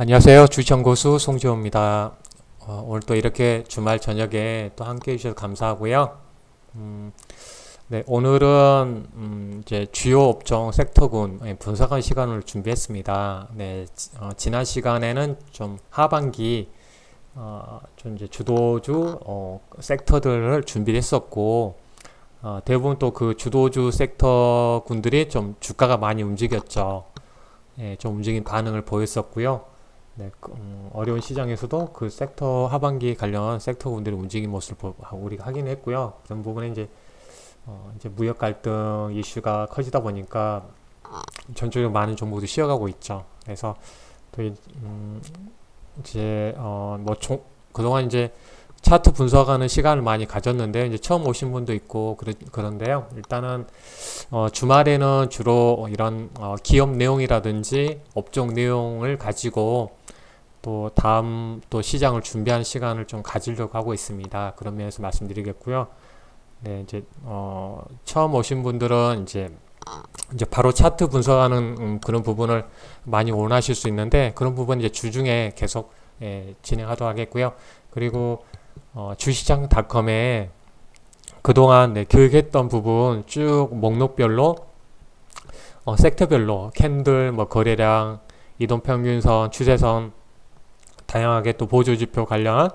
안녕하세요. 주식연구소 송지호입니다. 오늘 또 이렇게 주말 저녁에 또 함께 해주셔서 감사하고요. 네, 오늘은 이제 주요 업종 섹터군 분석한 시간을 준비했습니다. 네, 지난 시간에는 좀 하반기 좀 이제 주도주 섹터들을 준비했었고 대부분 또 그 주도주 섹터군들이 좀 주가가 많이 움직였죠. 예, 좀 움직인 반응을 보였었고요. 네, 어려운 시장에서도 그 섹터 하반기 관련 섹터군들이 움직인 모습을 우리가 확인했고요. 그런 부분에 이제 무역 갈등 이슈가 커지다 보니까 전적으로 많은 종목들이 쉬어가고 있죠. 그래서 또 이제 그동안 이제 차트 분석하는 시간을 많이 가졌는데 이제 처음 오신 분도 있고 그런데요. 일단은 주말에는 주로 이런 기업 내용이라든지 업종 내용을 가지고 또 다음 또 시장을 준비하는 시간을 좀 가지려고 하고 있습니다. 그런 면에서 말씀드리겠고요. 네, 이제 처음 오신 분들은 이제 바로 차트 분석하는 그런 부분을 많이 원하실 수 있는데 그런 부분 이제 주중에 계속 진행하도록 하겠고요. 그리고 주시장닷컴에 그동안 교육했던 부분 쭉 목록별로 섹터별로 캔들, 거래량, 이동평균선, 추세선 다양하게 또 보조지표 관련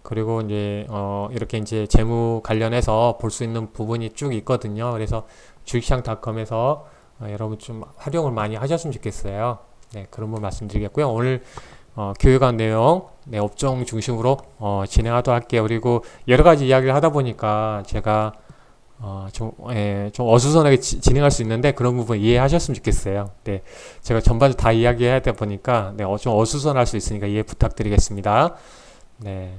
그리고 이제 이렇게 이제 재무 관련해서 볼 수 있는 부분이 쭉 있거든요. 그래서 주식시장닷컴에서 여러분 좀 활용을 많이 하셨으면 좋겠어요. 네, 그런 분 말씀드리겠고요. 오늘 교육한 내용, 네, 업종 중심으로 진행하도록 할게요. 그리고 여러 가지 이야기를 하다 보니까 제가 좀 어수선하게 진행할 수 있는데 그런 부분 이해하셨으면 좋겠어요. 네, 제가 전반적으로 다 이야기해야 되다 보니까 네, 좀 어수선할 수 있으니까 이해 부탁드리겠습니다. 네.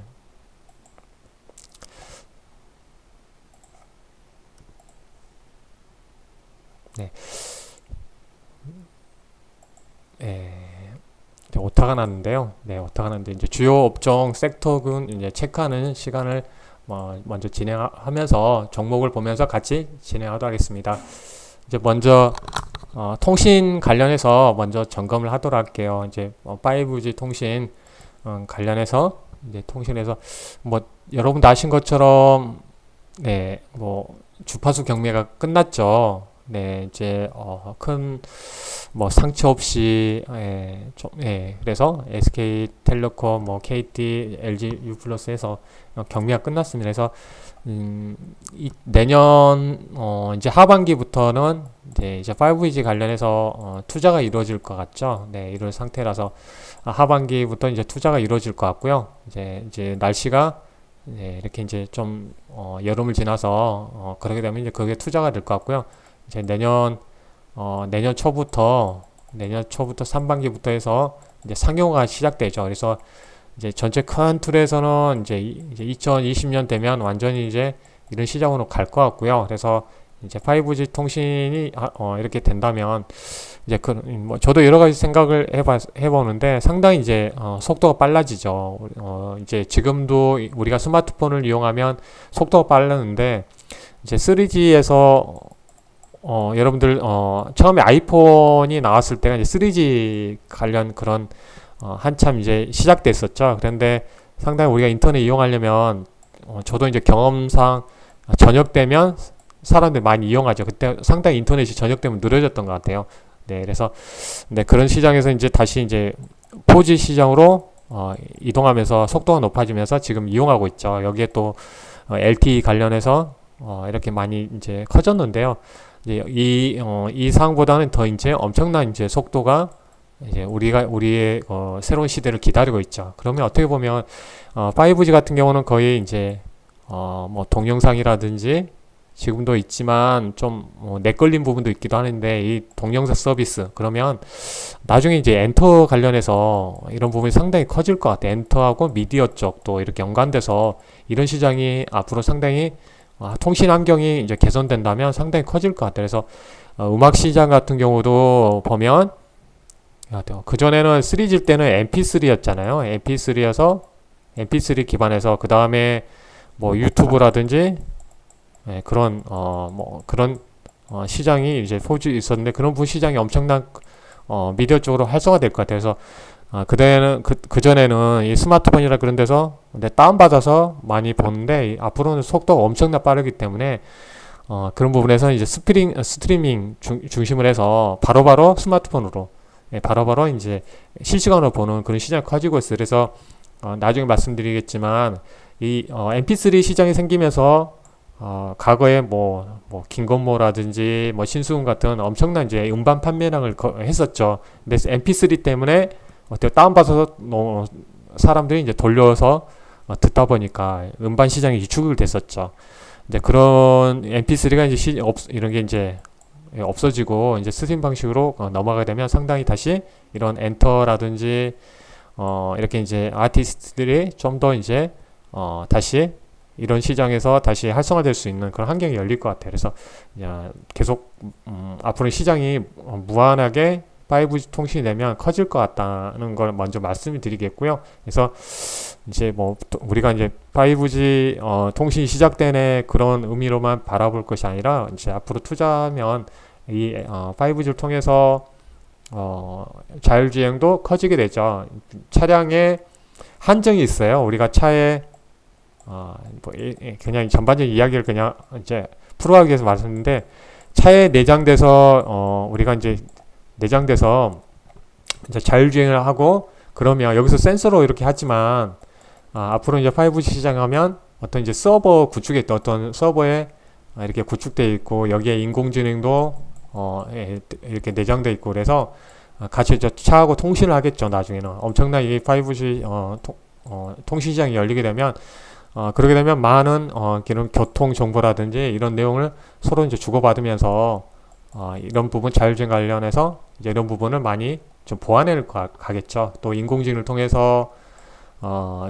네. 오타가 났는데요. 네, 오타가 났는데 이제 주요 업종 섹터군 이제 체크하는 시간을 먼저 진행하면서 종목을 보면서 같이 진행하도록 하겠습니다. 이제 먼저 통신 관련해서 먼저 점검을 하도록 할게요. 이제 5G 통신 관련해서 이제 통신에서 여러분도 아신 것처럼 네, 주파수 경매가 끝났죠. 네, 이제 큰 상처 없이 그래서 SK텔레콤, KT, LG U+에서 경매가 끝났습니다. 그래서 내년 이제 하반기부터는 이제 5G 관련해서 투자가 이루어질 것 같죠. 네, 이런 상태라서 하반기부터 이제 투자가 이루어질 것 같고요. 이제 날씨가 이렇게 이제 좀 여름을 지나서 그러게 되면 이제 그게 투자가 될 것 같고요. 이제 내년 초부터 상반기부터 해서 이제 상용화가 시작되죠. 그래서 이제 전체 큰 틀에서는 이제 2020년 되면 완전히 이제 이런 시장으로 갈 것 같고요. 그래서 이제 5G 통신이 이렇게 된다면 이제 저도 여러 가지 생각을 해보는데 상당히 이제 속도가 빨라지죠. 이제 지금도 우리가 스마트폰을 이용하면 속도가 빠르는데 이제 3G에서 여러분들 처음에 아이폰이 나왔을 때가 이제 3G 관련 그런 한참 이제 시작됐었죠. 그런데 상당히 우리가 인터넷 이용하려면 저도 이제 경험상 저녁 되면 사람들이 많이 이용하죠. 그때 상당히 인터넷이 저녁 되면 느려졌던 것 같아요. 네, 그래서 네, 그런 시장에서 이제 다시 이제 4G 시장으로 이동하면서 속도가 높아지면서 지금 이용하고 있죠. 여기에 또 LTE 관련해서 이렇게 많이 이제 커졌는데요. 이제 이 상황보다는 더 이제 엄청난 이제 속도가 이제 우리의 새로운 시대를 기다리고 있죠. 그러면 어떻게 보면 5G 같은 경우는 거의 이제 동영상이라든지 지금도 있지만 좀 렉걸린 부분도 있기도 하는데 이 동영상 서비스 그러면 나중에 이제 엔터 관련해서 이런 부분이 상당히 커질 것 같아요. 엔터하고 미디어 쪽도 이렇게 연관돼서 이런 시장이 앞으로 상당히 통신 환경이 이제 개선된다면 상당히 커질 것 같아요. 그래서 음악 시장 같은 경우도 보면 그전에는 3G 때는 MP3였잖아요. MP3여서 MP3 기반에서 그 다음에 유튜브라든지 그런 그런 시장이 이제 4G 있었는데 그런 시장이 엄청난 미디어 쪽으로 활성화될 것 같아요. 그래서 그때는 그전에는 이 스마트폰이나 그런 데서 근데 다운받아서 많이 보는데 앞으로는 속도가 엄청나 빠르기 때문에 그런 부분에서 이제 스트리밍 중심을 해서 바로바로 스마트폰으로 바로바로 이제 실시간으로 보는 그런 시장이 커지고 있어요. 그래서 나중에 말씀드리겠지만 이 MP3 시장이 생기면서 과거에 김건모라든지 신수훈 같은 엄청난 이제 음반 판매량을 했었죠. 근데 MP3 때문에 어떻게 다운받아서 사람들이 이제 돌려서 듣다 보니까 음반 시장이 위축이 됐었죠. 이제 그런 MP3가 이제 이런 게 이제 없어지고 이제 스트림 방식으로 넘어가게 되면 상당히 다시 이런 엔터라든지 이렇게 이제 아티스트들이 좀 더 이제 다시 이런 시장에서 다시 활성화될 수 있는 그런 환경이 열릴 것 같아요. 그래서 계속 앞으로 시장이 무한하게 5G 통신이 되면 커질 것 같다는 걸 먼저 말씀을 드리겠고요. 그래서 이제 우리가 이제 5G 통신이 시작되네 그런 의미로만 바라볼 것이 아니라 이제 앞으로 투자하면 이 5G를 통해서 자율주행도 커지게 되죠. 차량에 한정이 있어요. 우리가 차에 그냥 전반적인 이야기를 그냥 이제 풀어가기 위해서 말했는데 차에 내장돼서 우리가 이제 내장돼서 이제 자율주행을 하고 그러면 여기서 센서로 이렇게 하지만 앞으로 이제 5G 시장하면 어떤 이제 서버 구축에 있던 어떤 서버에 이렇게 구축되어 있고 여기에 인공지능도 이렇게 내장되어 있고 그래서 같이 차하고 통신을 하겠죠. 나중에는 엄청난 이 5G 통신 시장이 열리게 되면 그러게 되면 많은 이런 교통 정보라든지 이런 내용을 서로 이제 주고받으면서 이런 부분 자율주행 관련해서 이제 이런 부분을 많이 좀 보완해 가겠죠. 또 인공지능을 통해서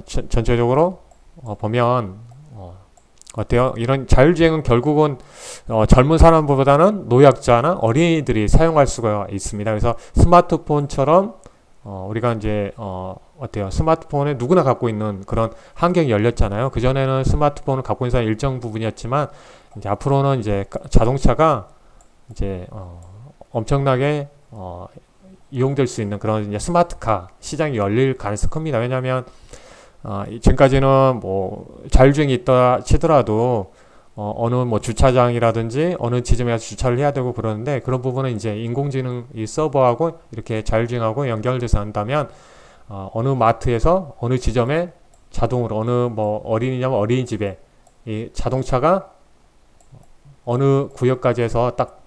전체적으로 보면 어때요? 이런 자율주행은 결국은 젊은 사람보다는 노약자나 어린이들이 사용할 수가 있습니다. 그래서 스마트폰처럼 우리가 이제 어때요? 스마트폰에 누구나 갖고 있는 그런 환경이 열렸잖아요. 그전에는 스마트폰을 갖고 있는 사람이 일정 부분이었지만 이제 앞으로는 이제 자동차가 이제 엄청나게 이용될 수 있는 그런 이제 스마트카 시장이 열릴 가능성이 큽니다. 왜냐하면 지금까지는 자율주행이 있다 치더라도 어느 주차장이라든지 어느 지점에 가서 주차를 해야 되고 그러는데 그런 부분은 이제 인공지능 이 서버하고 이렇게 자율주행하고 연결돼서 한다면 어느 마트에서 어느 지점에 자동으로 어느 어린이냐면 어린이집에 이 자동차가 어느 구역까지 해서 딱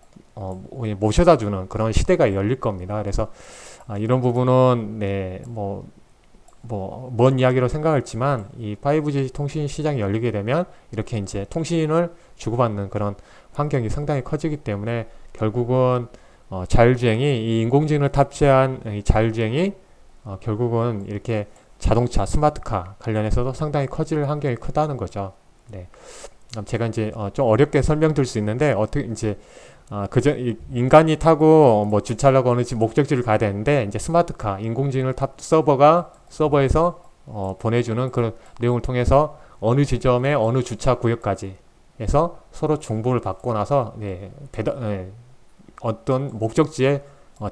모셔다 주는 그런 시대가 열릴 겁니다. 그래서 이런 부분은 먼 이야기로 생각했지만 이 5G 통신 시장이 열리게 되면 이렇게 이제 통신을 주고받는 그런 환경이 상당히 커지기 때문에 결국은 자율주행이 이 인공지능을 탑재한 이 자율주행이 결국은 이렇게 자동차 스마트카 관련해서도 상당히 커질 환경이 크다는 거죠. 네. 제가 이제 좀 어렵게 설명드릴 수 있는데 어떻게 이제 그저 인간이 타고 주차를 하고 어느 목적지를 가야 되는데 이제 스마트카 인공지능을 서버에서 보내주는 그런 내용을 통해서 어느 지점에 어느 주차 구역까지 해서 서로 정보를 받고 나서 어떤 목적지에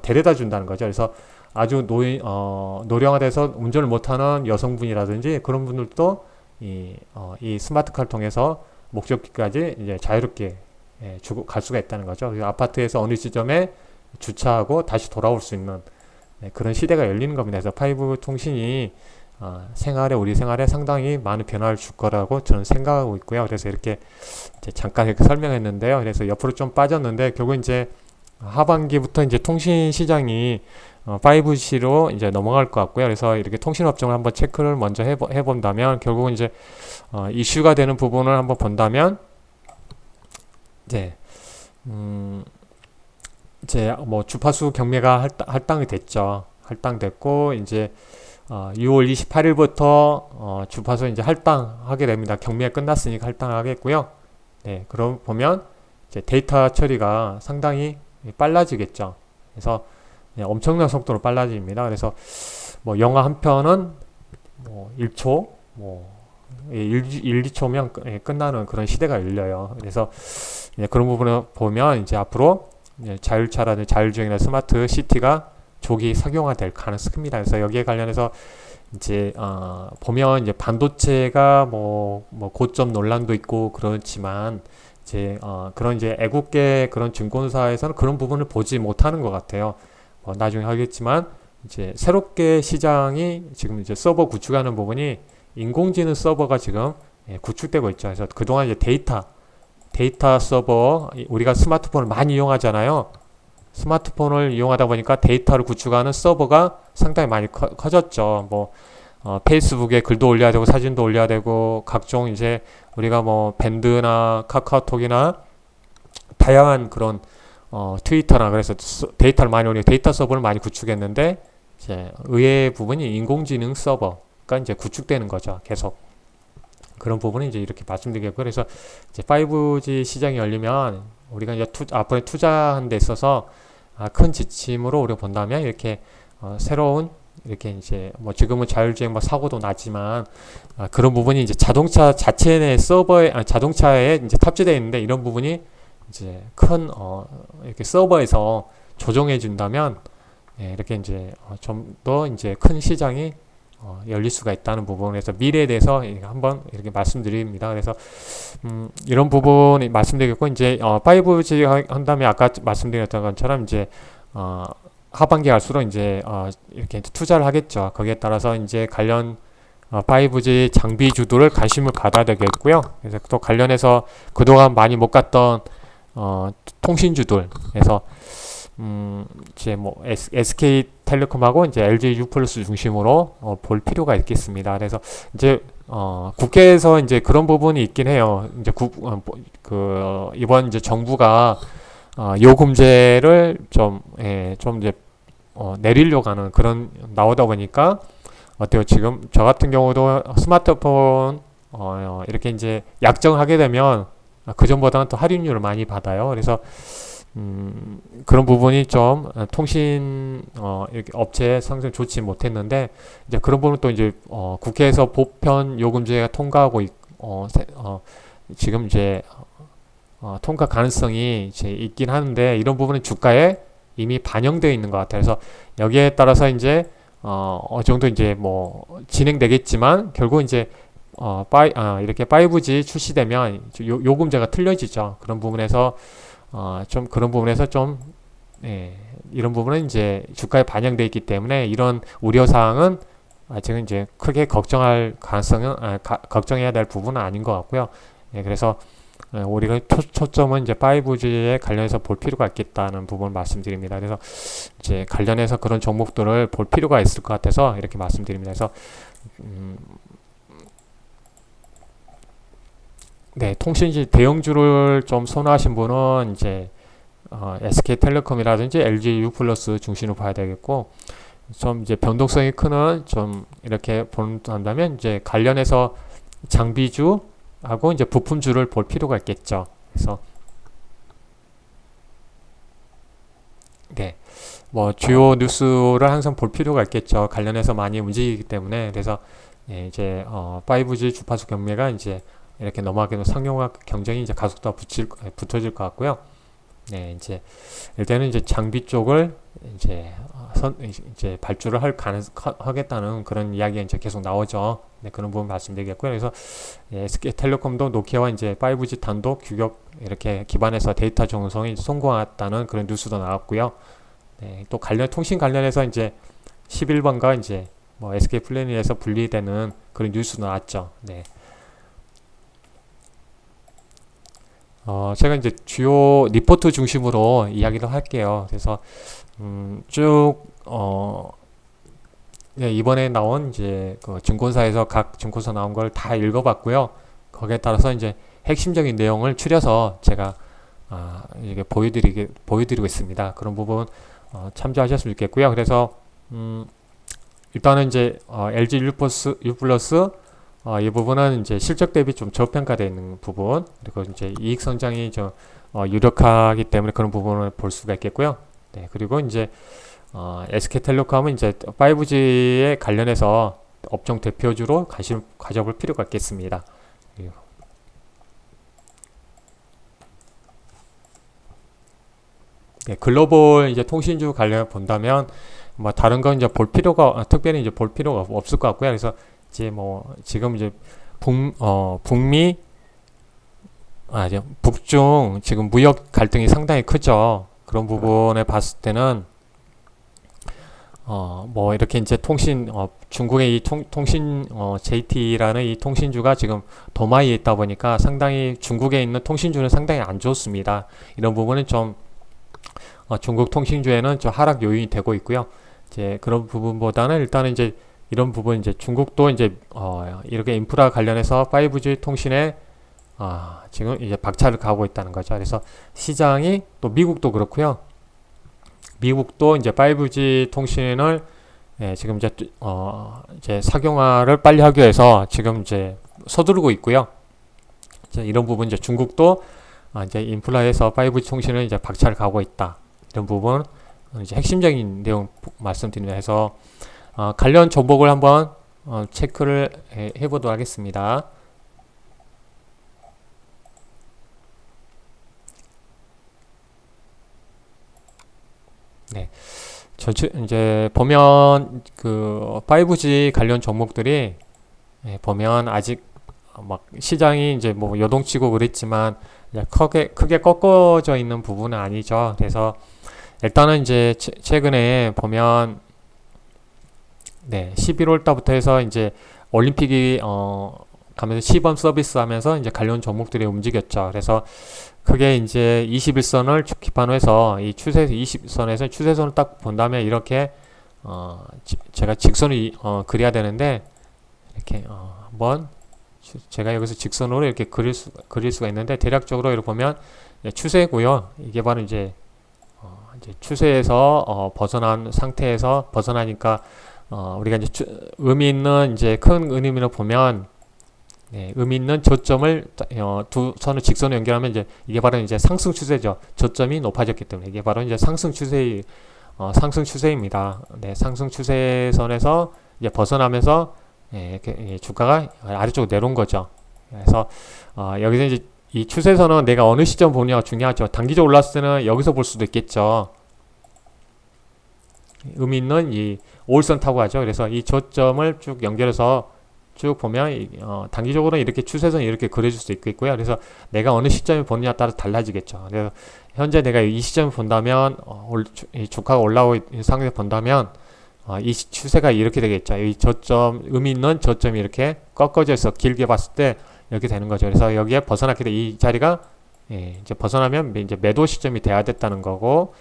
데려다 준다는 거죠. 그래서 아주 노령화돼서 운전을 못하는 여성분이라든지 그런 분들도 이 스마트카를 통해서 목적지까지 이제 자유롭게 갈 수가 있다는 거죠. 아파트에서 어느 지점에 주차하고 다시 돌아올 수 있는 그런 시대가 열리는 겁니다. 그래서 5G 통신이 우리 생활에 상당히 많은 변화를 줄 거라고 저는 생각하고 있고요. 그래서 이렇게 이제 잠깐 이렇게 설명했는데요. 그래서 옆으로 좀 빠졌는데 결국 이제 하반기부터 이제 통신 시장이 5G로 이제 넘어갈 것 같고요. 그래서 이렇게 통신 업종을 한번 체크를 먼저 해본다면 결국은 이제 이슈가 되는 부분을 한번 본다면 이제 주파수 경매가 할당이 됐죠. 할당됐고 이제 6월 28일부터 주파수 이제 할당하게 됩니다. 경매가 끝났으니까 할당하겠고요. 네, 그럼 보면 이제 데이터 처리가 상당히 빨라지겠죠. 그래서 엄청난 속도로 빨라집니다. 그래서 영화 한 편은 1초, 1, 2초면 끝나는 그런 시대가 열려요. 그래서 그런 부분을 보면 이제 앞으로 자율차라든지 자율주행이나 스마트 시티가 조기 상용화될 가능성이 큽니다. 그래서 여기에 관련해서 이제 보면 이제 반도체가 뭐 고점 논란도 있고 그렇지만 이제 그런 이제 애국계 그런 증권사에서는 그런 부분을 보지 못하는 것 같아요. 나중에 하겠지만 이제 새롭게 시장이 지금 이제 서버 구축하는 부분이 인공지능 서버가 지금 구축되고 있죠. 그래서 그동안 이제 데이터 서버 우리가 스마트폰을 많이 이용하잖아요. 스마트폰을 이용하다 보니까 데이터를 구축하는 서버가 상당히 많이 커졌죠. 페이스북에 글도 올려야 되고 사진도 올려야 되고 각종 이제 우리가 밴드나 카카오톡이나 다양한 그런 트위터나 그래서 데이터를 많이 올리고 데이터 서버를 많이 구축했는데 이제 의외의 부분이 인공지능 서버가 이제 구축되는 거죠. 계속 그런 부분은 이제 이렇게 말씀드리겠고 그래서 이제 5G 시장이 열리면 우리가 이제 앞으로 투자한 데 있어서 큰 지침으로 우리가 본다면 이렇게 새로운 이렇게 이제 지금은 자율주행 사고도 나지만 그런 부분이 이제 자동차 자체 내 서버에 자동차에 이제 탑재되어 있는데 이런 부분이 이제 큰 이렇게 서버에서 조정해 준다면 이렇게 이제 좀 더 이제 큰 시장이 열릴 수가 있다는 부분에서 미래에 대해서 한번 이렇게 말씀드립니다. 그래서 이런 부분 말씀드리겠고 이제 5G 한다면 아까 말씀드렸던 것처럼 이제 하반기 갈수록 이제 이렇게 투자를 하겠죠. 거기에 따라서 이제 관련 5G 장비주들을 관심을 받아야 되겠고요. 그래서 또 관련해서 그동안 많이 못 갔던 통신주들 그래서 이제 SK텔레콤하고 이제 LG유플러스 중심으로 볼 필요가 있겠습니다. 그래서 이제 국회에서 이제 그런 부분이 있긴 해요. 이제 이번 이제 정부가 요금제를 좀 이제 내리려고 하는 그런 나오다 보니까 어때요? 지금 저 같은 경우도 스마트폰 이렇게 이제 약정하게 되면 그전보다는 또 할인율을 많이 받아요. 그래서 그런 부분이 좀 통신 이렇게 업체에 상당히 좋지 못했는데 이제 그런 부분은 또 이제 국회에서 보편 요금제가 통과하고 지금 이제 통과 가능성이 이제 있긴 하는데 이런 부분은 주가에 이미 반영되어 있는 것 같아요. 그래서 여기에 따라서 이제 어느 정도 이제 진행되겠지만 결국 이제 이렇게 5G 출시되면 요금제가 틀려지죠. 그런 부분에서 좀 그런 부분에서 좀 이런 부분은 이제 주가에 반영되어 있기 때문에 이런 우려 사항은 아직은 이제 크게 걱정할 가능성은 걱정해야 될 부분은 아닌 것 같고요. 그래서 우리가 초점은 이제 5G에 관련해서 볼 필요가 있겠다는 부분을 말씀드립니다. 그래서 이제 관련해서 그런 종목들을 볼 필요가 있을 것 같아서 이렇게 말씀드립니다. 그래서 통신지 대형주를 좀 선호하신 분은 이제 SK텔레콤이라든지 LG유플러스 중심으로 봐야 되겠고 좀 이제 변동성이 크는 좀 이렇게 본다면 이제 관련해서 장비주하고 이제 부품주를 볼 필요가 있겠죠. 그래서 주요 뉴스를 항상 볼 필요가 있겠죠. 관련해서 많이 움직이기 때문에 그래서 이제 5G 주파수 경매가 이제 이렇게 넘어가게 되면 상용화 경쟁이 이제 가속도가 붙어질 것 같고요. 이제 일단은 이제 장비 쪽을 이제 이제 발주를 하겠다는 그런 이야기가 이제 계속 나오죠. 그런 부분 말씀드리겠고요. 그래서 SK텔레콤도 노키아와 이제 5G 단독 규격 이렇게 기반해서 데이터 전송이 성공했다는 그런 뉴스도 나왔고요. 또 통신 관련해서 이제 11번가 이제 SK 플래닛에서 분리되는 그런 뉴스도 나왔죠. 제가 이제 주요 리포트 중심으로 이야기를 할게요. 그래서 이번에 나온 이제 그 증권사에서 각 증권사 나온 걸 다 읽어봤고요. 거기에 따라서 이제 핵심적인 내용을 추려서 제가 이게 보여드리고 있습니다. 그런 부분 참조하셨으면 좋겠고요. 그래서 일단은 이제 LG 유플러스 이 부분은 이제 실적 대비 좀 저평가되어 있는 부분, 그리고 이제 이익 성장이 좀 유력하기 때문에 그런 부분을 볼 수가 있겠고요. 그리고 이제 SK텔레콤은 이제 5G에 관련해서 업종 대표주로 관심 가져볼 필요가 있겠습니다. 글로벌 이제 통신주 관련 본다면 뭐 다른 건 이제 볼 필요가 특별히 이제 볼 필요가 없을 것 같고요. 그래서 이제 뭐 지금 이제 북미 이제 북중 지금 무역 갈등이 상당히 크죠. 그런 부분에 봤을 때는 뭐 이렇게 이제 중국의 이 통신 JT라는 이 통신주가 지금 도마에 있다 보니까 상당히 중국에 있는 통신주는 상당히 안 좋습니다. 이런 부분은 좀 중국 통신주에는 좀 하락 요인이 되고 있고요. 이제 그런 부분보다는 일단은 이제 이런 부분 이제 중국도 이제 이렇게 인프라 관련해서 5G 통신에 지금 이제 박차를 가하고 있다는 거죠. 그래서 시장이 또 미국도 그렇고요. 미국도 이제 5G 통신을 지금 이제 사경화를 빨리 하기 위해서 지금 이제 서두르고 있고요. 이제 이런 부분 이제 중국도 이제 인프라에서 5G 통신을 이제 박차를 가고 있다. 이런 부분 이제 핵심적인 내용 말씀드리면서 해서 관련 종목을 한번 체크를 해보도록 하겠습니다. 네. 이제 보면 그 5G 관련 종목들이 보면 아직 막 시장이 이제 뭐 요동치고 그랬지만 크게 꺾어져 있는 부분은 아니죠. 그래서 일단은 이제 최근에 보면 11월 달부터 해서 이제 올림픽이 가면서 시범 서비스 하면서 이제 관련 종목들이 움직였죠. 그래서 크게 이제 21선을 기반으로 이 추세 20선에서 추세선을 딱 본다면 이렇게 제가 직선을 그려야 되는데 이렇게 한번 제가 여기서 직선으로 이렇게 그릴 수가 있는데 대략적으로 이렇게 보면 추세고요. 이게 바로 이제 추세에서 벗어난 상태에서 벗어나니까 우리가 이제 의미 있는 이제 큰 의미로 보면 의미 있는 저점을 두 선을 직선으로 연결하면 이제 이게 바로 이제 상승 추세죠. 저점이 높아졌기 때문에 이게 바로 이제 상승 추세입니다. 상승 추세선에서 이제 벗어나면서 이렇게 주가가 아래쪽으로 내려온 거죠. 그래서 여기서 이제 이 추세선은 내가 어느 시점 보느냐가 중요하죠. 단기적으로 올랐을 때는 여기서 볼 수도 있겠죠. 의미 있는 이 5일선 타고 가죠. 그래서 이 저점을 쭉 연결해서 쭉 보면 단기적으로 이렇게 추세선이 이렇게 그려질 수도 있고요. 그래서 내가 어느 시점에 보느냐에 따라 달라지겠죠. 그래서 현재 내가 이 시점을 본다면 이 주가가 올라오고 있는 상황에서 본다면 이 추세가 이렇게 되겠죠. 이 저점 의미 있는 저점이 이렇게 꺾어져서 길게 봤을 때 이렇게 되는 거죠. 그래서 여기에 벗어났기 때문에 이 자리가 이제 벗어나면 이제 매도 시점이 돼야 됐다는 거고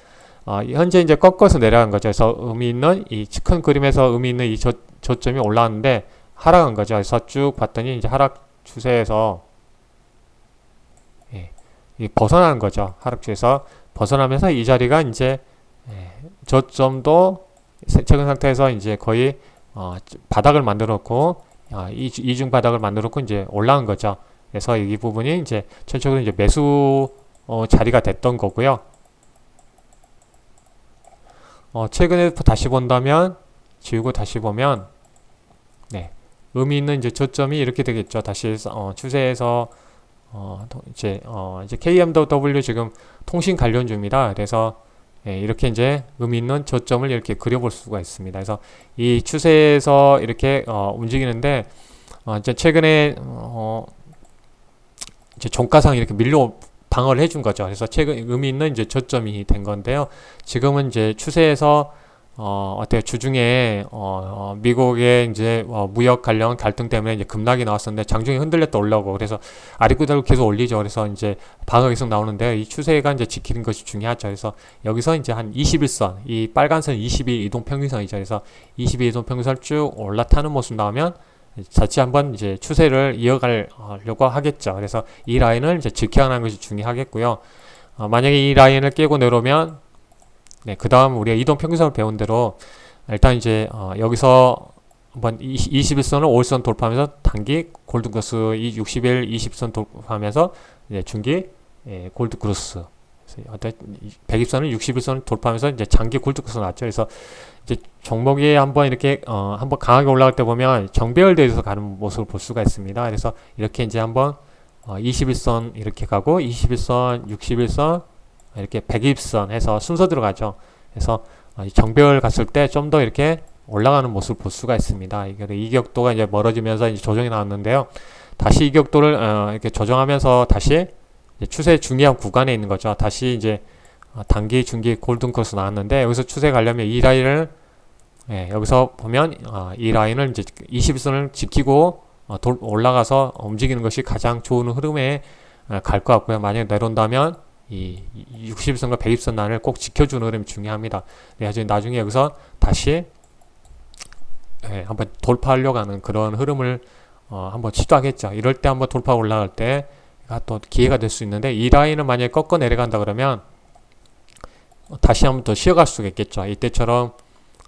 현재 이제 꺾어서 내려간 거죠. 그래서 의미 있는 이 큰 그림에서 의미 있는 이 저점이 올라왔는데 하락한 거죠. 그래서 쭉 봤더니 이제 하락 추세에서 벗어나는 거죠. 하락 추세에서 벗어나면서 이 자리가 이제 저점도 최근 상태에서 이제 거의 바닥을 만들어 놓고 이중 바닥을 만들어 놓고 이제 올라간 거죠. 그래서 이 부분이 이제 전체적으로 이제 매수 자리가 됐던 거고요. 최근에 다시 본다면 지우고 다시 보면 의미 있는 이제 저점이 이렇게 되겠죠. 다시 추세에서 이제 KMW 지금 통신 관련주입니다. 그래서 이렇게 이제 의미 있는 저점을 이렇게 그려볼 수가 있습니다. 그래서 이 추세에서 이렇게 움직이는데 이제 최근에 이제 종가상 이렇게 밀려 방어를 해준 거죠. 그래서 최근 의미 있는 이제 저점이 된 건데요. 지금은 이제 추세에서 어때요? 주중에 미국의 이제 무역 관련 갈등 때문에 이제 급락이 나왔었는데 장중에 흔들렸다 올라오고 그래서 아래구대로 계속 올리죠. 그래서 이제 방어가 계속 나오는데 이 추세가 이제 지키는 것이 중요하죠. 그래서 여기서 이제 한 21선, 이 빨간선 20일 이동 평균선이죠. 그래서 20일 이동 평균선 쭉 올라타는 모습 나오면 자칫 한번 이제 추세를 이어가려고 하겠죠. 그래서 이 라인을 이제 지켜가는 것이 중요하겠고요. 만약에 이 라인을 깨고 내려오면 그 다음 우리가 이동평균선을 배운 대로 일단 이제 여기서 한번 21선을 5일선 돌파하면서 단기 골드크로스 60일 20선 돌파하면서 이제 중기 골드크로스 120선을 60일선을 돌파하면서 이제 장기 골드크로스 나왔죠. 그래서 이제 종목이 한번 이렇게 한번 강하게 올라갈 때 보면 정배열대에서 가는 모습을 볼 수가 있습니다. 그래서 이렇게 이제 한번 21선 이렇게 가고 21선 61선 이렇게 120선 해서 순서 들어가죠. 그래서 이 정배열 갔을 때 좀 더 이렇게 올라가는 모습을 볼 수가 있습니다. 이 격도가 이제 멀어지면서 이제 조정이 나왔는데요. 다시 이 격도를 이렇게 조정하면서 다시 추세 중요한 구간에 있는 거죠. 다시 이제 단기, 중기 골든 크로스 나왔는데 여기서 추세 가려면 이 라인을 여기서 보면 이 라인을 이제 21선을 지키고 올라가서 움직이는 것이 가장 좋은 흐름에 갈 것 같고요. 만약에 내려온다면 이 60선과 120선 라인을 꼭 지켜주는 흐름이 중요합니다. 나중에 여기서 다시 한번 돌파하려고 하는 그런 흐름을 한번 시도하겠죠. 이럴 때 한번 돌파 올라갈 때 또 기회가 될 수 있는데 이 라인을 만약에 꺾어 내려간다 그러면 다시 한번 더 쉬어갈 수가 있겠죠. 이때처럼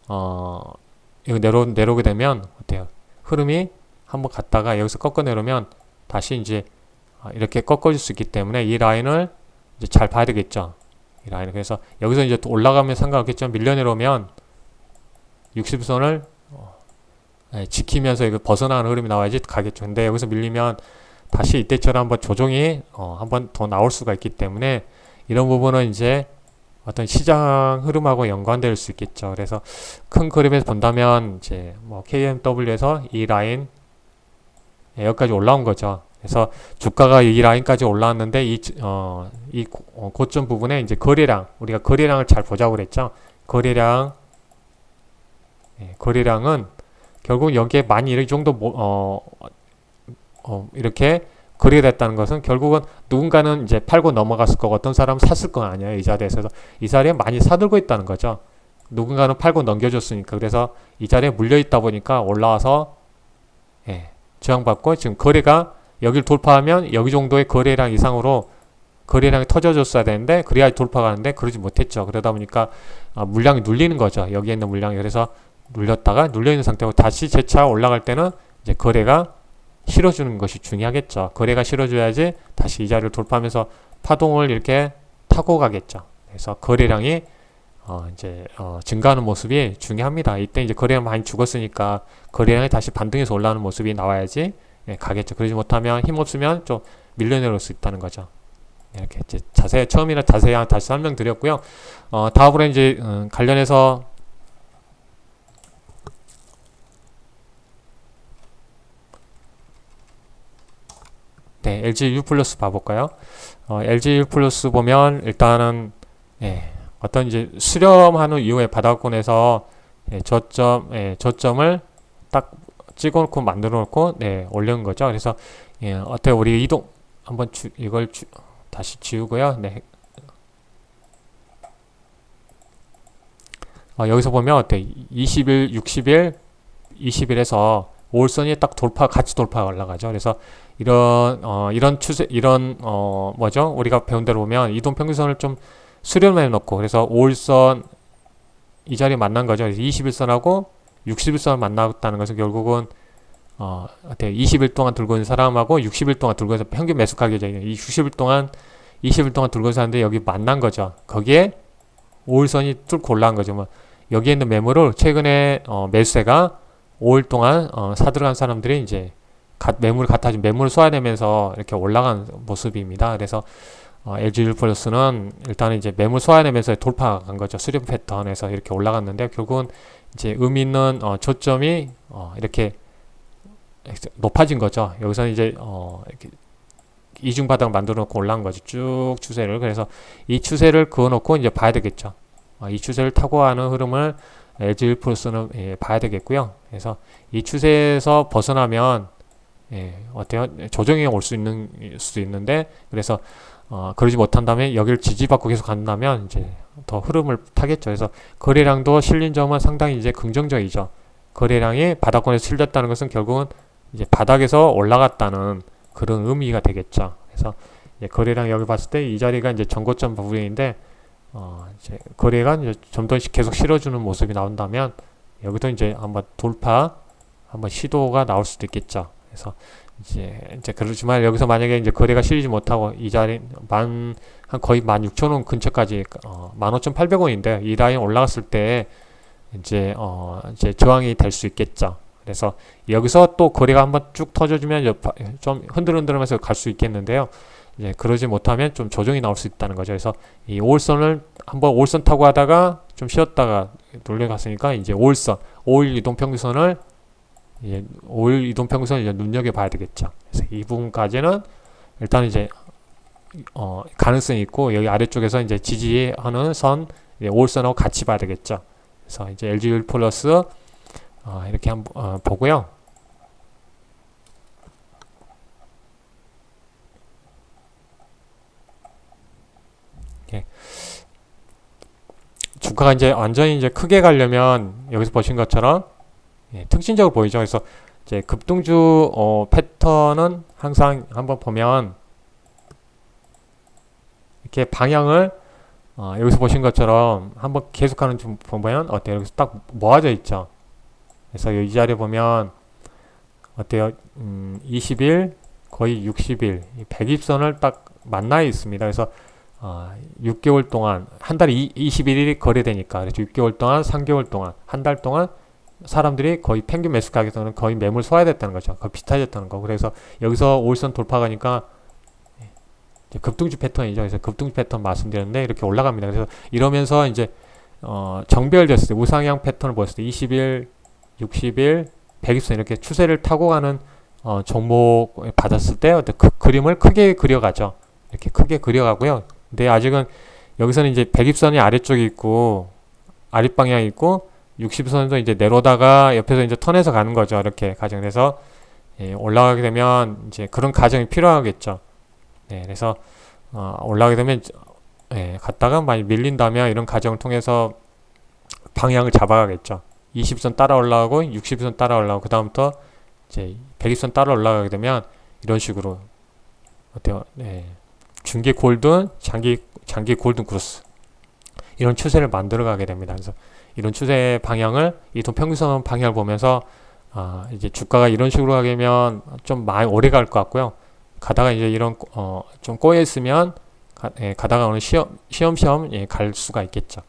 이거 내려오게 되면 어때요? 흐름이 한번 갔다가 여기서 꺾어 내려오면 다시 이제 이렇게 꺾어질 수 있기 때문에 이 라인을 이제 잘 봐야 되겠죠. 이 라인. 그래서 여기서 이제 올라가면 상관없겠지만 밀려 내려오면 60선을 지키면서 이거 벗어나는 흐름이 나와야지 가겠죠. 근데 여기서 밀리면 다시 이때처럼 한번 조정이 한번 더 나올 수가 있기 때문에 이런 부분은 이제 어떤 시장 흐름하고 연관될 수 있겠죠. 그래서 큰 그림에서 본다면 이제 뭐 KMW에서 이 라인 여기까지 올라온 거죠. 그래서 주가가 이 라인까지 올라왔는데 이 고점 부분에 이제 거래량, 우리가 거래량을 잘 보자고 그랬죠. 거래량은 결국 여기에 많이 이 정도 이렇게 거래가 됐다는 것은 결국은 누군가는 이제 팔고 넘어갔을 거고 어떤 사람은 샀을 건 아니에요. 이 자리에서. 이 자리에 많이 사들고 있다는 거죠. 누군가는 팔고 넘겨줬으니까. 그래서 이 자리에 물려있다 보니까 올라와서 저항받고 지금 거래가 여기를 돌파하면 여기 정도의 거래량 이상으로 거래량이 터져줬어야 되는데 그래야 돌파가 하는데 그러지 못했죠. 그러다 보니까 물량이 눌리는 거죠. 여기에 있는 물량이. 그래서 눌렸다가 눌려있는 상태고 다시 재차 올라갈 때는 이제 거래가 실어주는 것이 중요하겠죠. 거래가 실어줘야지 다시 이 자리를 돌파하면서 파동을 이렇게 타고 가겠죠. 그래서 거래량이 증가하는 모습이 중요합니다. 이때 이제 거래량 많이 죽었으니까 거래량이 다시 반등해서 올라오는 모습이 나와야지 가겠죠. 그러지 못하면 힘없으면 좀 밀려내릴 수 있다는 거죠. 이렇게 이제 처음이라 자세히 다시 설명드렸고요. 다음으로 이제 관련해서 LG U 플러스 봐볼까요? LG U 플러스 보면 일단은 어떤 이제 수렴하는 이후에 바닥권에서 저점을 딱 찍어놓고 만들어놓고 올려놓은 거죠. 그래서 어때요? 우리 이동 한번 이걸 다시 지우고요. 여기서 보면 어때? 20일, 60일, 20일에서 5일선이 딱 같이 돌파가 올라가죠. 그래서 이런 추세, 뭐죠? 우리가 배운 대로 보면 이동평균선을 좀 수렴해 놓고, 그래서 5일선 이 자리에 만난 거죠. 그래서 21선하고 60일선을 만났다는 것은 결국은, 어때요? 20일 동안 들고 있는 사람하고 60일 동안 들고 있는 평균 매수 가격이죠. 이 60일 동안, 20일 동안 들고 있는 사람들이 여기 만난 거죠. 거기에 5일선이 뚫고 올라간 거죠. 뭐, 여기에 있는 매물을 최근에, 매수세가 5일 동안 사들어간 사람들이 이제 매물을 갖다 매물을 쏘아내면서 이렇게 올라간 모습입니다. 그래서 LG U 플러스는 일단은 이제 매물 쏘아내면서 돌파한 거죠. 수렴 패턴에서 이렇게 올라갔는데 결국은 이제 의미 있는 저점이 이렇게 높아진 거죠. 여기서 이제 이렇게 이중 바닥을 만들어 놓고 올라간 거죠. 쭉 추세를. 그래서 이 추세를 그어 놓고 이제 봐야 되겠죠. 이 추세를 타고 가는 흐름을 LG U 플러스는 봐야 되겠고요. 그래서 이 추세에서 벗어나면 어때요? 조정이 올 수도 있는데 그래서 그러지 못한다면 여기를 지지받고 계속 간다면 이제 더 흐름을 타겠죠. 그래서 거래량도 실린 점은 상당히 이제 긍정적이죠. 거래량이 바닥권에서 실렸다는 것은 결국은 이제 바닥에서 올라갔다는 그런 의미가 되겠죠. 그래서 이제 거래량 여기 봤을 때 이 자리가 이제 전고점 부분인데 이제 거래가 이제 좀 더 계속 실어주는 모습이 나온다면 여기도 이제 한번 돌파 한번 시도가 나올 수도 있겠죠. 그래서 이제 그렇지만 여기서 만약에 이제 거래가 실리지 못하고 이 자리 한 거의 16,000원 근처까지 15,800원인데 이 라인 올라갔을 때 이제 저항이 될 수 있겠죠. 그래서 여기서 또 거래가 한번 쭉 터져주면 좀 흔들흔들하면서 갈 수 있겠는데요. 이제 그러지 못하면 좀 조정이 나올 수 있다는 거죠. 그래서 이 5일선을 한번 5일선 타고 하다가 좀 쉬었다가 돌려갔으니까 이제 5일 이동평균선을 이제 5일 이동평균선을 이제 눈여겨봐야 되겠죠. 그래서 이 부분까지는 일단 이제 가능성이 있고, 여기 아래쪽에서 이제 지지하는 선 5일선하고 같이 봐야 되겠죠. 그래서 이제 LG 플러스 이렇게 한번 보고요. 예. 주가가 이제 완전히 이제 크게 가려면 여기서 보신 것처럼 특징적으로 보이죠. 그래서 이제 급등주 패턴은 항상 한번 보면 이렇게 방향을 여기서 보신 것처럼 한번 계속하는 좀 보면 어때요? 여기서 딱 모아져 있죠. 그래서 이 자리에 보면 어때요? 20일, 거의 60일, 120선을 딱 만나 있습니다. 그래서 6개월 동안, 한 달에 21일이 거래되니까, 그래서 6개월 동안, 3개월 동안, 한 달 동안 사람들이 거의 평균 매수 가격에서는 거의 매물 쏘아야 됐다는 거죠. 거의 비슷해졌다는 거. 그래서 여기서 5일선 돌파가니까 급등주 패턴이죠. 그래서 급등주 패턴 말씀드렸는데 이렇게 올라갑니다. 그래서 이러면서 이제 정배열됐을 때, 우상향 패턴을 보였을 때 20일, 60일, 120선 이렇게 추세를 타고 가는 종목 받았을 때 어떤 그림을 크게 그려가죠. 이렇게 크게 그려가고요. 근데 아직은 여기서는 이제 120선이 아래쪽에 있고 아랫방향이 있고 60선도 이제 내려오다가 옆에서 이제 턴해서 가는 거죠. 이렇게 가정해서 올라가게 되면 이제 그런 과정이 필요하겠죠. 네, 그래서 올라가게 되면 갔다가 많이 밀린다면 이런 과정을 통해서 방향을 잡아가겠죠. 20선 따라 올라가고 60선 따라 올라가고 그 다음부터 이제 120선 따라 올라가게 되면 이런 식으로 어때요? 중기 골든, 장기 골든 크로스 이런 추세를 만들어가게 됩니다. 그래서 이런 추세 방향을 이동평균선 방향을 보면서 이제 주가가 이런 식으로 가게 되면 좀 많이 오래 갈 것 같고요. 가다가 이제 이런 좀 꼬여 있으면 가다가 오늘 시험시험 갈 수가 있겠죠.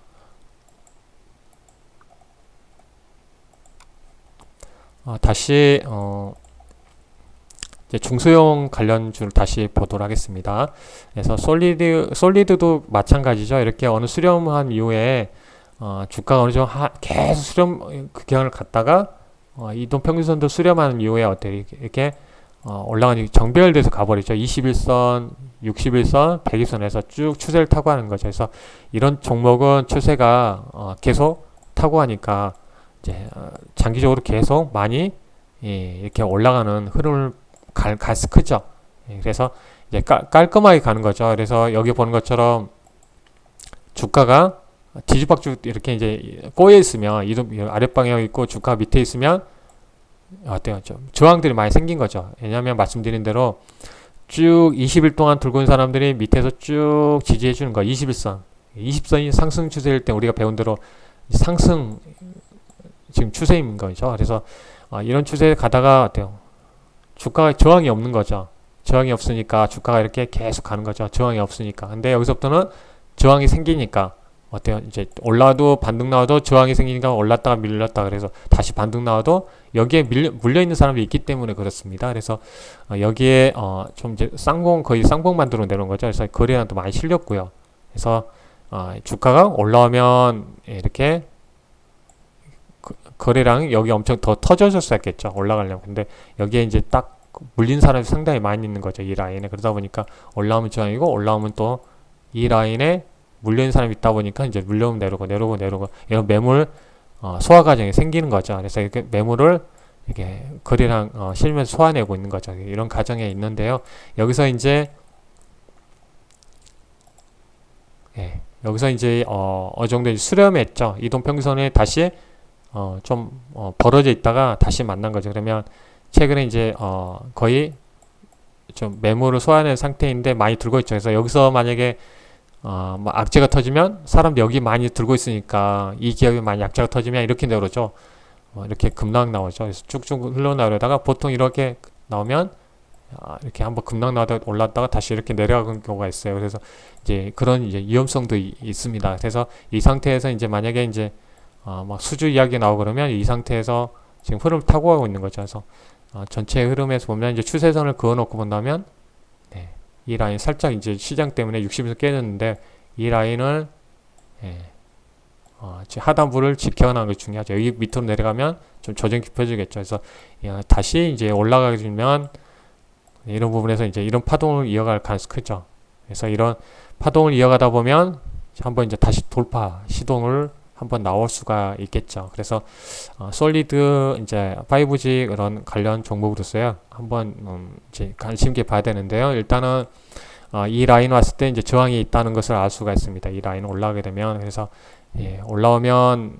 다시 이제 중소형 관련주를 다시 보도록 하겠습니다. 그래서 솔리드도 마찬가지죠. 이렇게 어느 수렴한 이후에 주가가 어느 정도 계속 수렴 극향을 갔다가 이동평균선도 수렴하는 이후에 어때 이렇게 올라가는 정배열돼서 가버리죠. 21선, 61선, 120선에서 쭉 추세를 타고 하는 거죠. 그래서 이런 종목은 추세가 계속 타고 가니까 이제 장기적으로 계속 많이 이렇게 올라가는 흐름을 크죠. 그래서 이제 깔끔하게 가는 거죠. 그래서 여기 보는 것처럼 주가가 뒤죽박죽 이렇게 이제 꼬여 있으면 아랫방향 있고 주가 밑에 있으면 어때요? 좀 저항들이 많이 생긴 거죠. 왜냐하면 말씀드린 대로 쭉 20일 동안 들고 있는 사람들이 밑에서 쭉 지지해 주는 거. 21선 20선이 상승 추세일 때 우리가 배운 대로 상승 지금 추세인 거죠. 그래서 이런 추세에 가다가 어때요? 주가가 저항이 없는 거죠. 저항이 없으니까 주가가 이렇게 계속 가는 거죠. 저항이 없으니까. 근데 여기서부터는 저항이 생기니까 어때요? 이제 올라도 반등 나와도 저항이 생기니까 올랐다가 밀렸다. 그래서 다시 반등 나와도 여기에 물려있는 사람들이 있기 때문에 그렇습니다. 그래서 여기에 좀 이제 거의 쌍봉 만들어 내놓은 거죠. 그래서 거래량도 많이 실렸고요. 그래서 주가가 올라오면 이렇게 거래량이 여기 엄청 더 터져졌었겠죠. 올라가려면. 근데 여기에 이제 딱 물린 사람이 상당히 많이 있는 거죠. 이 라인에. 그러다 보니까 올라오면 저항이고 올라오면 또 이 라인에 물려있는 사람이 있다 보니까 이제 물려오면 내려오고 이런 매물 소화 과정이 생기는 거죠. 그래서 이렇게 매물을 이렇게 거래량 실면서 소화내고 있는 거죠. 이런 과정에 있는데요. 여기서 이제 여기서 이제 어느 정도 수렴했죠. 이동평균선에 다시 좀 벌어져 있다가 다시 만난 거죠. 그러면 최근에 이제 거의 좀 매물을 소화하는 상태인데 많이 들고 있죠. 그래서 여기서 만약에 뭐 악재가 터지면 사람들 여기 많이 들고 있으니까 이 기업이 많이 악재가 터지면 이렇게 나오죠. 이렇게 급락 나오죠. 그래서 쭉쭉 흘러나오다가 보통 이렇게 나오면 이렇게 한번 급락 나오다가 올랐다가 다시 이렇게 내려가는 경우가 있어요. 그래서 이제 그런 이제 위험성도 있습니다. 그래서 이 상태에서 이제 만약에 이제 막 수주 이야기 나오고 그러면 이 상태에서 지금 흐름을 타고 가고 있는 거죠. 그래서 전체 흐름에서 보면 이제 추세선을 그어놓고 본다면 이 라인 살짝 이제 시장 때문에 60에서 깨졌는데 이 라인을 하단부를 지켜나가는 게 중요하죠. 여기 밑으로 내려가면 좀 조정 깊어지겠죠. 그래서 다시 이제 올라가게 되면 이런 부분에서 이제 이런 파동을 이어갈 가능성이 크죠. 그래서 이런 파동을 이어가다 보면 한번 이제 다시 돌파 시동을 한번 나올 수가 있겠죠. 그래서 솔리드 이제 5G 그런 관련 종목으로서요 한번 이제 관심 있게 봐야 되는데요. 일단은 이 라인 왔을 때 이제 저항이 있다는 것을 알 수가 있습니다. 이 라인 올라가게 되면 그래서 올라오면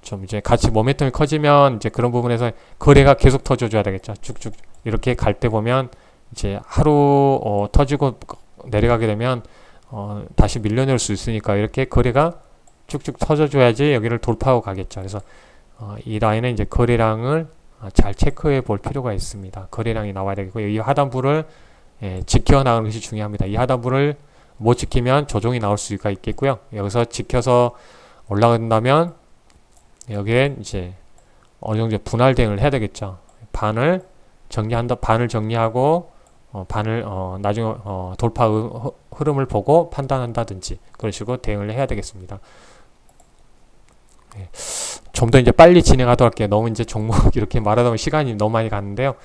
좀 이제 같이 모멘텀이 커지면 이제 그런 부분에서 거래가 계속 터져줘야 되겠죠. 쭉쭉 이렇게 갈 때 보면 이제 하루 터지고 내려가게 되면 다시 밀려낼 수 있으니까 이렇게 거래가 쭉쭉 터져줘야지 여기를 돌파하고 가겠죠. 그래서 이 라인은 이제 거래량을 잘 체크해 볼 필요가 있습니다. 거래량이 나와야 되겠고 이 하단부를 지켜나가는 것이 중요합니다. 이 하단부를 못 지키면 조정이 나올 수가 있겠고요. 여기서 지켜서 올라간다면 여기에 이제 어느 정도 분할 대응을 해야 되겠죠. 반을 정리하고 반을 나중에 돌파 흐름을 보고 판단한다든지 그런 식으로 대응을 해야 되겠습니다. 좀 더 이제 빨리 진행하도록 할게요. 너무 이제 종목 이렇게 말하다 보면 시간이 너무 많이 갔는데요.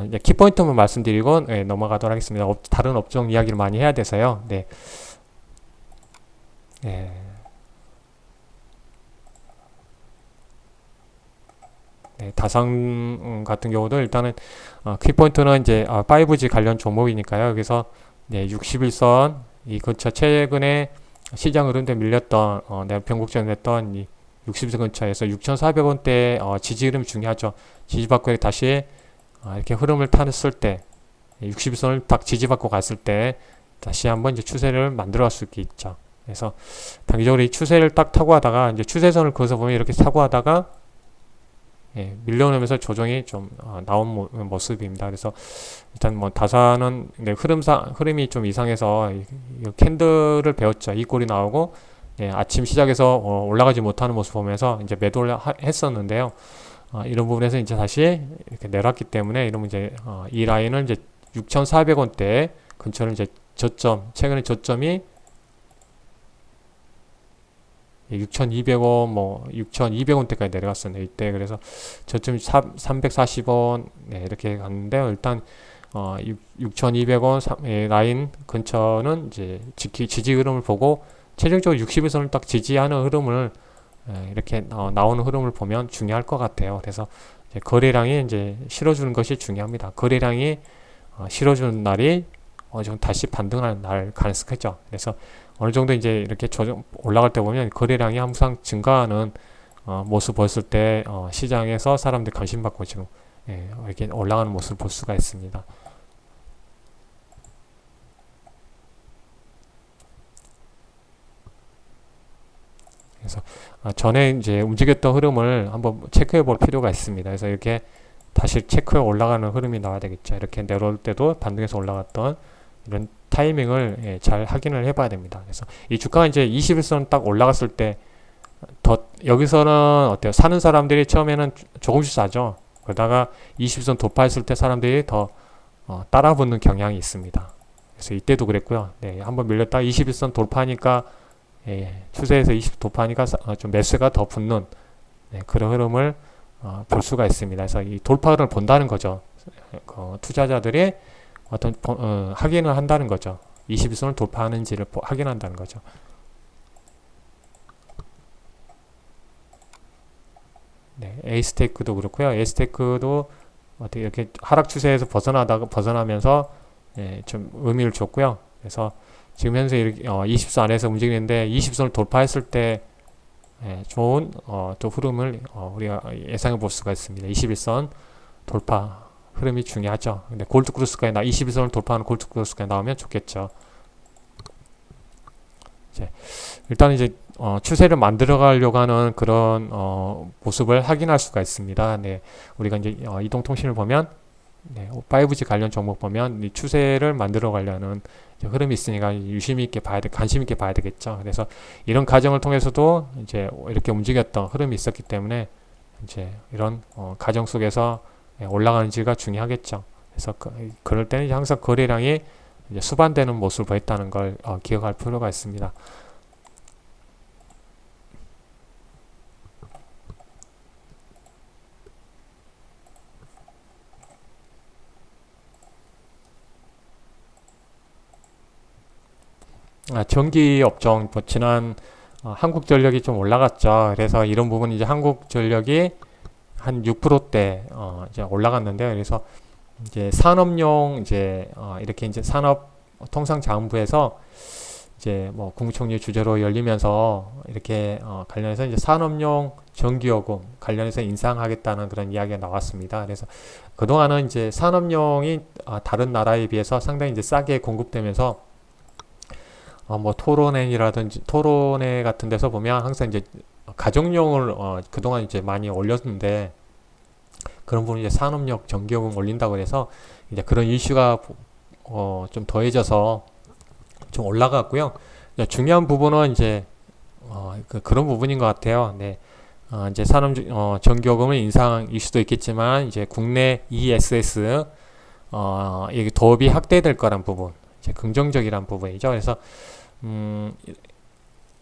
이제 키포인트만 말씀드리고 넘어가도록 하겠습니다. 다른 업종 이야기를 많이 해야 돼서요. 네. 다상 같은 경우도 일단은 키포인트는 이제 5G 관련 종목이니까요. 여기서 61선 이 근처 최근에 시장 흐름대 밀렸던 내가 변곡점 했던 이 60선 근처에서 6,400원대 지지 흐름이 중요하죠. 지지받고 다시 이렇게 흐름을 탔을 때 61선을 딱 지지받고 갔을 때 다시 한번 이제 추세를 만들어 갈 수 있죠. 그래서 단기적으로 이 추세를 딱 타고 하다가 이제 추세선을 그어서 보면 이렇게 타고 하다가 밀려오면서 조정이 좀 나온 모습입니다. 그래서 일단 뭐 다사는 흐름이 좀 이상해서 이 캔들을 배웠죠. 이 꼴이 나오고 아침 시작에서 올라가지 못하는 모습 보면서 이제 매도를 했었는데요. 이런 부분에서 이제 다시 이렇게 내려왔기 때문에 이러면 이제 이 라인을 이제 6,400원대 근처를 이제 최근에 저점이 6,200원, 6,200원대까지 내려갔었네요. 이때 그래서 저점이 340원 이렇게 갔는데요. 일단 6,200원 라인 근처는 이제 지지 흐름을 보고 최종적으로 60일선을 딱 지지하는 흐름을 이렇게 나오는 흐름을 보면 중요할 것 같아요. 그래서 이제 거래량이 이제 실어주는 것이 중요합니다. 거래량이 실어주는 날이 좀 다시 반등하는 날 가능성이 크죠. 그래서 어느 정도 이제 이렇게 올라갈 때 보면 거래량이 항상 증가하는 모습 보였을 때 시장에서 사람들이 관심 받고 지금 이렇게 올라가는 모습을 볼 수가 있습니다. 그래서 전에 이제 움직였던 흐름을 한번 체크해 볼 필요가 있습니다. 그래서 이렇게 다시 체크해 올라가는 흐름이 나와야 되겠죠. 이렇게 내려올 때도 반등해서 올라갔던 이런 타이밍을 잘 확인을 해봐야 됩니다. 그래서 이 주가가 이제 21선 딱 올라갔을 때 여기서는 어때요? 사는 사람들이 처음에는 조금씩 사죠. 그러다가 20선 돌파했을 때 사람들이 더 따라붙는 경향이 있습니다. 그래서 이때도 그랬고요. 한번 밀렸다가 21선 돌파하니까 추세에서 20 돌파하니까 좀 매수가 더 붙는 그런 흐름을 볼 수가 있습니다. 그래서 이 돌파 흐름을 본다는 거죠. 투자자들이 어떤 확인을 한다는 거죠. 21선을 돌파하는지를 확인한다는 거죠. 에이스테이크도 그렇고요. 에이스테이크도 어떻게 이렇게 하락 추세에서 벗어나면서 좀 의미를 줬고요. 그래서 지금 현재 이렇게 20선 안에서 움직이는데 20선을 돌파했을 때 좋은 또 흐름을 우리가 예상해 볼 수가 있습니다. 21선 돌파 흐름이 중요하죠. 근데 골드크로스까지 21선을 돌파하는 골드크로스까지 나오면 좋겠죠. 일단 이제 추세를 만들어 가려고 하는 그런 모습을 확인할 수가 있습니다. 우리가 이제 이동통신을 보면 5G 관련 종목 보면 이 추세를 만들어 가려는 흐름이 있으니까 유심히 있게 관심 있게 봐야 되겠죠. 그래서 이런 과정을 통해서도 이제 이렇게 움직였던 흐름이 있었기 때문에 이제 이런 과정 속에서 올라가는지가 중요하겠죠. 그래서 그럴 때는 항상 거래량이 이제 수반되는 모습을 보였다는 걸 기억할 필요가 있습니다. 전기 업종, 뭐 지난 한국전력이 좀 올라갔죠. 그래서 이런 부분 이제 한국전력이 한 6%대 이제 올라갔는데요. 그래서 이제 산업용 이제 이렇게 이제 산업통상자원부에서 이제 뭐 국무총리 주재로 열리면서 이렇게 관련해서 이제 산업용 전기요금 관련해서 인상하겠다는 그런 이야기가 나왔습니다. 그래서 그동안은 이제 산업용이 다른 나라에 비해서 상당히 이제 싸게 공급되면서 뭐 토론회 같은 데서 보면 항상 이제 가정용을 그동안 이제 많이 올렸는데 그런 부분 이제 산업용 전기요금 올린다고 해서 이제 그런 이슈가 좀 더해져서 좀 올라갔고요. 중요한 부분은 이제 그런 부분인 것 같아요. 네. 이제 전기요금을 인상일 수도 있겠지만 이제 국내 ESS 이게 도입이 확대될 거란 부분, 이제 긍정적이란 부분이죠. 그래서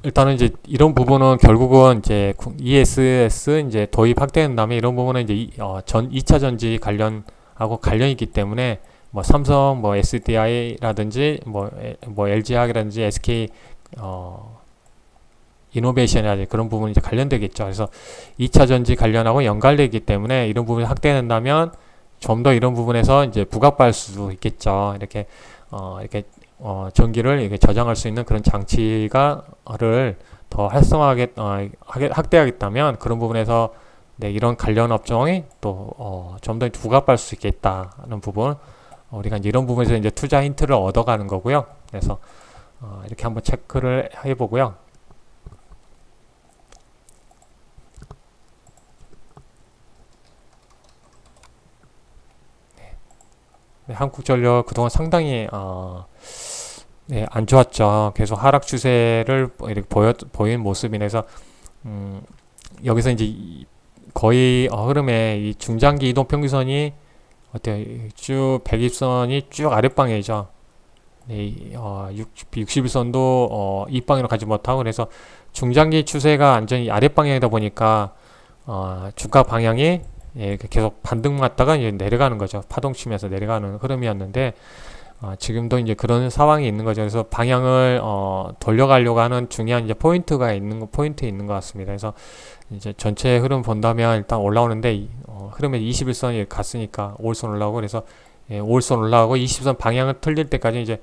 일단은 이제 이런 부분은 결국은 이제 ESS 이제 도입 확대된 다음에 이런 부분은 이제 2차 전지 관련하고 관련이 있기 때문에 뭐 삼성, 뭐 SDI라든지 뭐 LG화학이라든지 SK 이노베이션이라든지 그런 부분이 이제 관련되겠죠. 그래서 2차 전지 관련하고 연관되기 때문에 이런 부분이 확대된다면 좀 더 이런 부분에서 이제 부각받을 수도 있겠죠. 이렇게 전기를 이렇게 저장할 수 있는 그런 장치가를 더 활성화하게 확대하겠다면 그런 부분에서 네, 이런 관련 업종이 또 좀 더 부각받을 수 있겠다는 부분, 우리가 이제 이런 부분에서 이제 투자 힌트를 얻어가는 거고요. 그래서 이렇게 한번 체크를 해보고요. 네, 한국전력 그동안 상당히 네, 안 좋았죠. 계속 하락 추세를 이렇게 보인 모습이라서 여기서 이제 거의 흐름에 이 중장기 이동 평균선이 어때요? 쭉 120선이 쭉 아랫방향이죠. 네, 60일선도 이방향으로 가지 못하고 그래서 중장기 추세가 완전히 아랫방향이다 보니까 주가 방향이 계속 반등 맞다가 이제 내려가는 거죠. 파동치면서 내려가는 흐름이었는데 지금도 이제 그런 상황이 있는 거죠. 그래서 방향을 돌려가려고 하는 중요한 이제 포인트에 있는 것 같습니다. 그래서 이제 전체 흐름 본다면 일단 올라오는데 흐름에 21선이 갔으니까 5일선 올라오고 그래서 5일선 올라오고 20선 방향을 틀릴 때까지 이제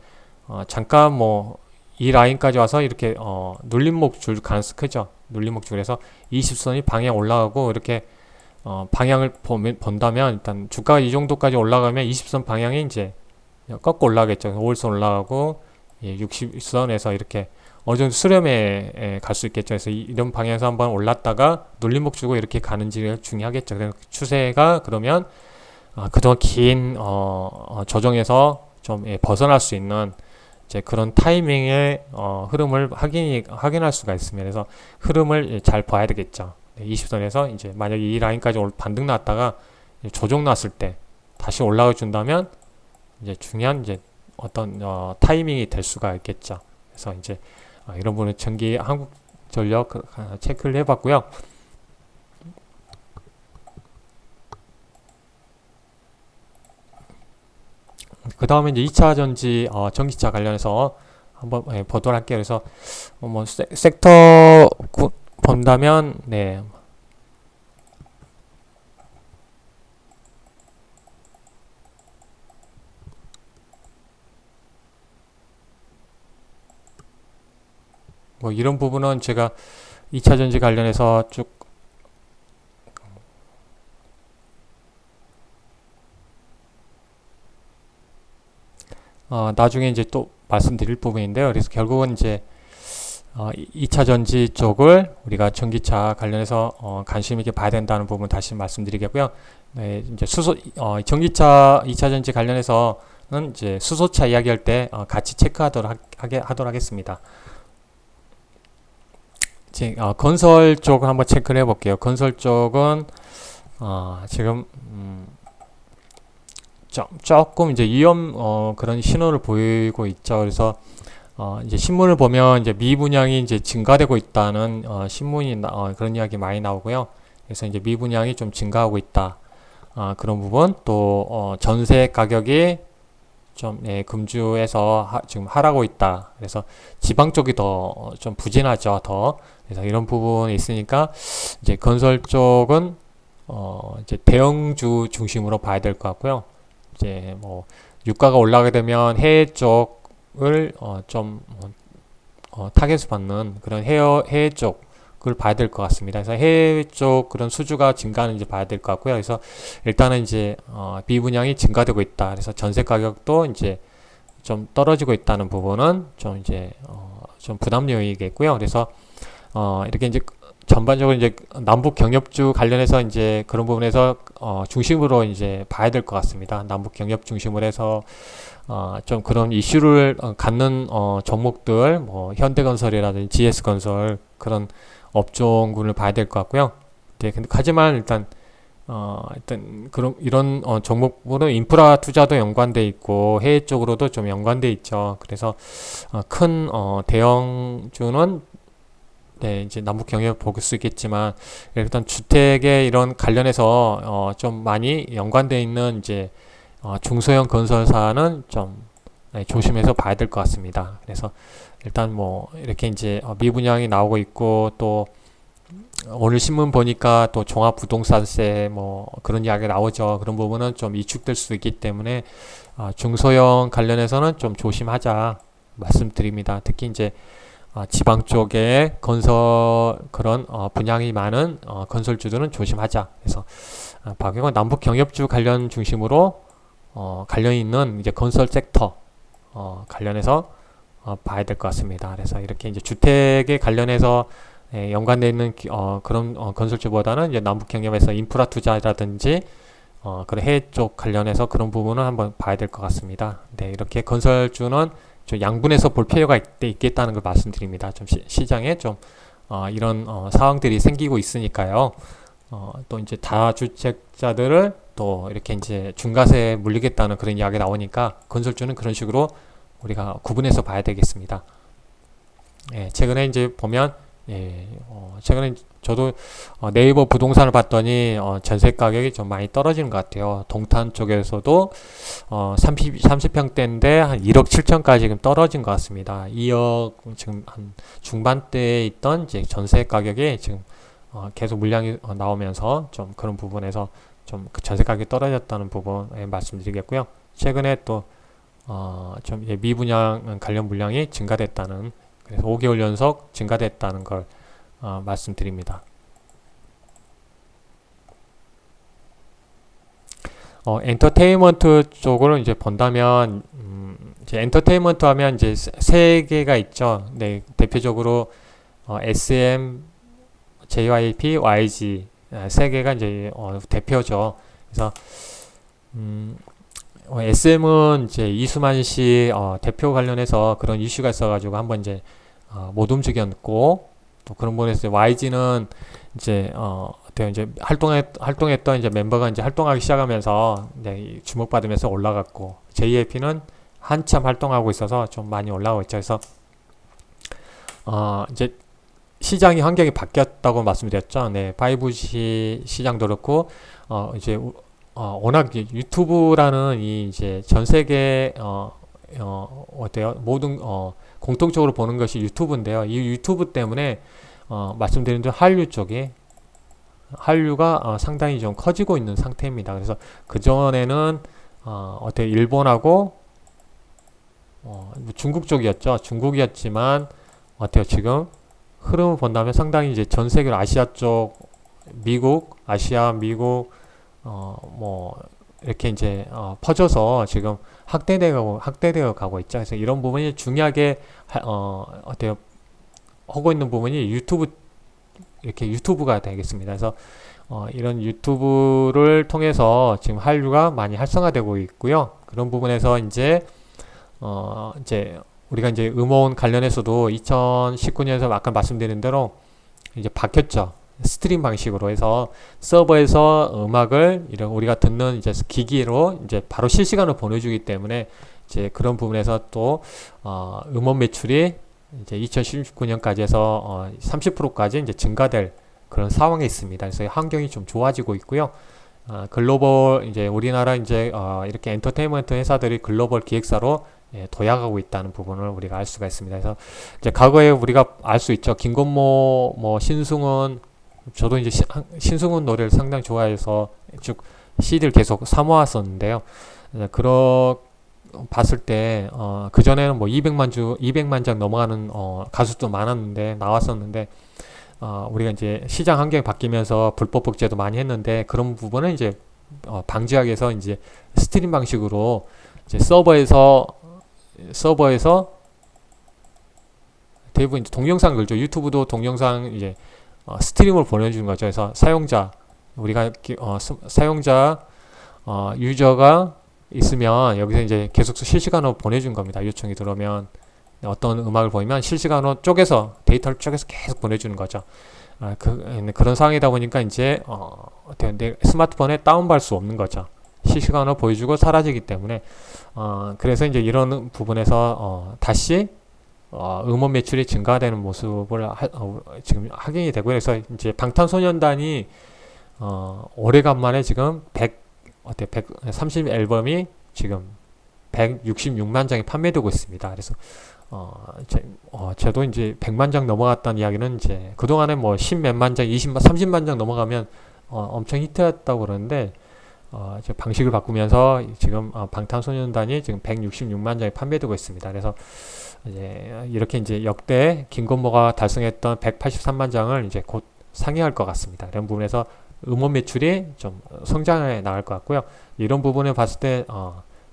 잠깐 뭐 이 라인까지 와서 이렇게 눌림목 줄 가능성이 크죠. 눌림목 줄에서 20선이 방향 올라가고 이렇게 방향을 본다면 일단 주가가 이 정도까지 올라가면 20선 방향이 이제 꺾고 올라가겠죠. 5일선 올라가고 60선에서 이렇게 어느 정도 수렴에 갈 수 있겠죠. 그래서 이런 방향에서 한번 올랐다가 눌림목 주고 이렇게 가는지가 중요하겠죠. 그래서 추세가 그러면 그동안 긴 조정에서 좀 벗어날 수 있는 이제 그런 타이밍의 흐름을 확인할 수가 있습니다. 그래서 흐름을 잘 봐야 되겠죠. 20선에서 이제 만약에 이 라인까지 반등 났다가 조정 났을 때 다시 올라가 준다면 이제 중요한 이제 어떤 타이밍이 될 수가 있겠죠. 그래서 이제 이런 부분은 전기 한국전력 체크를 해봤고요. 그 다음에 이제 2차 전지 전기차 관련해서 한번 보도록 할게요. 그래서 뭐 섹터 본다면 네. 뭐 이런 부분은 제가 2차 전지 관련해서 쭉 나중에 이제 또 말씀드릴 부분인데요. 그래서 결국은 이제 2차 전지 쪽을 우리가 전기차 관련해서 관심 있게 봐야 된다는 부분 다시 말씀드리겠고요. 네, 이제 전기차 2차 전지 관련해서는 이제 수소차 이야기할 때 같이 체크하도록 하겠습니다. 이제 건설 쪽을 한번 체크를 해볼게요. 건설 쪽은 지금 조금 이제 위험 그런 신호를 보이고 있죠. 그래서 이제 신문을 보면 이제 미분양이 이제 증가되고 있다는 신문이 그런 이야기 많이 나오고요. 그래서 이제 미분양이 좀 증가하고 있다. 그런 부분 또 전세 가격이 좀 금주에서 지금 하락하고 있다. 그래서 지방 쪽이 더 좀 부진하죠. 더. 그래서 이런 부분이 있으니까 이제 건설 쪽은 이제 대형주 중심으로 봐야 될 것 같고요. 이제 뭐 유가가 올라가게 되면 해외 쪽을 좀 타겟을 받는 그런 해외 쪽을 봐야 될 것 같습니다. 그래서 해외 쪽 그런 수주가 증가하는지 봐야 될 것 같고요. 그래서 일단은 이제 미분양이 증가되고 있다. 그래서 전세 가격도 이제 좀 떨어지고 있다는 부분은 좀 이제 좀 부담 요인이겠고요. 그래서 이렇게 이제 전반적으로 이제 남북 경협주 관련해서 이제 그런 부분에서 중심으로 이제 봐야 될 것 같습니다. 남북 경협 중심으로 해서 좀 그런 이슈를 갖는 종목들, 뭐 현대건설이라든지 GS건설 그런 업종군을 봐야 될 것 같고요. 네, 근데 하지만 일단 그런 이런 종목으로 인프라 투자도 연관돼 있고 해외 쪽으로도 좀 연관돼 있죠. 그래서 큰 대형주는 네, 이제 남북 경협 볼 수 있겠지만 일단 주택에 이런 관련해서 좀 많이 연관돼 있는 이제 중소형 건설사는 좀 조심해서 봐야 될 것 같습니다. 그래서 일단 뭐 이렇게 이제 미분양이 나오고 있고 또 오늘 신문 보니까 또 종합부동산세 뭐 그런 이야기가 나오죠. 그런 부분은 좀 위축될 수 있기 때문에 중소형 관련해서는 좀 조심하자 말씀드립니다. 특히 이제 지방 쪽에 건설 그런 분양이 많은 건설주들은 조심하자. 그래서 박영은 남북 경협주 관련 중심으로 관련 있는 이제 건설 섹터 관련해서 봐야 될 것 같습니다. 그래서 이렇게 이제 주택에 관련해서 연관되어 있는 그런 건설주보다는 이제 남북 경협에서 인프라 투자라든지 그런 해외 쪽 관련해서 그런 부분을 한번 봐야 될 것 같습니다. 네, 이렇게 건설주는 좀 양분해서 볼 필요가 있겠다는 걸 말씀드립니다. 좀 시장에 좀 이런 상황들이 생기고 있으니까요. 또 이제 다주택자들을 또 이렇게 이제 중과세에 물리겠다는 그런 이야기 나오니까 건설주는 그런 식으로 우리가 구분해서 봐야 되겠습니다. 예, 최근에 이제 보면 최근에 저도 네이버 부동산을 봤더니 전세 가격이 좀 많이 떨어지는 것 같아요. 동탄 쪽에서도 30평대인데 한 1억 7천까지 지금 떨어진 것 같습니다. 2억 지금 한 중반대에 있던 이제 전세 가격이 지금 계속 물량이 나오면서 좀 그런 부분에서 좀 그 전세 가격이 떨어졌다는 부분 말씀드리겠고요. 최근에 또 좀 미분양 관련 물량이 증가됐다는, 그래서 5개월 연속 증가됐다는 걸 말씀드립니다. 엔터테인먼트 쪽으로 이제 본다면 이제 엔터테인먼트 하면 이제 세 개가 있죠. 네, 대표적으로 SM, JYP, YG 세 개가 이제 대표죠. 그래서 SM은 이제 이수만 씨 대표 관련해서 그런 이슈가 있어가지고 한번 이제 못 움직였고, 또 그런 부분에서 YG는 이제 이제 활동했던 이제 멤버가 이제 활동하기 시작하면서 이제 주목받으면서 올라갔고, JYP는 한참 활동하고 있어서 좀 많이 올라가고 있죠. 그래서 이제 시장이 환경이 바뀌었다고 말씀드렸죠. 네, 5G 시장도 그렇고 이제 워낙 유튜브라는 이 이제 전 세계 어때요? 모든 공통적으로 보는 것이 유튜브인데요. 이 유튜브 때문에 말씀드린 대로 한류가 상당히 좀 커지고 있는 상태입니다. 그래서 그 전에는 어때 일본하고 중국 쪽이었죠. 중국이었지만 어때요? 지금 흐름을 본다면 상당히 이제 전 세계로 아시아 쪽, 미국 뭐 이렇게 이제 퍼져서 지금 확대되어 가고 있죠. 그래서 이런 부분이 중요하게 어때요? 하고 있는 부분이 이렇게 유튜브가 되겠습니다. 그래서 이런 유튜브를 통해서 지금 한류가 많이 활성화되고 있고요. 그런 부분에서 이제 우리가 이제 음원 관련해서도 2019년에서 아까 말씀드린 대로 이제 바뀌었죠. 스트림 방식으로 해서 서버에서 음악을 이런 우리가 듣는 이제 기기로 이제 바로 실시간으로 보내주기 때문에 이제 그런 부분에서 또 음원 매출이 이제 2019년까지 해서 30%까지 이제 증가될 그런 상황에 있습니다. 그래서 환경이 좀 좋아지고 있고요. 글로벌 이제 우리나라 이제 이렇게 엔터테인먼트 회사들이 글로벌 기획사로 도약하고 있다는 부분을 우리가 알 수가 있습니다. 그래서 이제 과거에 우리가 알 수 있죠. 김건모, 뭐 신승훈, 저도 이제 신승훈 노래를 상당히 좋아해서 쭉 CD를 계속 사 모았었는데요. 그런 봤을 때 그 전에는 뭐 200만 장 넘어가는 가수도 많았는데 나왔었는데 우리가 이제 시장 환경이 바뀌면서 불법 복제도 많이 했는데 그런 부분은 이제 방지하기 위해서 이제 스트림 방식으로 이제 서버에서 대부분 이제 동영상 걸죠. 유튜브도 동영상 이제 스트림을 보내주는 거죠. 그래서 사용자 유저가 있으면 여기서 이제 계속 실시간으로 보내준 겁니다. 요청이 들어오면 어떤 음악을 보이면 실시간으로 데이터를 쪼개서 계속 보내주는 거죠. 그런 상황이다 보니까 이제 내 스마트폰에 다운받을 수 없는 거죠. 실시간으로 보여주고 사라지기 때문에 그래서 이제 이런 부분에서 다시 음원 매출이 증가되는 모습을 지금 확인이 되고 그래서 이제 방탄소년단이 오래간만에 지금 130 앨범이 지금 166만 장이 판매되고 있습니다. 그래서 저도 이제 100만 장 넘어갔다는 이야기는 이제 그동안에 뭐 10몇만 장, 20만, 30만 장 넘어가면 엄청 히트했다고 그러는데 이제 방식을 바꾸면서 지금 방탄소년단이 지금 166만 장이 판매되고 있습니다. 그래서 이제 이렇게 이제 역대 김건모가 달성했던 183만 장을 이제 곧 상회할 것 같습니다. 이런 부분에서 음원 매출이 좀 성장해 나갈 것 같고요. 이런 부분을 봤을 때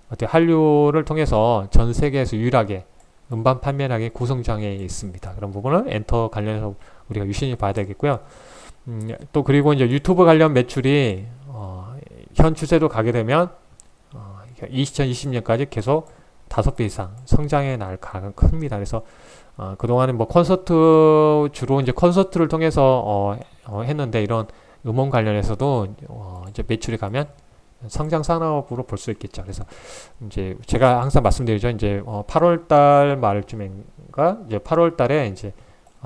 어떻게 한류를 통해서 전 세계에서 유일하게 음반 판매량이 고성장해 있습니다. 그런 부분을 엔터 관련해서 우리가 유심히 봐야 되겠고요. 또 그리고 이제 유튜브 관련 매출이 현 추세로 가게 되면 2020년까지 계속 5배 이상 성장해 나갈 가능성이 큽니다. 그래서 그동안에 뭐 주로 이제 콘서트를 통해서 했는데 이런 음원 관련해서도 이제 매출이 가면 성장 산업으로 볼 수 있겠죠. 그래서 이제 제가 항상 말씀드리죠. 이제 8월달 말쯤인가 이제 8월달에 이제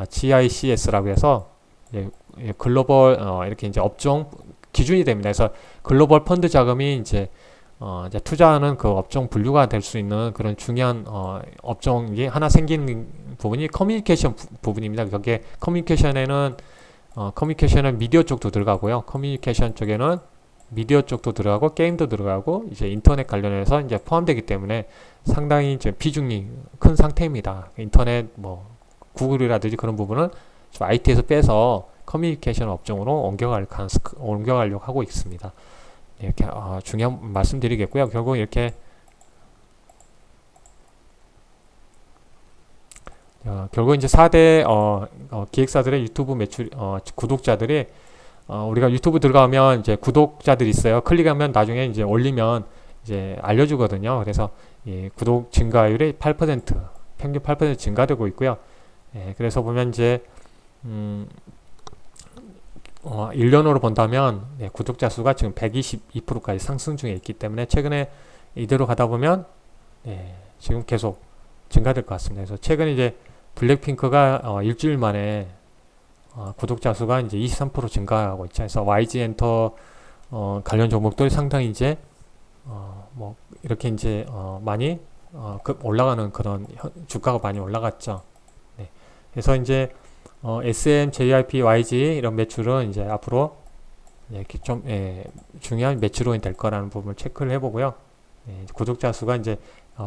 GICS라고 해서 이제 글로벌 이렇게 이제 업종 기준이 됩니다. 그래서 글로벌 펀드 자금이 이제 투자하는 그 업종 분류가 될 수 있는 그런 중요한 업종이 하나 생기는 부분이 커뮤니케이션 부분입니다. 거기에 커뮤니케이션은 미디어 쪽도 들어가고요. 커뮤니케이션 쪽에는 미디어 쪽도 들어가고 게임도 들어가고 이제 인터넷 관련해서 이제 포함되기 때문에 상당히 이제 비중이 큰 상태입니다. 인터넷 뭐 구글이라든지 그런 부분은 좀 IT에서 빼서 커뮤니케이션 업종으로 옮겨가려고 하고 있습니다. 이렇게 중요한 말씀드리겠고요. 결국 이렇게 결국 이제 4대 기획사들의 유튜브 매출 구독자들이 우리가 유튜브 들어가면 이제 구독자들이 있어요. 클릭하면 나중에 이제 올리면 이제 알려주거든요. 그래서 구독 증가율이 8% 평균 8% 증가되고 있고요. 그래서 보면 이제 1년으로 본다면 구독자 수가 지금 122%까지 상승 중에 있기 때문에 최근에 이대로 가다 보면 지금 계속 증가될 것 같습니다. 그래서 최근에 이제 블랙핑크가 일주일 만에 구독자 수가 이제 23% 증가하고 있죠. 그래서 YG 엔터 관련 종목들이 상당히 이제 뭐 이렇게 이제 많이 올라가는 그런 주가가 많이 올라갔죠. 네. 그래서 이제 SM, JYP, YG 이런 매출은 이제 앞으로 좀 중요한 매출원이 될 거라는 부분을 체크를 해보고요. 구독자 수가 이제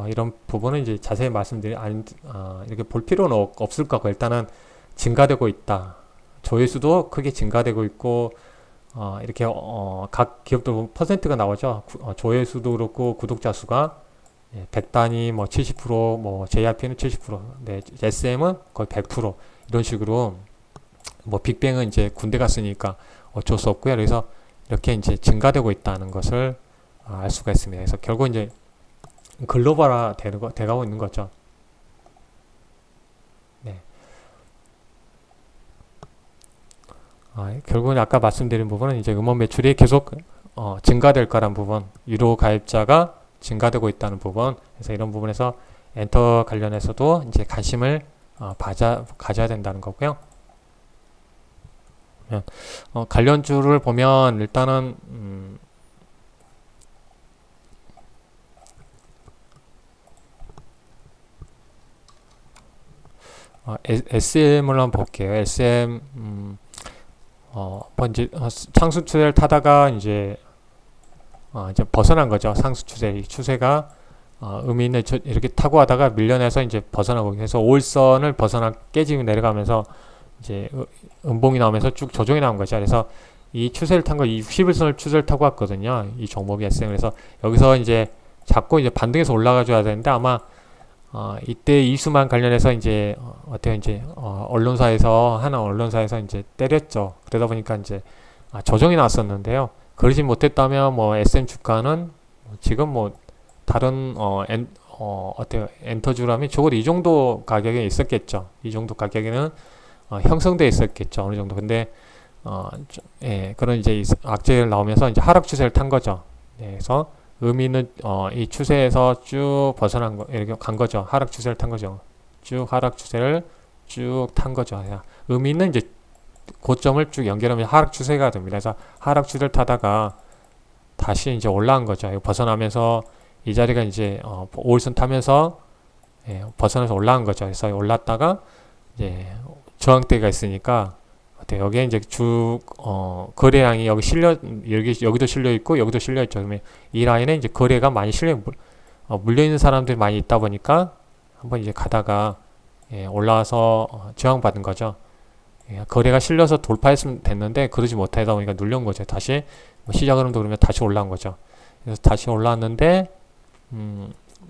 이런 부분은 이제 자세히 이렇게 볼 필요는 없을 것 같고 일단은 증가되고 있다. 조회수도 크게 증가되고 있고 이렇게 각 기업도 퍼센트가 나오죠. 조회수도 그렇고 구독자 수가 100단위 뭐 70%, 뭐 JYP는 70%, 네, SM은 거의 100% 이런 식으로 뭐 빅뱅은 이제 군대 갔으니까 어쩔 수 없고요. 그래서 이렇게 이제 증가되고 있다는 것을 알 수가 있습니다. 그래서 결국 이제 글로벌화 돼가고 있는 거죠. 네. 결국은 아까 말씀드린 부분은 이제 음원 매출이 계속 증가될 거란 부분, 유료 가입자가 증가되고 있다는 부분, 그래서 이런 부분에서 엔터 관련해서도 이제 관심을 가져야 된다는 거고요. 관련주를 보면 일단은 SM을 한번 볼게요. SM 번지 상승 추세를 타다가 이제 벗어난 거죠. 상승 추세. 이 추세가 의미 있는 이렇게 타고 하다가 밀려내서 이제 벗어나고, 그래서 5일선을 벗어나 깨지고 내려가면서 이제 음봉이 나오면서 쭉 조정이 나온 거죠. 그래서 이 추세를 탄 거, 이 61선을 추세를 타고 왔거든요. 이 종목이 SM. 그래서 여기서 이제 잡고 이제 반등해서 올라가줘야 되는데, 아마 이때 이수만 관련해서 이제 어때요? 이제 언론사에서 하나 언론사에서 이제 때렸죠. 그러다 보니까 이제 조정이 나왔었는데요. 그러지 못했다면 뭐 SM 주가는 지금 뭐 다른 어때요? 엔터주라면 적어도 이 정도 가격에 있었겠죠. 이 정도 가격에는 형성돼 있었겠죠. 어느 정도. 근데 예, 그런 이제 악재를 나오면서 이제 하락 추세를 탄 거죠. 네, 그래서 의미는 이 추세에서 쭉 벗어난 거, 이렇게 간 거죠. 하락 추세를 탄 거죠. 쭉 하락 추세를 쭉 탄 거죠. 의미는 이제 고점을 쭉 연결하면 하락 추세가 됩니다. 그래서 하락 추세를 타다가 다시 이제 올라간 거죠. 이거 벗어나면서 이 자리가 이제 5일선 타면서 벗어나서 올라간 거죠. 그래서 올랐다가 이제 저항대가 있으니까 여기에 이제 거래량이 여기 여기도 실려 있고 여기도 실려 있죠. 그러면 이 라인에 이제 거래가 많이 물려 있는 사람들이 많이 있다 보니까 한번 이제 가다가 올라와서 저항받은 거죠. 거래가 실려서 돌파했으면 됐는데 그러지 못하다 보니까 눌려온 거죠. 다시 시작 흐름도 그러면 다시 올라온 거죠. 그래서 다시 올라왔는데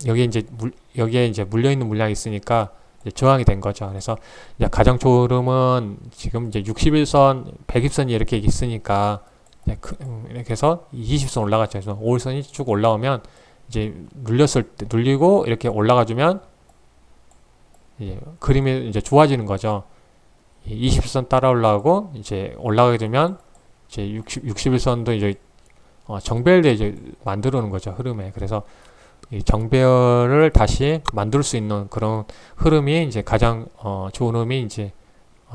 여기에 이제 물려 있는 물량이 있으니까 저항이 된 거죠. 그래서 이제 가장 좋은 흐름은 지금 이제 61선, 120선이 이렇게 있으니까 이렇게 해서 20선 올라갔죠. 그래서 5일선이 쭉 올라오면 이제 눌리고 이렇게 올라가주면 이제 그림이 이제 좋아지는 거죠. 20선 따라 올라가고 이제 올라가게 되면 이제 61선도 이제 정배열대 이제 만들어 놓은 거죠. 흐름에. 그래서 이 정배열을 다시 만들 수 있는 그런 흐름이 이제 가장 좋은 흐름이 이제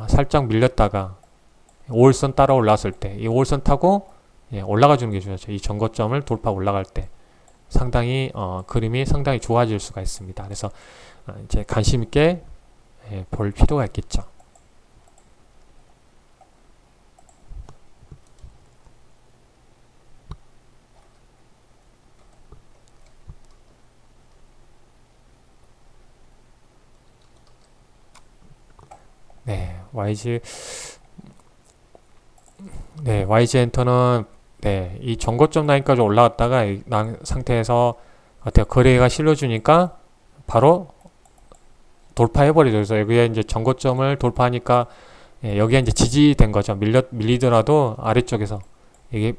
살짝 밀렸다가 5일선 따라 올라왔을 때 이 5일선 타고 올라가 주는 게 중요하죠. 이 전고점을 돌파 올라갈 때 상당히 그림이 상당히 좋아질 수가 있습니다. 그래서 이제 관심 있게 볼 필요가 있겠죠. 네, YG 엔터는 이 전고점 라인까지 올라갔다가 이 상태에서 거래가 실려주니까 바로 돌파해버리죠. 그래서 여기에 이제 전고점을 돌파하니까 여기에 이제 지지된 거죠. 밀리더라도 아래쪽에서 이게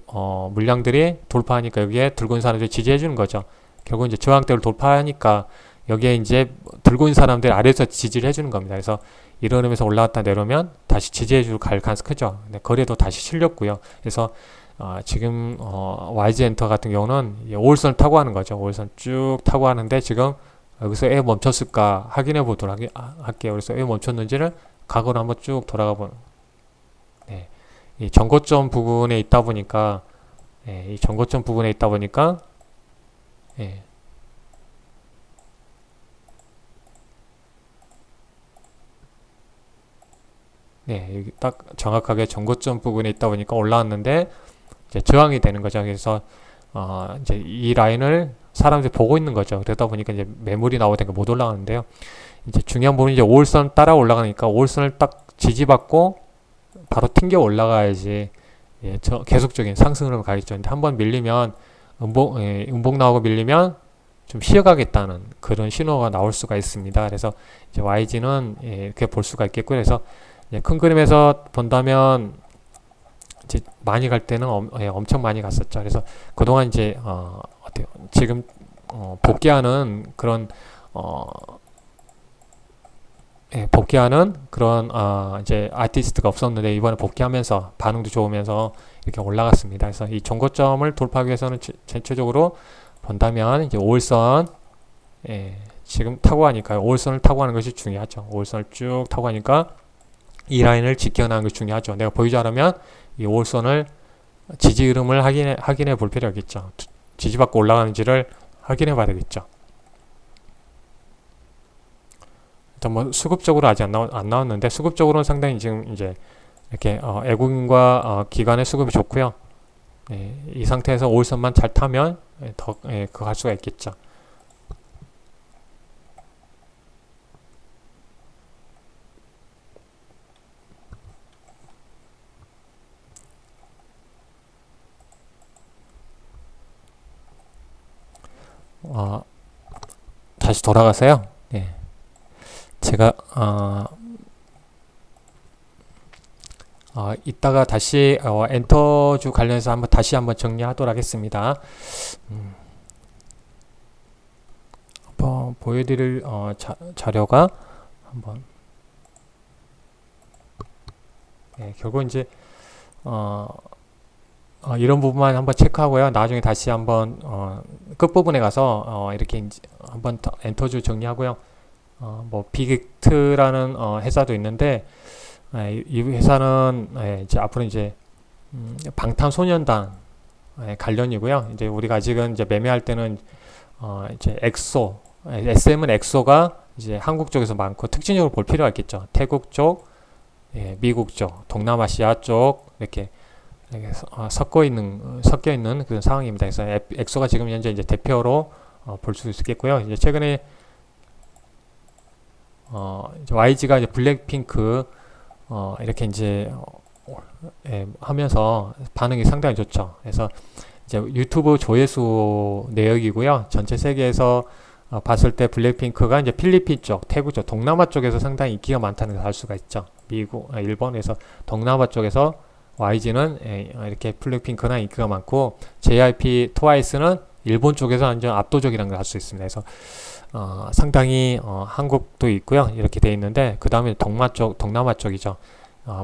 물량들이 돌파하니까 여기에 들고 있는 사람들이 지지해주는 거죠. 결국 이제 저항대를 돌파하니까 여기에 이제 들고 있는 사람들 아래에서 지지를 해주는 겁니다. 그래서 이런 의미에서 올라갔다 내려오면 다시 지지해줄 가능성이 크죠. 거래도 다시 실렸고요. 그래서 지금 YG 엔터 같은 경우는 5일선을 타고 하는 거죠. 5일선 쭉 타고 하는데 지금 여기서 왜 멈췄을까 확인해 보도록 할게요. 그래서 왜 멈췄는지를 과거로 한번 쭉 돌아가 보는. 이 전고점 부분에 있다 보니까 이 전고점 부분에 있다 보니까 여기 딱 정확하게 전고점 부분에 있다 보니까 올라왔는데 이제 저항이 되는 거죠. 그래서 이제 이 라인을 사람들이 보고 있는 거죠. 그러다 보니까 이제 매물이 나오니까 못 올라가는데요. 이제 중요한 부분은 이제 5일선 따라 올라가니까 5일선을 딱 지지받고 바로 튕겨 올라가야지 계속적인 상승으로 가겠죠. 근데 한번 밀리면 음봉 나오고 밀리면 좀 쉬어가겠다는 그런 신호가 나올 수가 있습니다. 그래서 이제 YG는 이렇게 볼 수가 있겠고요. 그래서 큰 그림에서 본다면 이제 많이 갈 때는 엄청 많이 갔었죠. 그래서 그동안 이제 어때요? 지금 복귀하는 그런 복귀하는 그런 이제 아티스트가 없었는데 이번에 복귀하면서 반응도 좋으면서 이렇게 올라갔습니다. 그래서 이 전고점을 돌파하기 위해서는 전체적으로 본다면 이제 5일선 지금 타고 가니까요. 5일선을 타고 가는 것이 중요하죠. 5일선을 쭉 타고 가니까 이 라인을 지켜나가는 것이 중요하죠. 내가 보이지 않으면 이 5일선을 지지 흐름을 확인해 볼 필요가 있겠죠. 지지받고 올라가는지를 확인해 봐야 되겠죠. 뭐 수급적으로 아직 안 나왔는데 수급적으로는 상당히 지금 이제 이렇게 외국인과 기관의 수급이 좋고요. 예, 이 상태에서 5일선만 잘 타면 더 그거 할 수가 있겠죠. 다시 돌아가세요. 예. 제가 이따가 다시 엔터주 관련해서 다시 한번 정리하도록 하겠습니다. 한번 보여드릴 자료가 한번 결국 이제 이런 부분만 한번 체크하고요. 나중에 다시 한번 끝부분에 가서 이렇게 한번 엔터주 정리하고요. 뭐 빅히트라는 회사도 있는데 이 회사는 이제 앞으로 이제 방탄소년단 관련이고요. 이제 우리가 아직은 이제 매매할 때는 이제 엑소, SM은 엑소가 이제 한국 쪽에서 많고 특징적으로 볼 필요가 있겠죠. 태국 쪽, 미국 쪽, 동남아시아 쪽 이렇게 섞여 있는 그런 상황입니다. 그래서 엑소가 지금 현재 이제 대표로 볼 수 있겠고요. 이제 최근에 이제 YG가 이제 블랙핑크 이렇게 이제 하면서 반응이 상당히 좋죠. 그래서 이제 유튜브 조회수 내역이고요. 전체 세계에서 봤을 때 블랙핑크가 이제 필리핀 쪽, 태국 쪽, 동남아 쪽에서 상당히 인기가 많다는 걸 알 수가 있죠. 미국, 일본에서 동남아 쪽에서 YG는 이렇게 블랙핑크나 인기가 많고 JYP 트와이스는 일본 쪽에서 완전 압도적이라는 걸 알 수 있습니다. 그래서 상당히 한국도 있고요. 이렇게 돼 있는데 그 다음에 동남아 쪽이죠.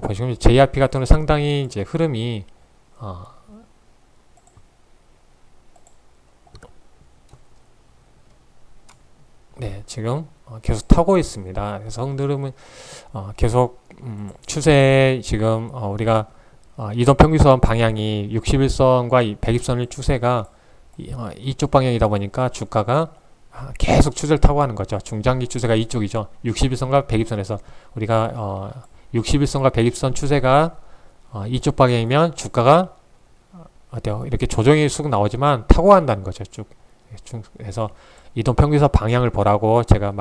보시면 JYP 같은 경우는 상당히 이제 흐름이 지금 계속 타고 있습니다. 그래서 흐름은 계속 추세 지금 우리가 이동평균선 방향이 61선과 120선의 추세가 이쪽 방향이다 보니까 주가가 계속 추세를 타고 가는 거죠. 중장기 추세가 이쪽이죠. 61선과 120선에서 우리가 61선과 120선 추세가 이쪽 방향이면 주가가 어때요? 이렇게 조정이 쑥 나오지만 타고 간다는 거죠. 쭉. 그래서 이동평균선 방향을 보라고 제가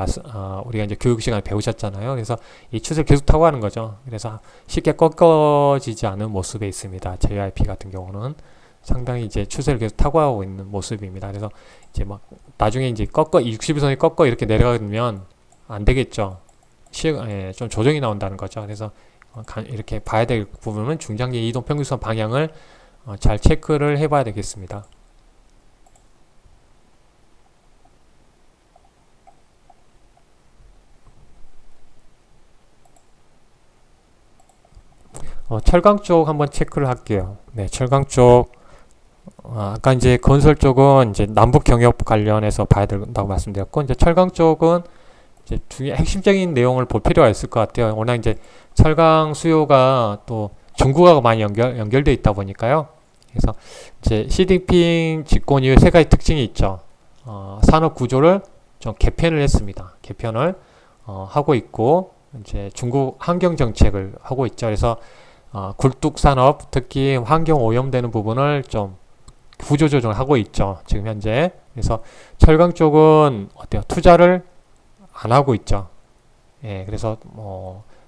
우리가 이제 교육 시간에 배우셨잖아요. 그래서 이 추세를 계속 타고 가는 거죠. 그래서 쉽게 꺾어지지 않은 모습에 있습니다. JYP 같은 경우는 상당히 이제 추세를 계속 타고 가고 있는 모습입니다. 그래서 이제 막 나중에 이제 61선이 꺾어 이렇게 내려가면 안 되겠죠. 좀 조정이 나온다는 거죠. 그래서 이렇게 봐야 될 부분은 중장기 이동평균선 방향을 잘 체크를 해봐야 되겠습니다. 철강 쪽 한번 체크를 할게요. 네, 철강 쪽 아까 이제 건설 쪽은 이제 남북 경협 관련해서 봐야 된다고 말씀드렸고 이제 철강 쪽은 이제 핵심적인 내용을 볼 필요가 있을 것 같아요. 워낙 이제 철강 수요가 또 중국하고 많이 연결되어 있다 보니까요. 그래서 이제 시진핑 집권 이후에 세 가지 특징이 있죠. 산업 구조를 좀 개편을 했습니다. 개편을 하고 있고 이제 중국 환경 정책을 하고 있죠. 그래서 굴뚝 산업, 특히 환경 오염되는 부분을 좀 구조 조정을 하고 있죠. 지금 현재. 그래서 철강 쪽은 어때요? 투자를 안 하고 있죠. 그래서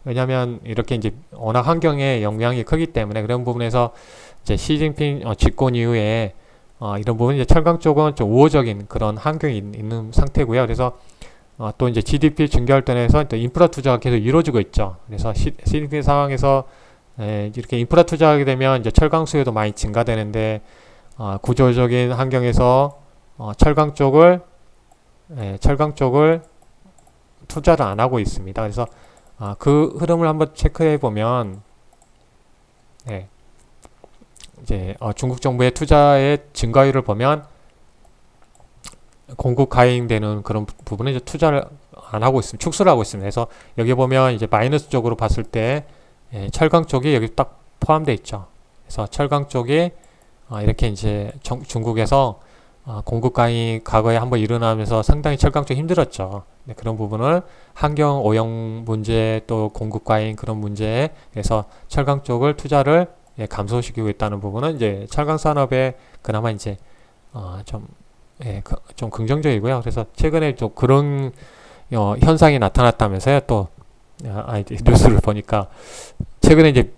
왜냐하면 이렇게 이제 워낙 환경에 영향이 크기 때문에 그런 부분에서 이제 시진핑 집권 이후에 이런 부분 이제 철강 쪽은 좀 우호적인 그런 환경이 있는 상태고요. 그래서 또 이제 GDP 증가활동에서 또 인프라 투자가 계속 이루어지고 있죠. 그래서 시진핑 상황에서 이렇게 인프라 투자하게 되면 이제 철강 수요도 많이 증가되는데 구조적인 환경에서 철강 쪽을 투자를 안 하고 있습니다. 그래서 그 흐름을 한번 체크해 보면 이제 중국 정부의 투자의 증가율을 보면 공급 가행되는 그런 부분에 이제 투자를 안 하고 있습니다. 축소를 하고 있습니다. 그래서 여기 보면 이제 마이너스 쪽으로 봤을 때 철강 쪽이 여기 딱 포함되어 있죠. 그래서 철강 쪽이 이렇게 이제 중국에서 공급 가행이 과거에 한번 일어나면서 상당히 철강 쪽 힘들었죠. 네, 그런 부분을 환경 오염 문제 또 공급 과잉 그런 문제에서 철강 쪽을 투자를 감소시키고 있다는 부분은 이제 철강 산업에 그나마 이제 좀 좀 긍정적이고요. 그래서 최근에 좀 그런 현상이 나타났다면서요. 또 이제 뉴스를 보니까 최근에 이제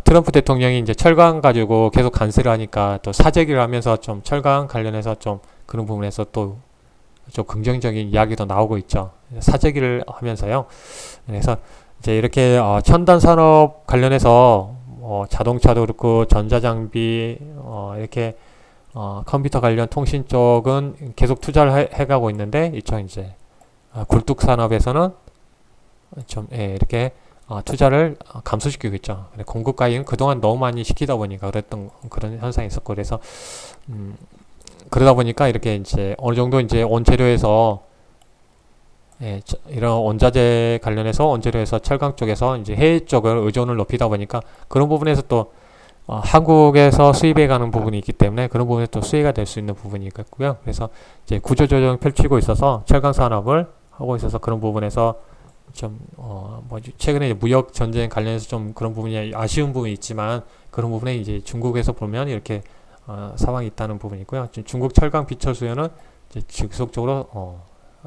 트럼프 대통령이 이제 철강 가지고 계속 관세를 하니까 또 사재기를 하면서 좀 철강 관련해서 좀 그런 부분에서 또 좀 긍정적인 이야기도 나오고 있죠. 사재기를 하면서요. 그래서 이제 이렇게 첨단 산업 관련해서 자동차도 그렇고 전자장비 이렇게 컴퓨터 관련 통신 쪽은 계속 투자를 해가고 있는데 이쪽 이제 굴뚝 산업에서는 좀 이렇게 투자를 감소시키고 있죠. 공급 과잉은 그동안 너무 많이 시키다 보니까 그랬던 그런 현상이 있었고 그래서 그러다 보니까 이렇게 이제 어느 정도 이제 원재료에서 이런 원자재 관련해서 원재료에서 철강 쪽에서 이제 해외 쪽을 의존을 높이다 보니까 그런 부분에서 또 한국에서 수입해 가는 부분이 있기 때문에 그런 부분에 또 수혜가 될 수 있는 부분이 있고요. 그래서 이제 구조조정 펼치고 있어서 철강 산업을 하고 있어서 그런 부분에서 좀 최근에 무역 전쟁 관련해서 좀 그런 부분이 아쉬운 부분이 있지만 그런 부분에 이제 중국에서 보면 이렇게 상황이 있다는 부분이 있고요. 중국 철강 비철 수요는 이제 지속적으로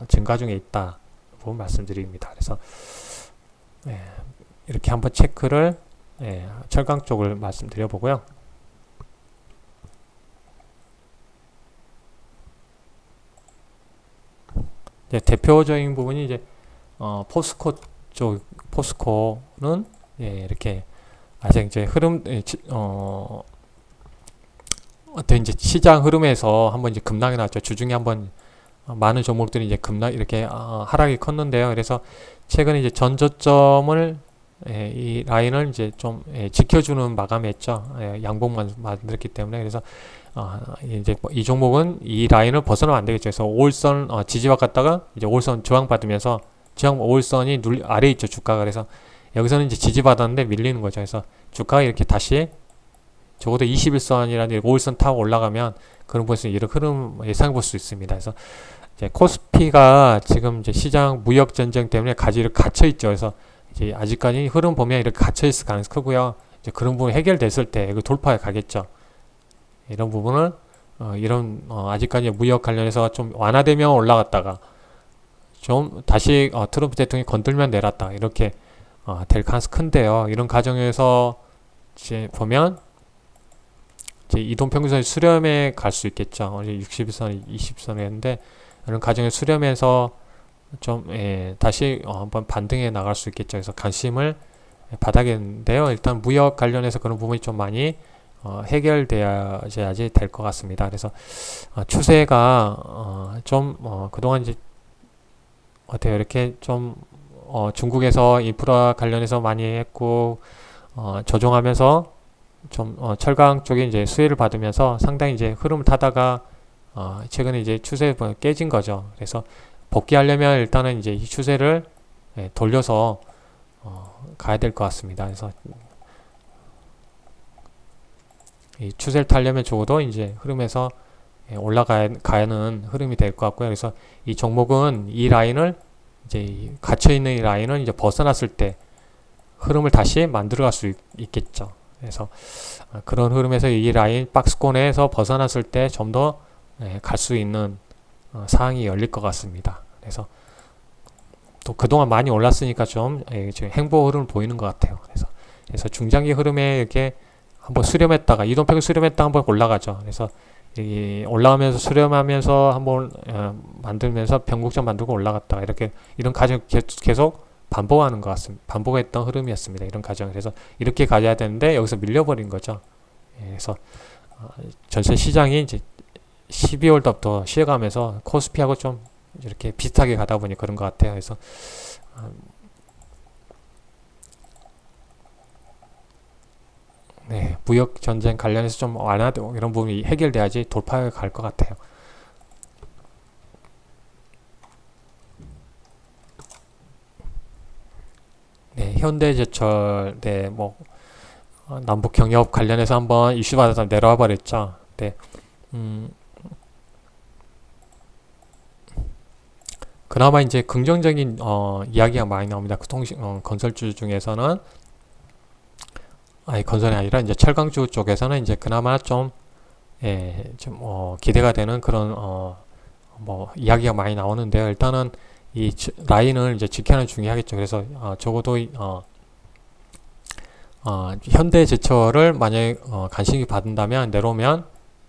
증가 중에 있다 부분 말씀드립니다. 그래서 이렇게 한번 체크를 철강 쪽을 말씀드려 보고요. 대표적인 부분이 이제 포스코 쪽 포스코는 이렇게 아직 이제 흐름 어떤 이제 시장 흐름에서 한번 이제 급락이 났죠. 주중에 한번 많은 종목들이 이제 급락 이렇게 하락이 컸는데요. 그래서 최근에 이제 전저점을 이 라인을 이제 좀 지켜주는 마감했죠. 양봉만 만들었기 때문에 그래서 이제 이 종목은 이 라인을 벗어나면 안 되겠죠. 그래서 5일선 지지받 갔다가 이제 5일선 저항받으면서 저항 5일선이 아래 있죠. 주가가 그래서 여기서는 이제 지지받았는데 밀리는 거죠. 그래서 주가가 이렇게 다시 적어도 21선이라는 5일선 타고 올라가면 그런 부분에서 이런 흐름 예상해 볼 수 있습니다. 그래서 이제 코스피가 지금 이제 시장 무역 전쟁 때문에 가지를 갇혀 있죠. 그래서 이제 아직까지 흐름 보면 이렇게 갇혀 있을 가능성이 크고요. 이제 그런 부분 해결됐을 때 이거 돌파해 가겠죠. 이런 부분을 이런 아직까지 무역 관련해서 좀 완화되면 올라갔다가 좀 다시 트럼프 대통령이 건들면 내렸다 이렇게 될 가능성이 큰데요. 이런 과정에서 이제 보면 이제 이동평균선이 수렴에 갈 수 있겠죠. 어제 60선, 20선이었는데 이런 과정에 수렴해서 좀 다시 한번 반등해 나갈 수 있겠죠. 그래서 관심을 받아야겠는데요. 일단 무역 관련해서 그런 부분이 좀 많이 해결돼야지 될 것 같습니다. 그래서 추세가 좀 그동안 이제 어때요? 이렇게 좀 중국에서 인프라 관련해서 많이 했고 조정하면서 좀 철강 쪽에 이제 수혜를 받으면서 상당히 이제 흐름을 타다가 최근에 이제 추세 깨진 거죠. 그래서 복귀하려면 일단은 이제 이 추세를 돌려서 가야 될 것 같습니다. 그래서 이 추세를 타려면 적어도 이제 흐름에서 올라가는 흐름이 될 것 같고요. 그래서 이 종목은 이 라인을 이제 갇혀 있는 이 라인을 이제 벗어났을 때 흐름을 다시 만들어갈 수 있겠죠. 그래서 그런 흐름에서 이 라인 박스권에서 벗어났을 때 좀 더 갈 수 있는 상황이 열릴 것 같습니다. 그래서 또 그동안 많이 올랐으니까 좀 지금 행보 흐름을 보이는 것 같아요. 그래서 중장기 흐름에 이렇게 한번 수렴했다가 이동평균 수렴했다가 한번 올라가죠. 그래서 이 올라가면서 수렴하면서 한번 만들면서 변곡점 만들고 올라갔다가 이렇게 이런 과정 계속 반복하는 것 같습니다. 반복했던 흐름이었습니다. 이런 과정. 그래서 이렇게 가야 되는데 여기서 밀려버린 거죠. 그래서 전체 시장이 이제 12월부터 쉬어가면서 코스피하고 좀 이렇게 비슷하게 가다 보니 그런 것 같아요. 그래서 무역 전쟁 관련해서 좀 완화되고 이런 부분이 해결돼야지 돌파해 갈 것 같아요. 현대제철, 남북 경협 관련해서 한번 이슈 받아서 내려와 버렸죠. 그나마 이제 긍정적인 이야기가 많이 나옵니다. 그 건설주 중에서는 아니 건설이 아니라 이제 철강주 쪽에서는 이제 그나마 좀 기대가 되는 그런 뭐 이야기가 많이 나오는데요. 일단은 이 라인을 이제 지켜는 중요하겠죠. 그래서 적어도 현대제철을 만약에 간신히 받는다면 내려오면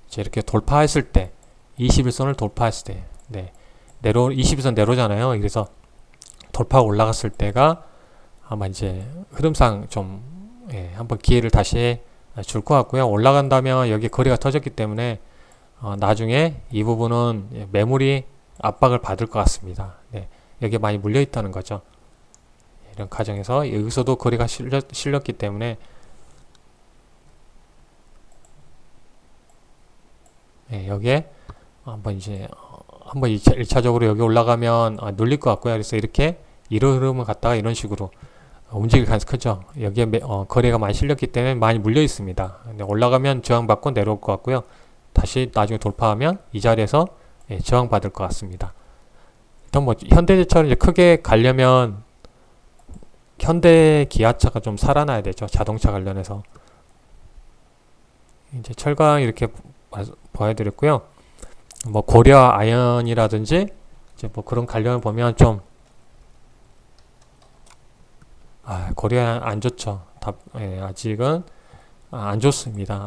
이제 이렇게 돌파했을 때 21선을 돌파했을 때 네, 21선 내려오잖아요. 그래서 돌파가 올라갔을 때가 아마 이제 흐름상 좀 한번 기회를 다시 줄 것 같고요. 올라간다면 여기 거리가 터졌기 때문에 나중에 이 부분은 매물이 압박을 받을 것 같습니다. 네, 여기에 많이 물려 있다는 거죠. 이런 과정에서 여기서도 거리가 실렸기 때문에 여기에 한번 이제 한번 1차적으로 여기 올라가면 눌릴 것 같고요. 그래서 이렇게 이런 흐름을 갖다가 이런 식으로 움직일 가능성이 크죠. 여기에 거래가 많이 실렸기 때문에 많이 물려 있습니다. 근데 올라가면 저항받고 내려올 것 같고요. 다시 나중에 돌파하면 이 자리에서 저항받을 것 같습니다. 일단 뭐 현대제철은 이제 크게 가려면 현대 기아차가 좀 살아나야 되죠. 자동차 관련해서. 이제 철강 이렇게 보여드렸고요. 뭐 고려 아연이라든지 이제 뭐 그런 관련을 보면 좀 고려 안 좋죠. 아직은 안 좋습니다.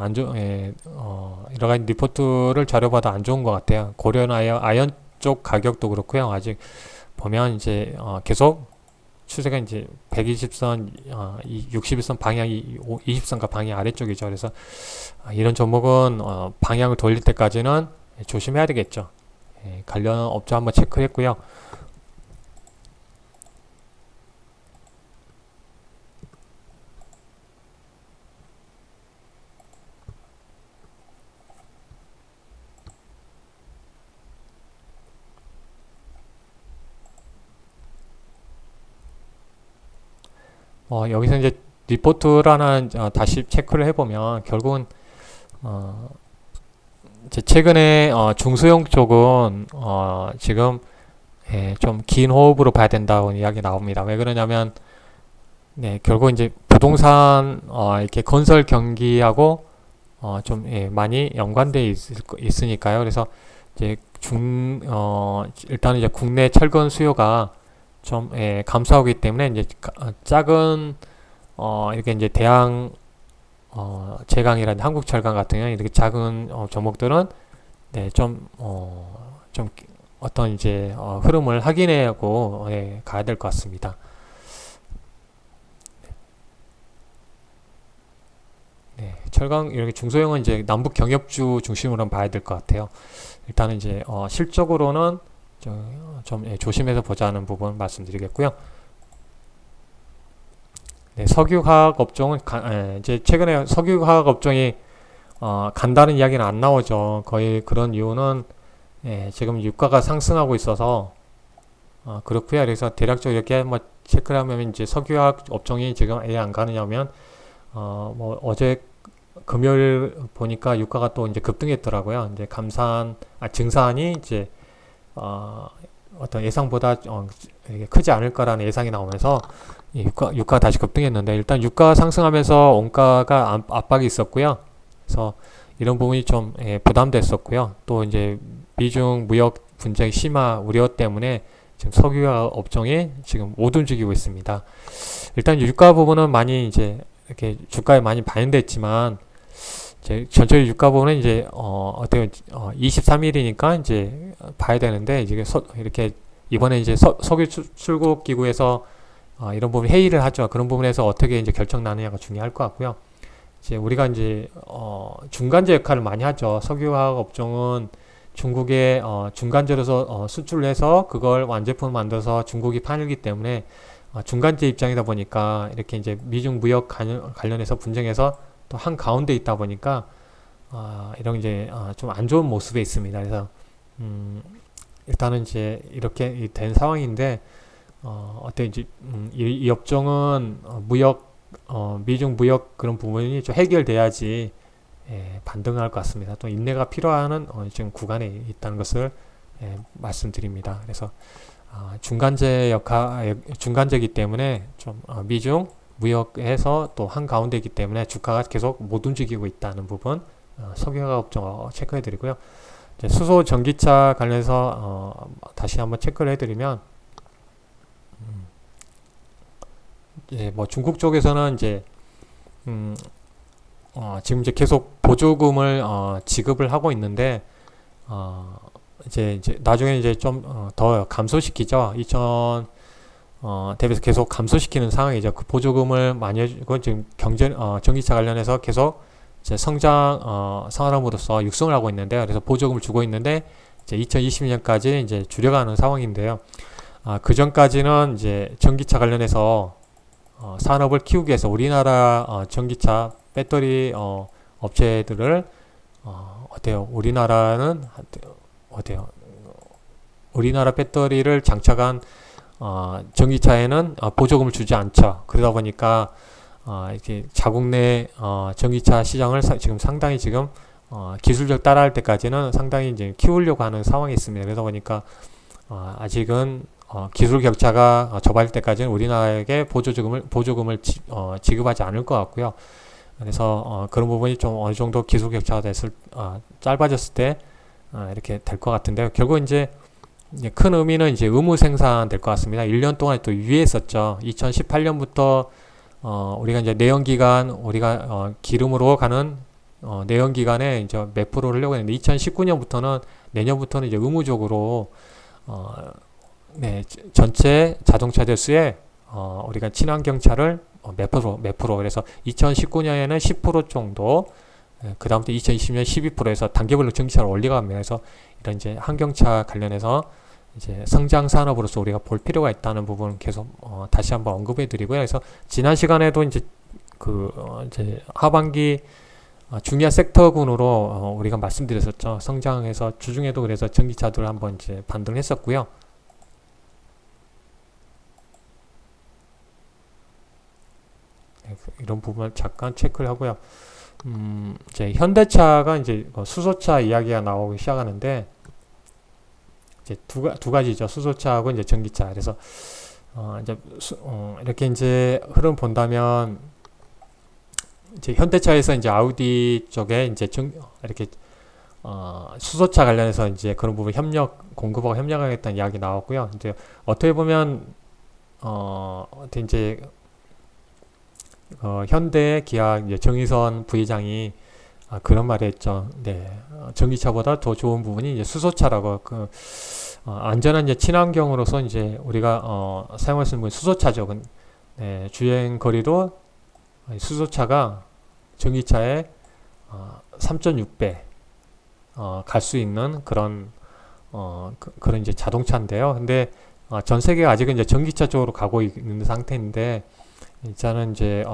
여러 가지 리포트를 자료봐도 안 좋은 것 같아요. 고려는 아연 쪽 가격도 그렇고요. 아직 보면 이제 계속 추세가 이제 120선, 61선 방향이 20선과 방향 아래쪽이죠. 그래서 이런 종목은 방향을 돌릴 때까지는 조심해야 되겠죠. 관련 업체 한번 체크했고요. 여기서 이제 리포트라는 다시 체크를 해보면 결국은 이제 최근에 중소형 쪽은 지금 좀 긴 호흡으로 봐야 된다고 이야기 나옵니다. 왜 그러냐면 결국 이제 부동산 이렇게 건설 경기하고 좀 많이 연관돼 있으니까요. 그래서 이제 일단은 이제 국내 철근 수요가 좀 감소하기 때문에 이제 작은 이렇게 이제 대양 제강이라든지 한국철강 같은 경우 이렇게 작은 종목들은 좀 어떤 이제 흐름을 확인하고 가야 될 것 같습니다. 철강 이렇게 중소형은 이제 남북 경협주 중심으로 한번 봐야 될 것 같아요. 일단은 이제 실적으로는 좀 조심해서 보자는 부분 말씀드리겠고요. 석유화학 업종은 이제 최근에 석유화학 업종이 간다는 이야기는 안 나오죠. 거의 그런 이유는 지금 유가가 상승하고 있어서 그렇고요. 그래서 대략적으로 이렇게 뭐 체크를 하면 이제 석유화학 업종이 지금 왜 안 가느냐면 뭐 어제 금요일 보니까 유가가 또 이제 급등했더라고요. 이제 증산이 이제 어떤 예상보다 크지 않을 거라는 예상이 나오면서 유가 다시 급등했는데 일단 유가 상승하면서 원가가 압박이 있었고요. 그래서 이런 부분이 좀 부담됐었고요. 또 이제 미중 무역 분쟁 심화 우려 때문에 지금 석유화 업종이 지금 못 움직이고 있습니다. 일단 유가 부분은 많이 이제 이렇게 주가에 많이 반영됐지만 전체 유가 부분은 이제 어떻게 23일이니까 이제 봐야 되는데 이렇게 이번에 이제 석유 출국 기구에서 이런 부분 회의를 하죠. 그런 부분에서 어떻게 이제 결정 나느냐가 중요할 것 같고요. 이제 우리가 이제 중간재 역할을 많이 하죠. 석유화학 업종은 중국에 중간재로서 수출을 해서 그걸 완제품 만들어서 중국이 팔기 때문에 중간재 입장이다 보니까 이렇게 이제 미중 무역 관련해서 분쟁해서 또 한 가운데 있다 보니까 이런 이제 좀 안 좋은 모습에 있습니다. 그래서 일단은 이제 이렇게 된 상황인데 어때 이제 이 업종은 미중 무역 그런 부분이 좀 해결돼야지 반등할 것 같습니다. 또 인내가 필요한 지금 구간에 있다는 것을 말씀드립니다. 그래서 중간재이기 때문에 좀 미중 무역에서 또 한가운데이기 때문에 주가가 계속 못 움직이고 있다는 부분 석유화학업종 체크해 드리고요. 수소 전기차 관련해서 다시 한번 체크를 해드리면 뭐 중국 쪽에서는 지금 이제 계속 보조금을 지급을 하고 있는데 이제 나중에 이제 좀 더 감소시키죠. 대비해서 계속 감소시키는 상황이죠. 그 보조금을 많이 해주고 지금 전기차 관련해서 계속 이제 산업으로서 육성을 하고 있는데요. 그래서 보조금을 주고 있는데 이제 2020년까지 이제 줄여가는 상황인데요. 그 전까지는 이제 전기차 관련해서 산업을 키우기 위해서 우리나라 전기차 배터리 업체들을 어때요? 우리나라 배터리를 장착한 전기차에는 보조금을 주지 않죠. 그러다 보니까 이렇게 자국 내 전기차 시장을 지금 상당히 기술적 따라할 때까지는 상당히 이제 키우려고 하는 상황이 있습니다. 그러다 보니까 아직은 기술 격차가 접어들 때까지는 우리나라에게 보조금을 지급하지 않을 것 같고요. 그래서 그런 부분이 좀 어느 정도 기술 격차가 짧아졌을 때 이렇게 될 것 같은데요. 결국 이제 큰 의미는 이제 의무 생산 될 것 같습니다. 1년 동안 또 유예했었죠. 2018년부터 우리가 이제 우리가 기름으로 가는 내연기관에 이제 몇 프로를 하려고 했는데 2019년부터는 내년부터는 이제 의무적으로 전체 자동차 대수에 우리가 친환경차를 몇 프로 그래서 2019년에는 10% 정도 그 다음부터 2020년 12%에서 단계별로 전기차를 올려갑니다. 그래서 이런 이제 환경차 관련해서 이제 성장 산업으로서 우리가 볼 필요가 있다는 부분을 계속 다시 한번 언급해 드리고요. 그래서 지난 시간에도 이제 이제 하반기 중요한 섹터군으로 우리가 말씀드렸었죠. 성장해서 주중에도 그래서 전기차들 한번 이제 반등을 했었고요. 이런 부분을 잠깐 체크를 하고요. 이제 현대차가 이제 수소차 이야기가 나오기 시작하는데 이제 두 가지죠. 수소차하고 이제 전기차. 그래서 이제 이렇게 이제 흐름 본다면 이제 현대차에서 이제 아우디 쪽에 이제 이렇게 수소차 관련해서 이제 그런 부분 공급하고 협력하겠다는 이야기 나왔고요. 이제 어떻게 보면 이제 현대 기아 이제 정의선 부회장이 그런 말을 했죠. 네, 전기차보다 더 좋은 부분이 이제 수소차라고 안전한 이제 친환경으로서 이제 우리가 사용할 수 있는 수소차죠. 네, 주행 거리도 수소차가 전기차의 3.6배 갈 수 있는 그런 이제 자동차인데요. 근데 전 세계가 아직은 이제 전기차 쪽으로 가고 있는 상태인데. 일단은 이제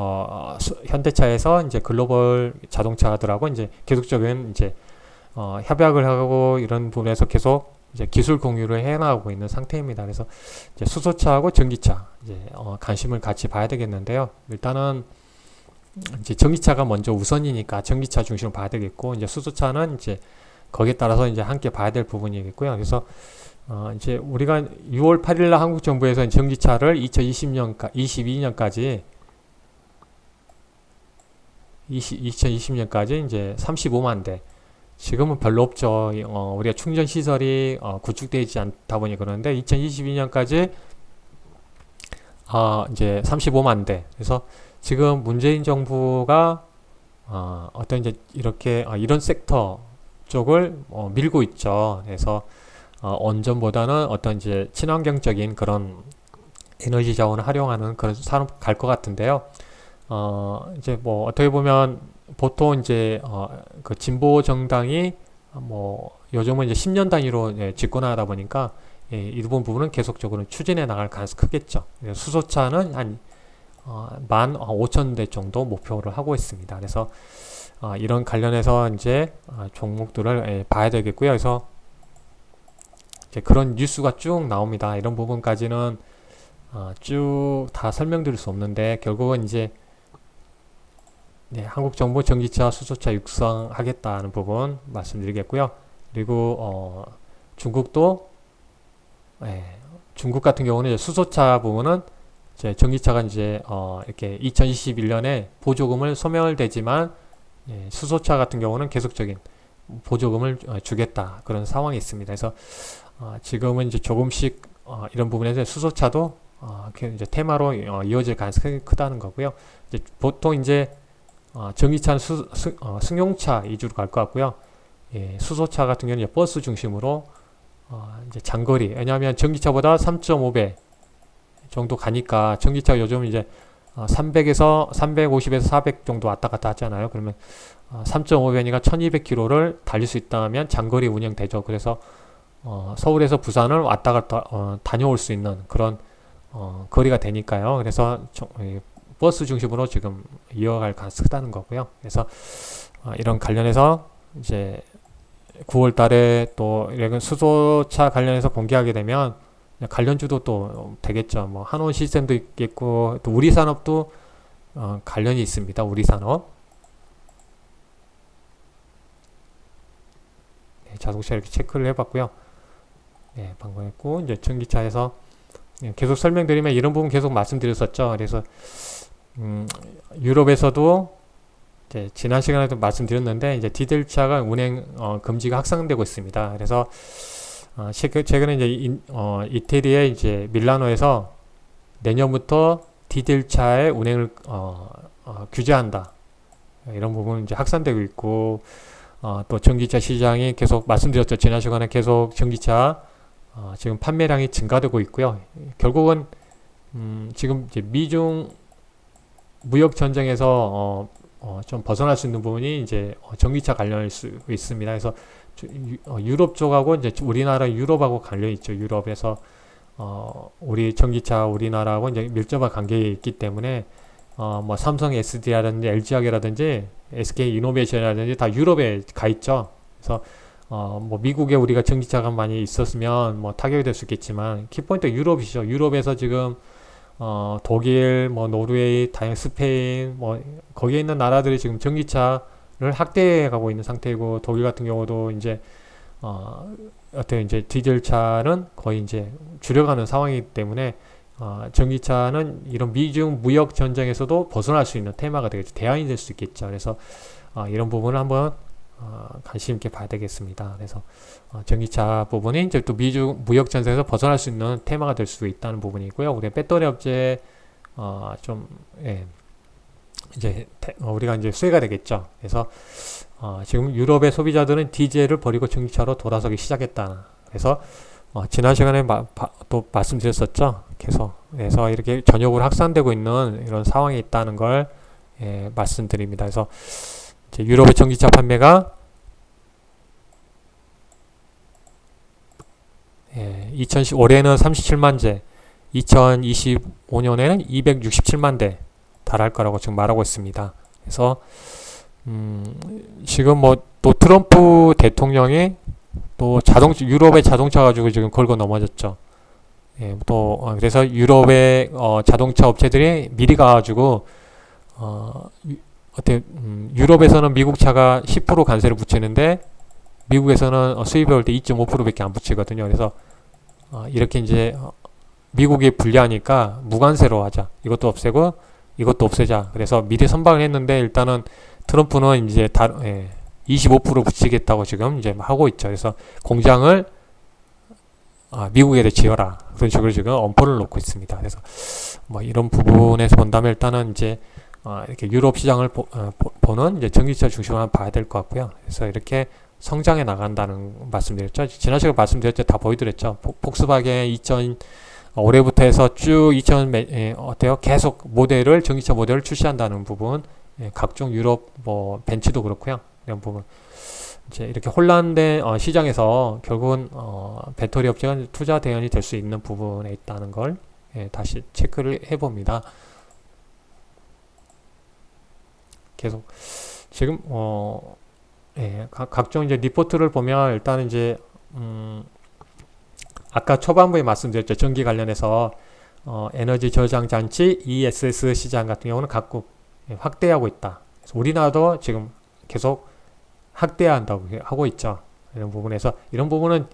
현대차에서 이제 글로벌 자동차들하고 이제 계속적인 이제 협약을 하고 이런 부분에서 계속 이제 기술 공유를 해나가고 있는 상태입니다. 그래서 이제 수소차하고 전기차 이제 관심을 같이 봐야 되겠는데요. 일단은 이제 전기차가 먼저 우선이니까 전기차 중심으로 봐야 되겠고 이제 수소차는 이제 거기에 따라서 이제 함께 봐야 될 부분이겠고요. 그래서 이제 우리가 6월 8일 날 한국 정부에서 전기차를 2022년까지 이제 35만 대. 지금은 별로 없죠. 우리가 충전 시설이 구축되어 있지 않다 보니 그러는데 2022년까지 이제 35만 대. 그래서 지금 문재인 정부가 어떤 이제 이렇게 이런 섹터 쪽을 밀고 있죠. 그래서 원전보다는 어떤 이제 친환경적인 그런 에너지 자원을 활용하는 그런 산업 갈 것 같은데요. 이제 뭐 어떻게 보면 보통 이제 그 진보 정당이 뭐 요즘은 이제 10년 단위로 집권하다 보니까 이 부분은 계속적으로 추진해 나갈 가능성이 크겠죠. 수소차는 한 15,000대 정도 목표를 하고 있습니다. 그래서 이런 관련해서 이제 종목들을 봐야 되겠고요. 그래서 이제 그런 뉴스가 쭉 나옵니다. 이런 부분까지는 쭉 다 설명드릴 수 없는데 결국은 이제 한국 정부 전기차, 수소차 육성하겠다는 부분 말씀드리겠고요. 그리고 중국도 중국 같은 경우는 이제 수소차 부분은 이제 전기차가 이제 이렇게 2021년에 보조금을 소멸되지만 수소차 같은 경우는 계속적인 보조금을 주겠다 그런 상황이 있습니다. 그래서 지금은 이제 조금씩 이런 부분에서 수소차도 이제 테마로 이어질 가능성이 크다는 거고요. 이제 보통 이제 전기차는 승용차 위주로 갈 것 같고요. 수소차 같은 경우는 이제 버스 중심으로 이제 장거리, 왜냐하면 전기차보다 3.5배 정도 가니까 전기차가 요즘 이제 300에서 350에서 400 정도 왔다 갔다 하잖아요. 그러면 3.5배니까 1200km를 달릴 수 있다면 장거리 운영되죠. 그래서 서울에서 부산을 왔다 갔다 다녀올 수 있는 그런 거리가 되니까요. 그래서 버스 중심으로 지금 이어갈 가능성이 크다는 거고요. 그래서 이런 관련해서 이제 9월 달에 또 이런 수소차 관련해서 공개하게 되면 관련주도 또 되겠죠. 뭐 한온 시스템도 있겠고 또 우리 산업도 관련이 있습니다. 우리 산업. 자동차 이렇게 체크를 해봤고요. 방금 했고 이제 전기차에서 계속 설명드리면 이런 부분 계속 말씀드렸었죠. 그래서 유럽에서도 이제 지난 시간에도 말씀드렸는데 이제 디젤차가 운행 금지가 확산되고 있습니다. 그래서 최근에 이제 이태리의 이제 밀라노에서 내년부터 디젤차의 운행을 규제한다. 이런 부분은 이제 확산되고 있고 또 전기차 시장이 계속 말씀드렸죠. 지난 시간에 계속 전기차 지금 판매량이 증가되고 있고요. 결국은 지금 이제 미중 무역 전쟁에서 좀 벗어날 수 있는 부분이 이제 전기차 관련일 수 있습니다. 그래서 유럽 쪽하고 이제 우리나라 유럽하고 관련이 있죠. 유럽에서 우리 전기차 우리나라하고 이제 밀접한 관계에 있기 때문에 뭐 삼성 SD라든지 LG화학이라든지 SK 이노베이션이라든지 다 유럽에 가 있죠. 그래서 뭐 미국에 우리가 전기차가 많이 있었으면 뭐 타격이 될 수 있겠지만 키포인트 유럽이죠. 유럽에서 지금 독일, 뭐 노르웨이, 다양 스페인, 뭐 거기에 있는 나라들이 지금 전기차를 확대해 가고 있는 상태이고 독일 같은 경우도 이제 어떤 이제 디젤차는 거의 이제 줄여가는 상황이기 때문에 전기차는 이런 미중 무역 전쟁에서도 벗어날 수 있는 테마가 되겠죠. 대안이 될 수 있겠죠. 그래서 이런 부분을 한번 관심 있게 봐야 되겠습니다. 그래서 전기차 부분이 이제 또 미중 무역 전쟁에서 벗어날 수 있는 테마가 될 수 있다는 부분이고요. 우리 배터리 업체 이제 우리가 이제 수혜가 되겠죠. 그래서 지금 유럽의 소비자들은 디젤을 버리고 전기차로 돌아서기 시작했다. 그래서 지난 시간에 또 말씀드렸었죠. 그래서 이렇게 전역으로 확산되고 있는 이런 상황이 있다는 걸 말씀드립니다. 그래서 이제 유럽의 전기차 판매가 2010 올해는 37만 대, 2025년에는 267만 대 달할 거라고 지금 말하고 있습니다. 그래서 지금 뭐 또 트럼프 대통령이 또 유럽의 자동차 가지고 지금 걸고 넘어졌죠. 또 그래서 유럽의 자동차 업체들이 미리 가가지고 유럽에서는 미국 차가 10% 관세를 붙이는데 미국에서는 수입해 올 때 2.5%밖에 안 붙이거든요. 그래서 이렇게 이제 미국이 불리하니까 무관세로 하자. 이것도 없애고 이것도 없애자. 그래서 미리 선방을 했는데 일단은 트럼프는 이제 25% 붙이겠다고 지금 이제 하고 있죠. 그래서 공장을 미국에 지어라. 그런 식으로 지금 엄포를 놓고 있습니다. 그래서 뭐 이런 부분에서 본다면 일단은 이제 이렇게 유럽 시장을 보는 이제 전기차 중심으로 봐야 될 것 같고요. 그래서 이렇게 성장해 나간다는 말씀드렸죠. 지난 시간에 말씀드렸죠. 다 보여드렸죠. 폭스바겐 올해부터 해서 쭉 어때요? 계속 전기차 모델을 출시한다는 부분, 각종 유럽 뭐 벤츠도 그렇고요. 이런 부분 이제 이렇게 혼란된 시장에서 결국은 배터리 업체가 투자 대안이 될 수 있는 부분에 있다는 걸 다시 체크를 해봅니다. 계속 지금 각종 이제 리포트를 보면 일단 이제 아까 초반부에 말씀드렸죠. 전기 관련해서 에너지 저장 장치 ESS 시장 같은 경우는 각국 확대하고 있다. 그래서 우리나라도 지금 계속 확대한다고 하고 있죠. 이런 부분에서 이런 부분은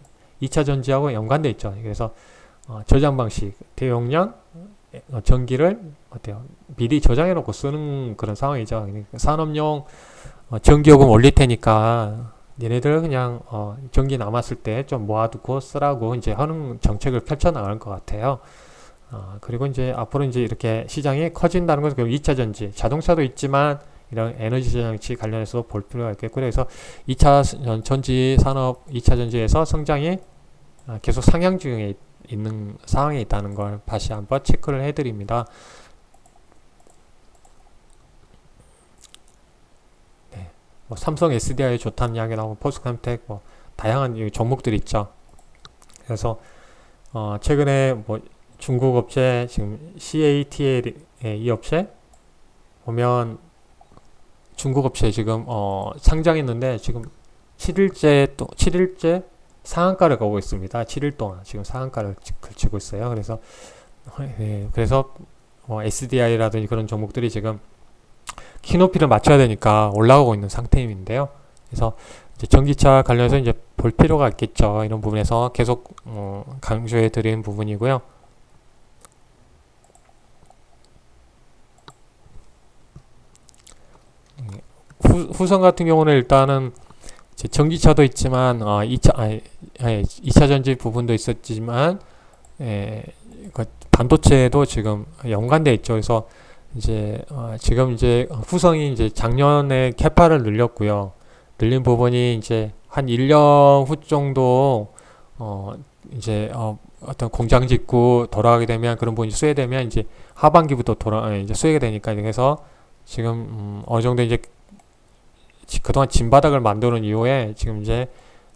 2차 전지하고 연관되어 있죠. 그래서 저장 방식, 대용량 전기를 어때요? 미리 저장해 놓고 쓰는 그런 상황이죠. 그러니까 산업용 전기요금 올릴 테니까 얘네들 그냥 전기 남았을 때 좀 모아두고 쓰라고 이제 하는 정책을 펼쳐 나가는 것 같아요. 그리고 이제 앞으로 이제 이렇게 시장이 커진다는 것은 결국 2차 전지, 자동차도 있지만 이런 에너지 전지 관련해서 볼 필요가 있겠고, 그래서 2차 전지 산업, 2차 전지에서 성장이 계속 상향 중에 있는 상황에 있다는 걸 다시 한번 체크를 해드립니다. 네. 뭐 삼성 SDI 좋다는 이야기 나오고 포스코엠텍 뭐 다양한 종목들이 있죠. 그래서 최근에 뭐 중국 업체 지금 CATL 이 업체 보면 중국 업체 지금 상장했는데 지금 7일째 상한가를 가고 있습니다. 7일 동안 지금 상한가를 걸치고 있어요. 그래서 SDI라든지 그런 종목들이 지금 키높이를 맞춰야 되니까 올라가고 있는 상태인데요. 그래서 이제 전기차 관련해서 이제 볼 필요가 있겠죠. 이런 부분에서 계속 강조해 드리는 부분이고요. 후성 같은 경우는 일단은 전기차도 있지만 2차 전지 부분도 있었지만 반도체도 지금 연관돼 있죠. 그래서 이제 지금 이제 후성이 이제 작년에 캐파를 늘렸고요. 늘린 부분이 이제 한 1년 후 정도 이제 어떤 공장 짓고 돌아가게 되면 그런 부분이 수혜되면 이제 하반기부터 이제 수혜가 되니까, 그래서 지금 어느 정도 이제 그동안 진바닥을 만드는 이후에 지금 이제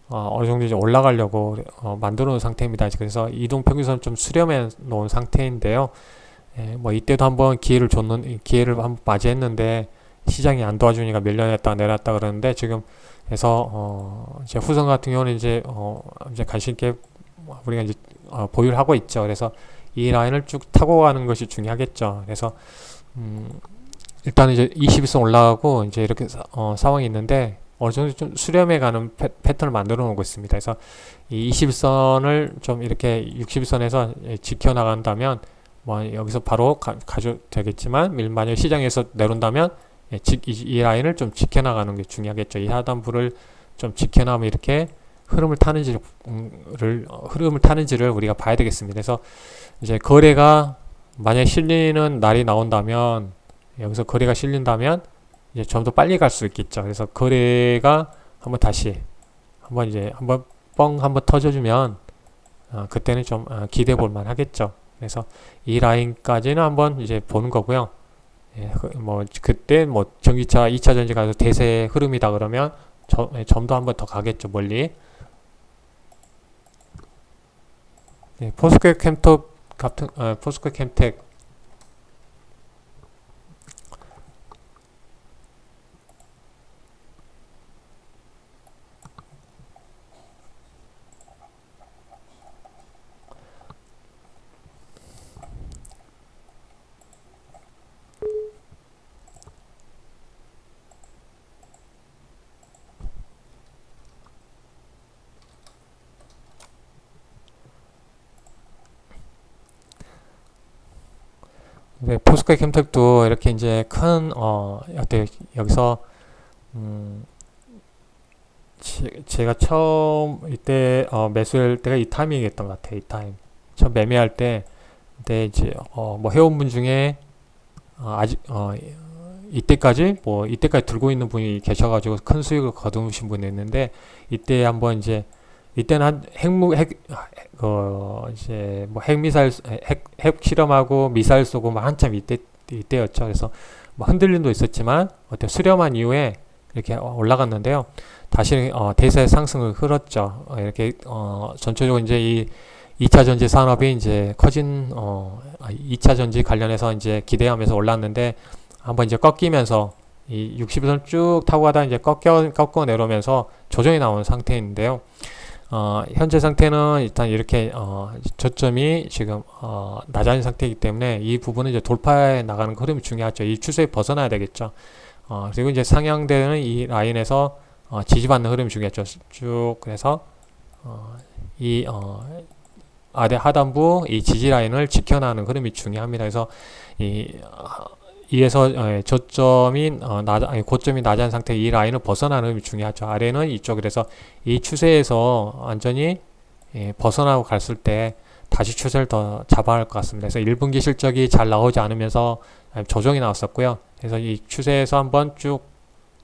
어느 정도 이제 올라가려고 만들어 놓은 상태입니다. 그래서 이동평균선 좀 수렴해 놓은 상태인데요. 뭐 이때도 한번 기회를 한번 맞이했는데 시장이 안 도와주니까 밀려냈다 내렸다 그러는데, 지금 그래서 이제 후성 같은 경우는 이제 관심 있게 우리가 이제 보유를 하고 있죠. 그래서 이 라인을 쭉 타고 가는 것이 중요하겠죠. 그래서 일단 이제 21선 올라가고 이제 이렇게 상황이 있는데 어느 정도 좀 수렴해 가는 패턴을 만들어 놓고 있습니다. 그래서 이 21선을 좀 이렇게 60선에서 지켜나간다면 뭐 여기서 바로 가져 되겠지만, 만약 시장에서 내려온다면 이 라인을 좀 지켜나가는 게 중요하겠죠. 이 하단부를 좀 지켜나가면 이렇게 흐름을 타는지를 우리가 봐야 되겠습니다. 그래서 이제 거래가 만약 실리는 날이 나온다면, 여기서 거래가 실린다면 이제 좀 더 빨리 갈 수 있겠죠. 그래서 거래가 한번 한번 터져주면 그때는 좀 기대해 볼 만 하겠죠. 그래서 이 라인까지는 한번 이제 보는 거고요. 뭐 그때 뭐 전기차 2차 전지 가서 대세 흐름이다 그러면 점도 한번 더 가겠죠, 멀리. 포스코 캠텍 포스코 캠텍도 이렇게 이제 큰 여기서 제가 처음 이때 매수할 때가 이 타이밍이었던 것 같아요. 이 타임 처음 매매할 때. 근데 이제 뭐 회원분 중에 아직 이때까지 들고 있는 분이 계셔가지고 큰 수익을 거두신 분이 있는데, 이때 한번 이제 이때는 한 이제 뭐 핵 실험하고 미사일 쏘고 막 한참 이때였죠. 그래서 뭐 흔들림도 있었지만 어때 수렴한 이후에 이렇게 올라갔는데요. 다시 대세 상승을 흘렀죠. 이렇게 전체적으로 이제 이 2차 전지 산업이 이제 커진 2차 전지 관련해서 이제 기대하면서 올랐는데, 한번 이제 꺾이면서 이 60선 쭉 타고 가다 이제 꺾어 내려오면서 조정이 나오는 상태인데요. 현재 상태는 일단 이렇게 저점이 지금 낮아진 상태이기 때문에 이 부분은 이제 돌파해 나가는 흐름이 중요하죠. 이 추세에 벗어나야 되겠죠. 그리고 이제 상향되는 이 라인에서 지지받는 흐름이 중요하죠. 쭉 그래서 이 아래 하단부 이 지지 라인을 지켜나가는 흐름이 중요합니다. 그래서 이에서 저점이 고점이 낮은 상태 이 라인을 벗어나는 흐름이 중요하죠. 아래는 이쪽. 그래서 이 추세에서 완전히 벗어나고 갔을 때 다시 추세를 더 잡아야 할 것 같습니다. 그래서 1분기 실적이 잘 나오지 않으면서 조정이 나왔었고요. 그래서 이 추세에서 한번 쭉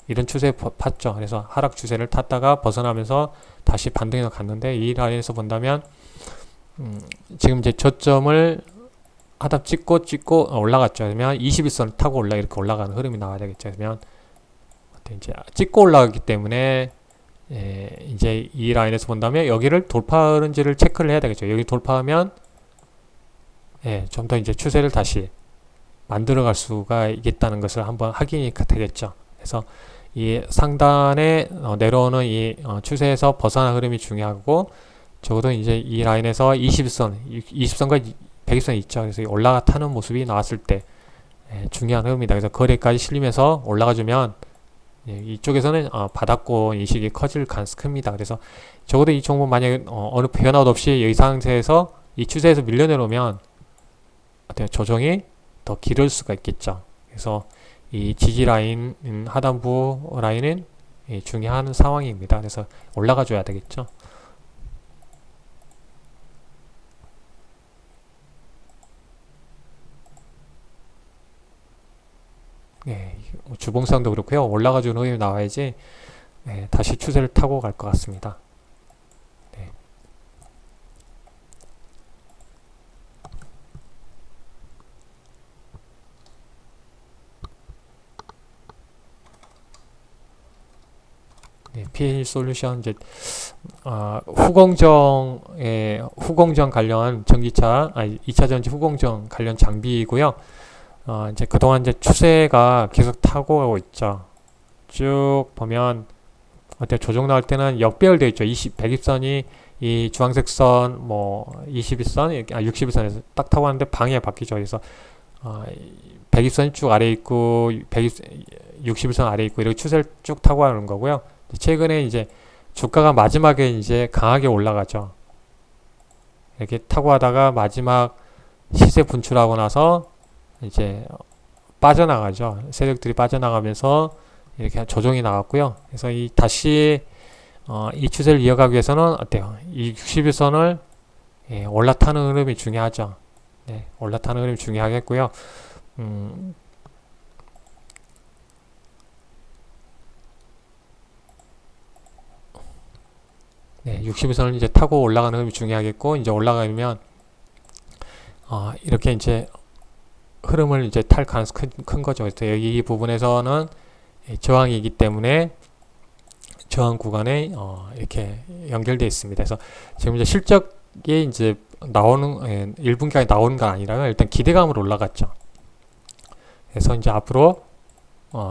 이런 추세 팠죠. 그래서 하락 추세를 탔다가 벗어나면서 다시 반등해서 갔는데 이 라인에서 본다면 지금 이제 저점을 하단 찍고 올라갔죠. 그러면 21선 타고 이렇게 올라가는 흐름이 나와야 되겠죠. 그러면 이제 찍고 올라가기 때문에 이제 이 라인에서 본다면 여기를 돌파하는지를 체크를 해야 되겠죠. 여기 돌파하면 좀 더 이제 추세를 다시 만들어갈 수가 있겠다는 것을 한번 확인이 되겠죠. 그래서 이 상단에 내려오는 이 추세에서 벗어난 흐름이 중요하고 적어도 이제 이 라인에서 20선과 120선 있죠. 그래서 올라타는 모습이 나왔을 때 중요한 흐름입니다. 그래서 거래까지 실리면서 올라가주면 이쪽에서는 받았고 인식이 커질 가능성이 큽니다. 그래서 적어도 이 종목 만약에 어느 변화도 없이 이 상태에서 이 추세에서 밀려 내려오면 조정이 더 길을 수가 있겠죠. 그래서 이 지지 라인 하단부 라인은 중요한 상황입니다. 그래서 올라가 줘야 되겠죠. 주봉상도 그렇고요. 올라가 주는 흐름이 나와야지 다시 추세를 타고 갈 것 같습니다. PNC 솔루션 이제 후공정 관련 전기차 2차 전지 후공정 관련 장비이고요. 이제 그동안 이제 추세가 계속 타고 가고 있죠. 쭉 보면 조정 나올 때는 역배열되어 있죠. 120선이 이 주황색 선, 21선, 61선에서 딱 타고 가는데 방향이 바뀌죠. 그래서 120선이 쭉 아래에 있고 61선 아래에 있고 이렇게 추세를 쭉 타고 가는 거고요. 최근에 이제 주가가 마지막에 이제 강하게 올라가죠. 이렇게 타고 가다가 마지막 시세 분출하고 나서 이제 빠져나가죠. 세력들이 빠져나가면서 이렇게 조정이 나왔고요. 그래서 다시 이 추세를 이어가기 위해서는 어때요? 이 61선을 올라타는 흐름이 중요하죠. 올라타는 흐름이 중요하겠고요. 61선을 이제 타고 올라가는 흐름이 중요하겠고, 이제 올라가면 이렇게 이제 흐름을 이제 탈 가능성이 큰 거죠. 그래서 여기 이 부분에서는 저항이기 때문에 저항 구간에 이렇게 연결되어 있습니다. 그래서 지금 이제 실적이 이제 나오는 1분기에 나오는 건 아니라요. 일단 기대감으로 올라갔죠. 그래서 이제 앞으로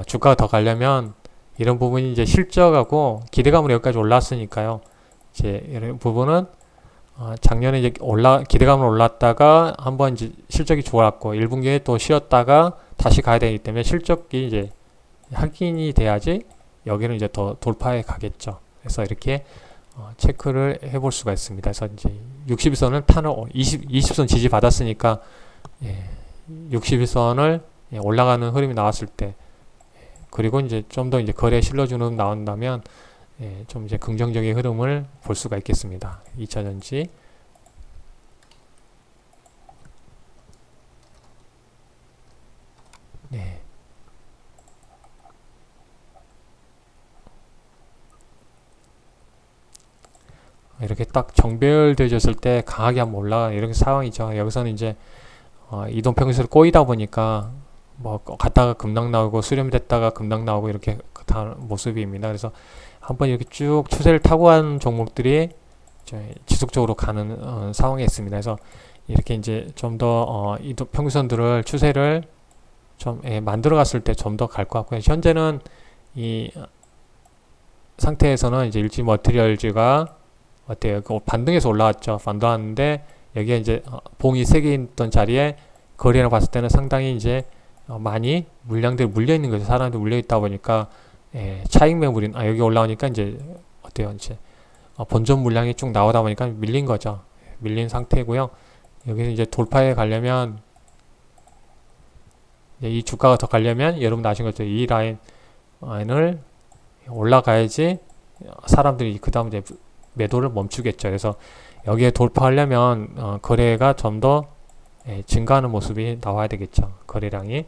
주가가 더 가려면 이런 부분이 이제 실적하고 기대감으로 여기까지 올랐으니까요. 이제 이런 부분은 작년에 이제 기대감으로 올랐다가 한번 이제 실적이 좋았고 1분기에 또 쉬었다가 다시 가야 되기 때문에 실적이 이제 확인이 돼야지 여기는 이제 더 돌파해 가겠죠. 그래서 이렇게 체크를 해볼 수가 있습니다. 그래서 이제 61선을 20선 지지 받았으니까 61선을 올라가는 흐름이 나왔을 때 그리고 이제 좀 더 이제 거래에 실려주는 흐름 나온다면 좀 이제 긍정적인 흐름을 볼 수가 있겠습니다. 2차전지. 이렇게 딱 정배열되어졌을 때 강하게 한번 올라가는 이런 상황이죠. 여기서는 이제 이동평균선을 꼬이다 보니까 갔다가 급락 나오고 수렴됐다가 급락 나오고 이렇게 모습입니다. 그래서 한번 이렇게 쭉 추세를 타고 간 종목들이 지속적으로 가는 상황에 있습니다. 그래서 이렇게 이제 좀 더 이동 평균선들을 추세를 좀 만들어 갔을 때 좀 더 갈 것 같고요. 현재는 이 상태에서는 이제 일지 머티리얼즈가 어때요? 반등해서 올라왔죠. 반등하는데 여기에 이제 봉이 3개 있던 자리에 거래량 봤을 때는 상당히 이제 많이 물량들이 물려 있는 거죠. 사람들이 물려 있다 보니까 차익 매물이 여기 올라오니까 이제 어때요? 이제 본전 물량이 쭉 나오다 보니까 밀린 거죠. 밀린 상태고요. 여기서 이제 돌파해 가려면 이 주가가 더 가려면 여러분 아시는 것처럼 이 라인을 올라가야지 사람들이 그 다음 이제 매도를 멈추겠죠. 그래서 여기에 돌파하려면 거래가 좀 더 증가하는 모습이 나와야 되겠죠. 거래량이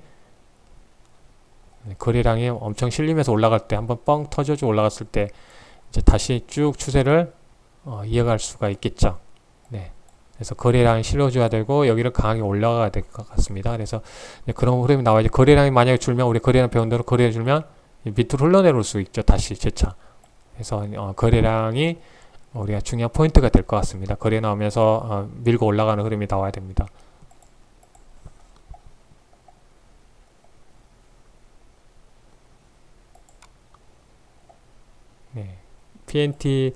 엄청 실리면서 올라갈 때 한번 뻥 터져서 올라갔을 때 이제 다시 쭉 추세를 이어갈 수가 있겠죠. 네. 그래서 거래량이 실려줘야 되고 여기를 강하게 올라가야 될 것 같습니다. 그래서 그런 흐름이 나와야지. 거래량이 만약에 줄면 우리 거래량 배운 대로 거래해 줄면 밑으로 흘러내려올 수 있죠. 다시 재차. 그래서 거래량이 우리가 중요한 포인트가 될 것 같습니다. 거래 나오면서 밀고 올라가는 흐름이 나와야 됩니다. 네. PNT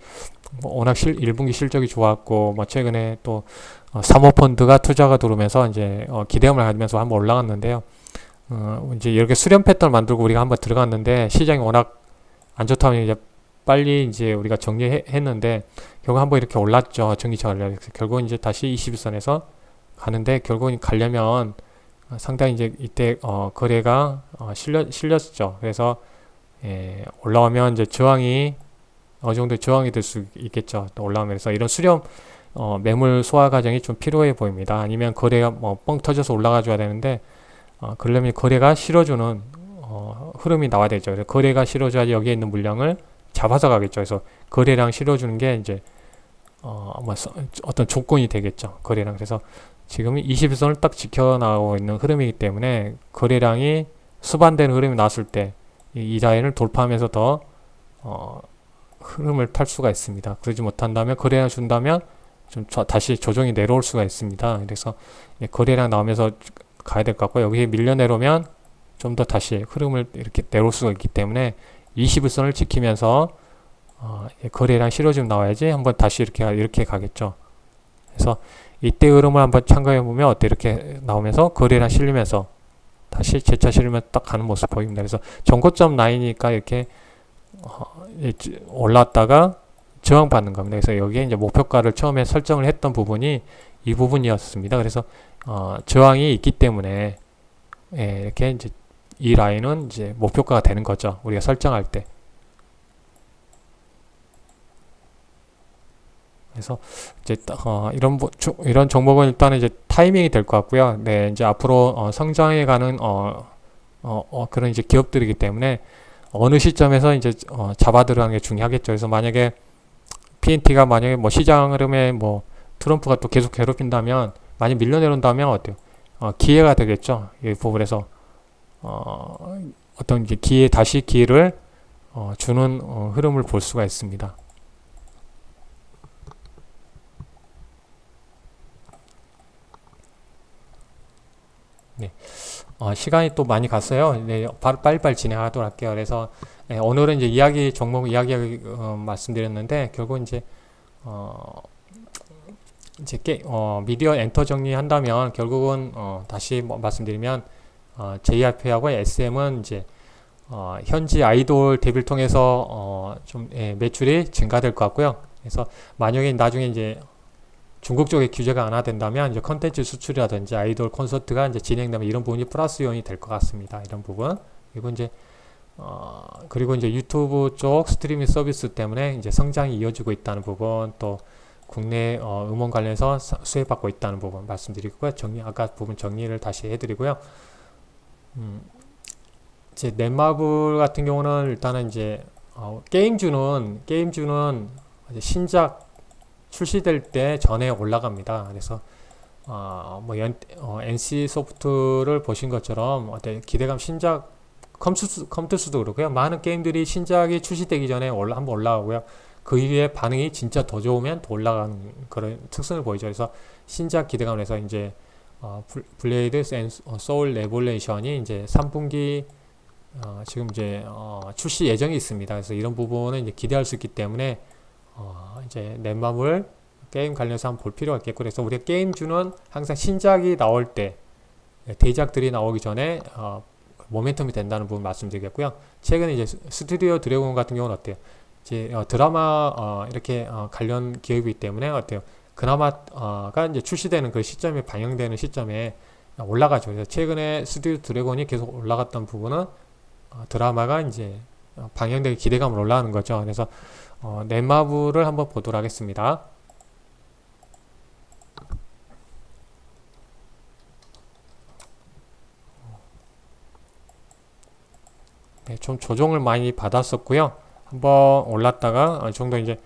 워낙 1분기 실적이 좋았고 최근에 또 사모펀드가 투자가 들어오면서 이제 기대감을 가지면서 한번 올라갔는데요. 이제 이렇게 수렴 패턴을 만들고 우리가 한번 들어갔는데 시장이 워낙 안 좋다면 이제 빨리 이제 우리가 정리했는데 결국 한번 이렇게 올랐죠. 정리차가 결국은 이제 다시 21선에서 가는데 결국은 가려면 상당히 이제 이때 거래가 실렸죠. 그래서 올라오면 이제 저항이 어느 정도 저항이 될 수 있겠죠. 또 올라오면 그래서 이런 수렴 매물 소화 과정이 좀 필요해 보입니다. 아니면 거래가 뻥 터져서 올라가 줘야 되는데 그러려면 거래가 실어주는 흐름이 나와야 되죠. 그래서 거래가 실어줘야지 여기에 있는 물량을 잡아서 가겠죠. 그래서 거래량 실어주는 게 이제 어떤 조건이 되겠죠. 거래량. 그래서 지금 21선을 딱 지켜나가고 있는 흐름이기 때문에 거래량이 수반되는 흐름이 나왔을 때 이 라인을 돌파하면서 더 흐름을 탈 수가 있습니다. 그러지 못한다면 거래량 준다면 좀 다시 조정이 내려올 수가 있습니다. 그래서 거래량 나오면서 가야 될 것 같고 여기에 밀려 내려오면 좀 더 다시 흐름을 이렇게 내려올 수가 있기 때문에 21선을 지키면서 거래량 실어좀 나와야지 한번 다시 이렇게 가겠죠. 그래서 이때 흐름을 한번 참고해 보면 어때 이렇게 나오면서 거래량 실리면서 다시 재차 실리면 딱 가는 모습 보입니다. 그래서 전고점 라인이니까 이렇게 올랐다가 저항받는 겁니다. 그래서 여기에 이제 목표가를 처음에 설정을 했던 부분이 이 부분이었습니다. 그래서 저항이 있기 때문에 이렇게 이제 이 라인은 이제 목표가가 되는 거죠. 우리가 설정할 때. 그래서 이제 이런 종목은 일단은 이제 타이밍이 될 것 같고요. 네, 이제 앞으로 성장해가는 그런 이제 기업들이기 때문에 어느 시점에서 이제 잡아 들어가는 게 중요하겠죠. 그래서 만약에 PNT가 만약에 시장 흐름에 트럼프가 또 계속 괴롭힌다면 많이 밀려내려온다면 어때요? 기회가 되겠죠. 이 부분에서 어떤 이제 다시 기회를 주는 흐름을 볼 수가 있습니다. 네. 시간이 또 많이 갔어요. 네, 빨리빨리 진행하도록 할게요. 그래서 오늘은 이제 종목 이야기 말씀드렸는데 결국 이제 미디어 엔터 정리한다면 결국은 다시 말씀드리면 JYP하고 SM은 이제 현지 아이돌 데뷔를 통해서 좀 매출이 증가될 것 같고요. 그래서 만약에 나중에 이제 중국 쪽에 규제가 완화된다면 이제 컨텐츠 수출이라든지 아이돌 콘서트가 이제 진행되면 이런 부분이 플러스 요인이 될 것 같습니다. 이런 부분. 그리고 이제 유튜브 쪽 스트리밍 서비스 때문에 이제 성장이 이어지고 있다는 부분, 또 국내 음원 관련해서 수혜받고 있다는 부분 말씀드리고요. 아까 부분 정리를 다시 해드리고요. 이제 넷마블 같은 경우는 일단은 이제 게임주는 신작 출시될 때 전에 올라갑니다. 그래서 NC 소프트를 보신 것처럼 기대감 신작 컴투스도 그렇고요. 많은 게임들이 신작이 출시되기 전에 한번 올라가고요. 그 이후에 반응이 진짜 더 좋으면 더 올라가는 그런 특성을 보이죠. 그래서 신작 기대감에서 이제 블레이드 앤 소울 레볼레이션이 이제 3분기 지금 이제 출시 예정이 있습니다. 그래서 이런 부분은 이제 기대할 수 있기 때문에 이제 넷마블 게임 관련해서 한번 볼 필요가 있겠고, 그래서 우리가 게임주는 항상 신작이 나올 때 대작들이 나오기 전에 모멘텀이 된다는 부분 말씀드리겠고요. 최근에 이제 스튜디오 드래곤 같은 경우는 어때요? 이제 드라마 이렇게 관련 기업이기 때문에 어때요? 그나마가 이제 출시되는 그 시점에 반영되는 시점에 올라가죠. 그래서 최근에 스튜디오 드래곤이 계속 올라갔던 부분은 드라마가 이제 방영되기 기대감을 올라가는 거죠. 그래서 넷마블을 한번 보도록 하겠습니다. 네, 좀 조정을 많이 받았었고요. 한번 올랐다가 어느 정도 이제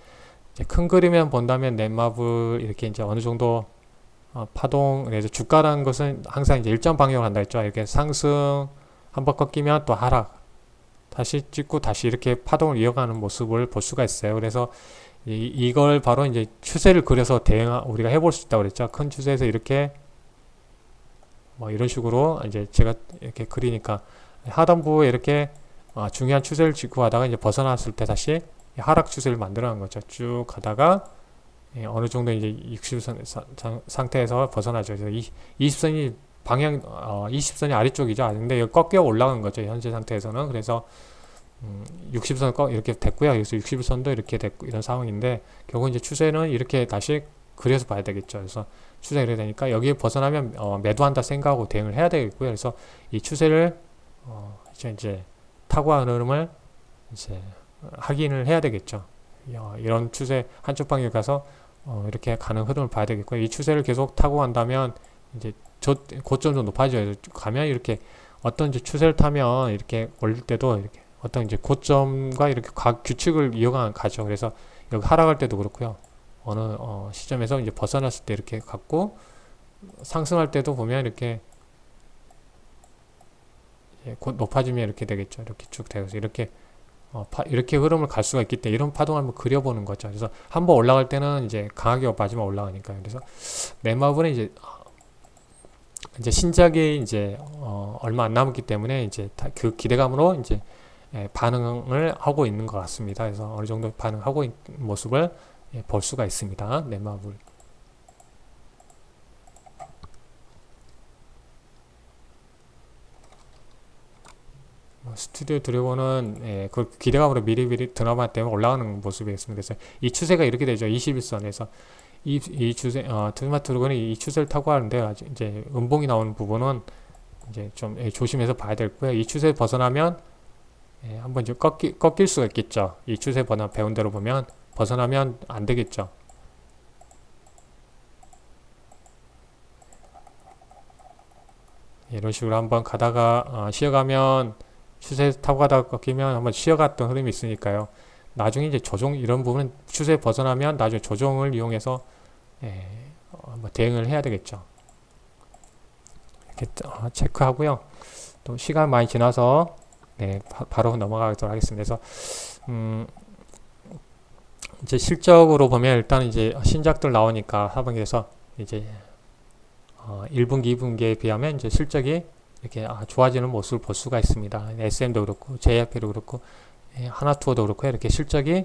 큰 그림만 본다면 넷마블 이렇게 이제 어느 정도 파동, 그래서 주가라는 것은 항상 이제 일정 방향을 한다 했죠. 이렇게 상승 한번 꺾이면 또 하락, 다시 찍고 다시 이렇게 파동을 이어가는 모습을 볼 수가 있어요. 그래서 이걸 바로 이제 추세를 그려서 우리가 해볼 수 있다고 그랬죠. 큰 추세에서 이렇게 뭐 이런 식으로 이제 제가 이렇게 그리니까 하단부에 이렇게 중요한 추세를 짚고 가다가 이제 벗어났을 때 다시 하락 추세를 만들어가는 거죠. 쭉 가다가 어느 정도 이제 60선 상태에서 벗어나죠. 그래서 20선이 방향 20선이 아래쪽이죠. 근데 여기 꺾여 올라간 거죠. 현재 상태에서는. 그래서 60선 이렇게 됐고요. 그래서 61선도 이렇게 됐고 이런 상황인데 결국 이제 추세는 이렇게 다시 그려서 봐야 되겠죠. 그래서 추세가 이렇게 되니까 여기에 벗어나면 매도한다 생각하고 대응을 해야 되겠고요. 그래서 이 추세를 이제 타고가는 흐름을 이제 확인을 해야 되겠죠. 이런 추세 한쪽 방향에 가서 이렇게 가는 흐름을 봐야 되겠고요. 이 추세를 계속 타고 간다면 이제 고점도 높아져요. 가면 이렇게 어떤 이제 추세를 타면 이렇게 올릴 때도 이렇게 어떤 이제 고점과 이렇게 규칙을 가죠. 그래서 여기 하락할 때도 그렇고요. 어느 시점에서 이제 벗어났을 때 이렇게 갔고 상승할 때도 보면 이렇게 곧 높아지면 이렇게 되겠죠. 이렇게 쭉 되어서 이렇게 이렇게 흐름을 갈 수가 있기 때문에 이런 파동을 한번 그려보는 거죠. 그래서 한번 올라갈 때는 이제 강하게 마지막 올라가니까요. 그래서 넷마블은 이제 신작이 이제 얼마 안 남았기 때문에 이제 그 기대감으로 이제 반응을 하고 있는 것 같습니다. 그래서 어느 정도 반응하고 있는 모습을 볼 수가 있습니다. 넷마블. 스튜디오 드래곤은 그 기대감으로 미리미리 드라마 때문에 올라가는 모습이었습니다. 그래서 이 추세가 이렇게 되죠. 21선에서 이 추세, 드라마 드래곤이 이 추세를 타고 가는데 아주 이제 음봉이 나오는 부분은 이제 좀 조심해서 봐야 되고요. 이 추세 벗어나면 한번 이제 꺾일 수가 있겠죠. 이 추세 배운 대로 보면 벗어나면 안 되겠죠. 이런 식으로 한번 가다가 쉬어가면 추세 타고 가다가 꺾이면 한번 쉬어갔던 흐름이 있으니까요. 나중에 이제 이런 부분은 추세 벗어나면 나중에 조정을 이용해서 뭐 대응을 해야 되겠죠. 이렇게 체크하고요. 또 시간 많이 지나서 바로 넘어가도록 하겠습니다. 그래서 이제 실적으로 보면 일단 이제 신작들 나오니까 하반기에서 이제 1분기, 2분기에 비하면 이제 실적이 이렇게 좋아지는 모습을 볼 수가 있습니다. SM도 그렇고 JYP도 그렇고 하나투어도 그렇고 이렇게 실적이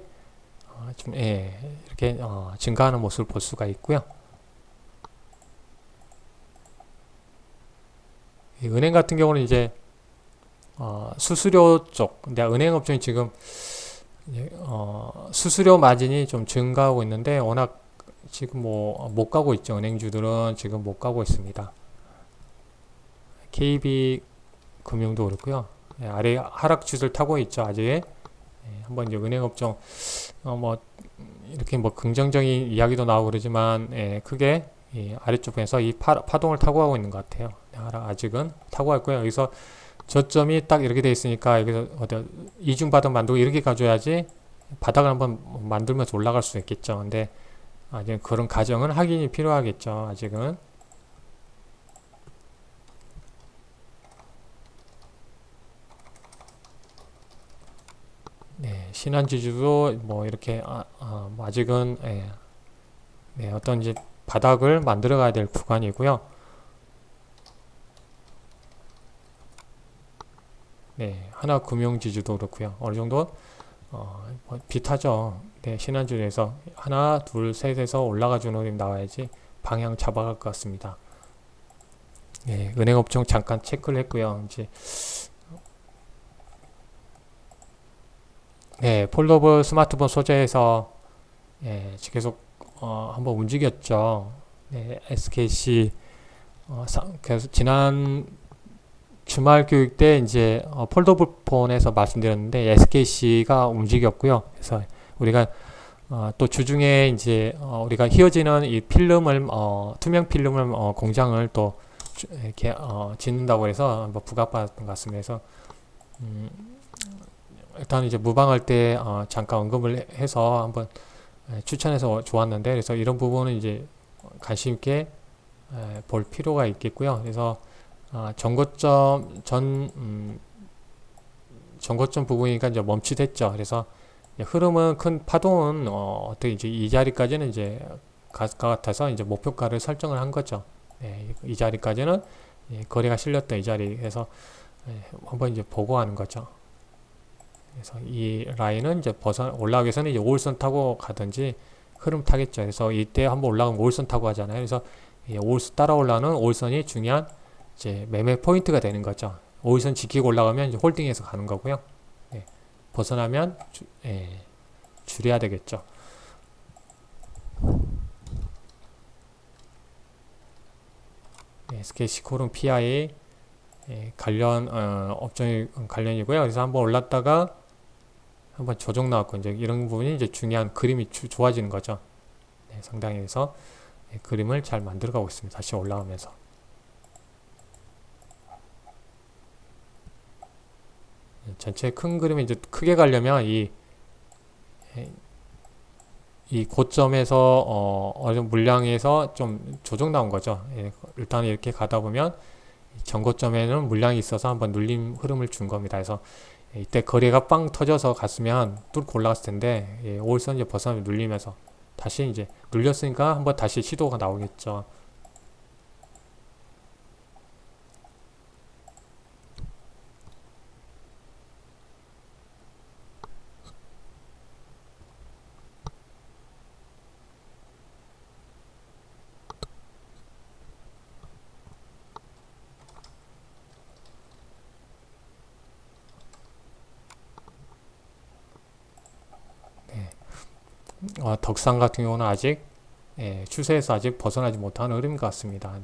좀 이렇게 증가하는 모습을 볼 수가 있고요. 은행 같은 경우는 이제 수수료 쪽, 근데 은행 업종이 지금 수수료 마진이 좀 증가하고 있는데 워낙 지금 뭐 못 가고 있죠. 은행주들은 지금 못 가고 있습니다. KB 금융도 그렇고요. 아래 하락 추세를 타고 있죠. 아직 한번 이제 은행 업종 뭐 이렇게 뭐 긍정적인 이야기도 나오고 그러지만 크게 아래쪽에서 이 파동을 타고 가고 있는 것 같아요. 아직은 타고 갈 거예요. 여기서 저점이 딱 이렇게 돼 있으니까 여기서 이중 바닥 만들고 이렇게 가줘야지 바닥을 한번 만들면서 올라갈 수 있겠죠. 근데 아직 그런 과정은 확인이 필요하겠죠. 아직은. 신한지주도 뭐 이렇게 뭐 아직은 어떤 이제 바닥을 만들어 가야 될 구간이고요. 하나금융지주도 그렇고요. 어느 정도 뭐 비슷하죠. 신한지주에서 하나, 둘, 셋에서 올라가주는 흐름이 나와야지 방향 잡아갈 것 같습니다. 은행업종 잠깐 체크를 했고요. 이제 폴더블 스마트폰 소재에서 계속 한번 움직였죠. 네, SKC 그래서 지난 주말 교육 때 이제 폴더블 폰에서 말씀드렸는데 SKC가 움직였고요. 그래서 우리가 또 주중에 이제 우리가 휘어지는 이 필름을 투명 필름을 공장을 또 이렇게 짓는다고 해서 한번 부각받았던 것 같습니다. 그래서 일단 이제 무방할 때 잠깐 언급을 해서 한번 추천해서 좋았는데, 그래서 이런 부분은 이제 관심 있게 볼 필요가 있겠고요. 그래서 전고점 부분이니까 이제 멈칫했죠. 그래서 흐름은 큰 파동은 어떻게 이제 이 자리까지는 이제 갈 것 같아서 이제 목표가를 설정을 한 거죠. 이 자리까지는 거래가 실렸던 이 자리. 그래서 한번 이제 보고 하는 거죠. 그래서 이 라인은 이제 올라가기 위해서는 이제 5일선 타고 가든지 흐름 타겠죠. 그래서 이때 한번 올라가면 5일선 타고 하잖아요. 그래서 5일선 따라 올라가는 5일선이 중요한 이제 매매 포인트가 되는 거죠. 5일선 지키고 올라가면 이제 홀딩해서 가는 거고요. 벗어나면 줄여야 되겠죠. SKC 코rum PI 관련 업종이 관련이고요. 그래서 한번 올랐다가 한번 조정 나왔고 이제 이런 부분이 이제 중요한 그림이 좋아지는 거죠. 상당히 해서 그림을 잘 만들어가고 있습니다. 다시 올라오면서. 전체 큰 그림이 이제 크게 가려면 이 고점에서 어느 물량에서 좀 조정 나온 거죠. 일단 이렇게 가다 보면 전고점에는 물량이 있어서 한번 눌림 흐름을 준 겁니다. 그래서 이때 거래가 빵 터져서 갔으면 뚫고 올라갔을 텐데 5일선 이제 벗어나면 눌리면서 다시 이제 눌렸으니까 한번 다시 시도가 나오겠죠. 덕산 같은 경우는 아직 추세에서 아직 벗어나지 못하는 흐름인 것 같습니다.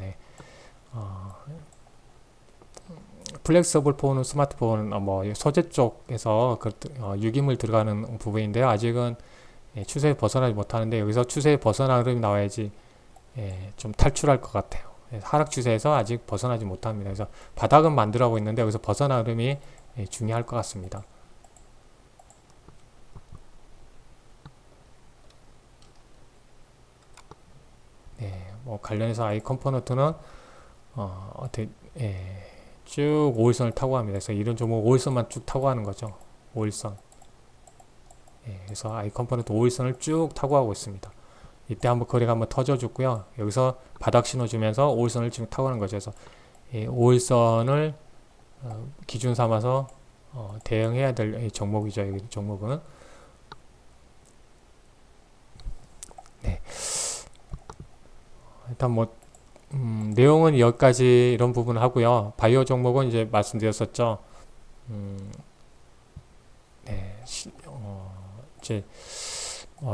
플렉서블 폰은 스마트폰 뭐 소재 쪽에서 유기물 들어가는 부분인데요. 아직은 추세에 벗어나지 못하는데 여기서 추세에 벗어나는 흐름이 나와야지 좀 탈출할 것 같아요. 하락 추세에서 아직 벗어나지 못합니다. 그래서 바닥은 만들어가고 있는데 여기서 벗어나는 흐름이 중요할 것 같습니다. 뭐 관련해서 아이 컴포넌트는 어떻게 쭉 5일선을 타고 합니다. 그래서 이런 종목 5일선만 쭉 타고 하는 거죠. 5일선. 그래서 아이 컴포넌트 5일선을 쭉 타고 하고 있습니다. 이때 한번 거래가 한번 터져줬고요. 여기서 바닥 신호 주면서 5일선을 지금 타고 하는 거죠. 그래서 5일선을 기준 삼아서 대응해야 될 종목이죠. 이 종목은. 일단 뭐 내용은 여기까지 이런 부분을 하고요. 바이오 종목은 이제 말씀드렸었죠. 이제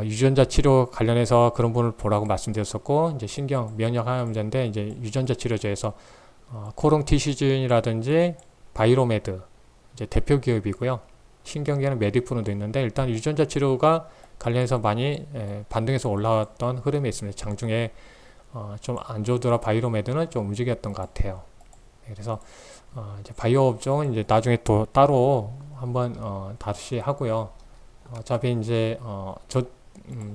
유전자 치료 관련해서 그런 부분을 보라고 말씀드렸었고, 이제 신경 면역 항암제인데 이제 유전자 치료제에서 코롱 티시즌이라든지 바이로메드 이제 대표 기업이고요. 신경계는 메디푸른도 있는데 일단 유전자 치료가 관련해서 많이 반등해서 올라왔던 흐름이 있습니다. 장중에 좀 안 좋더라 바이로메드는 좀 움직였던 것 같아요. 그래서 이제 바이오 업종은 이제 나중에 또 따로 한번 다시 하고요. 어차피 이제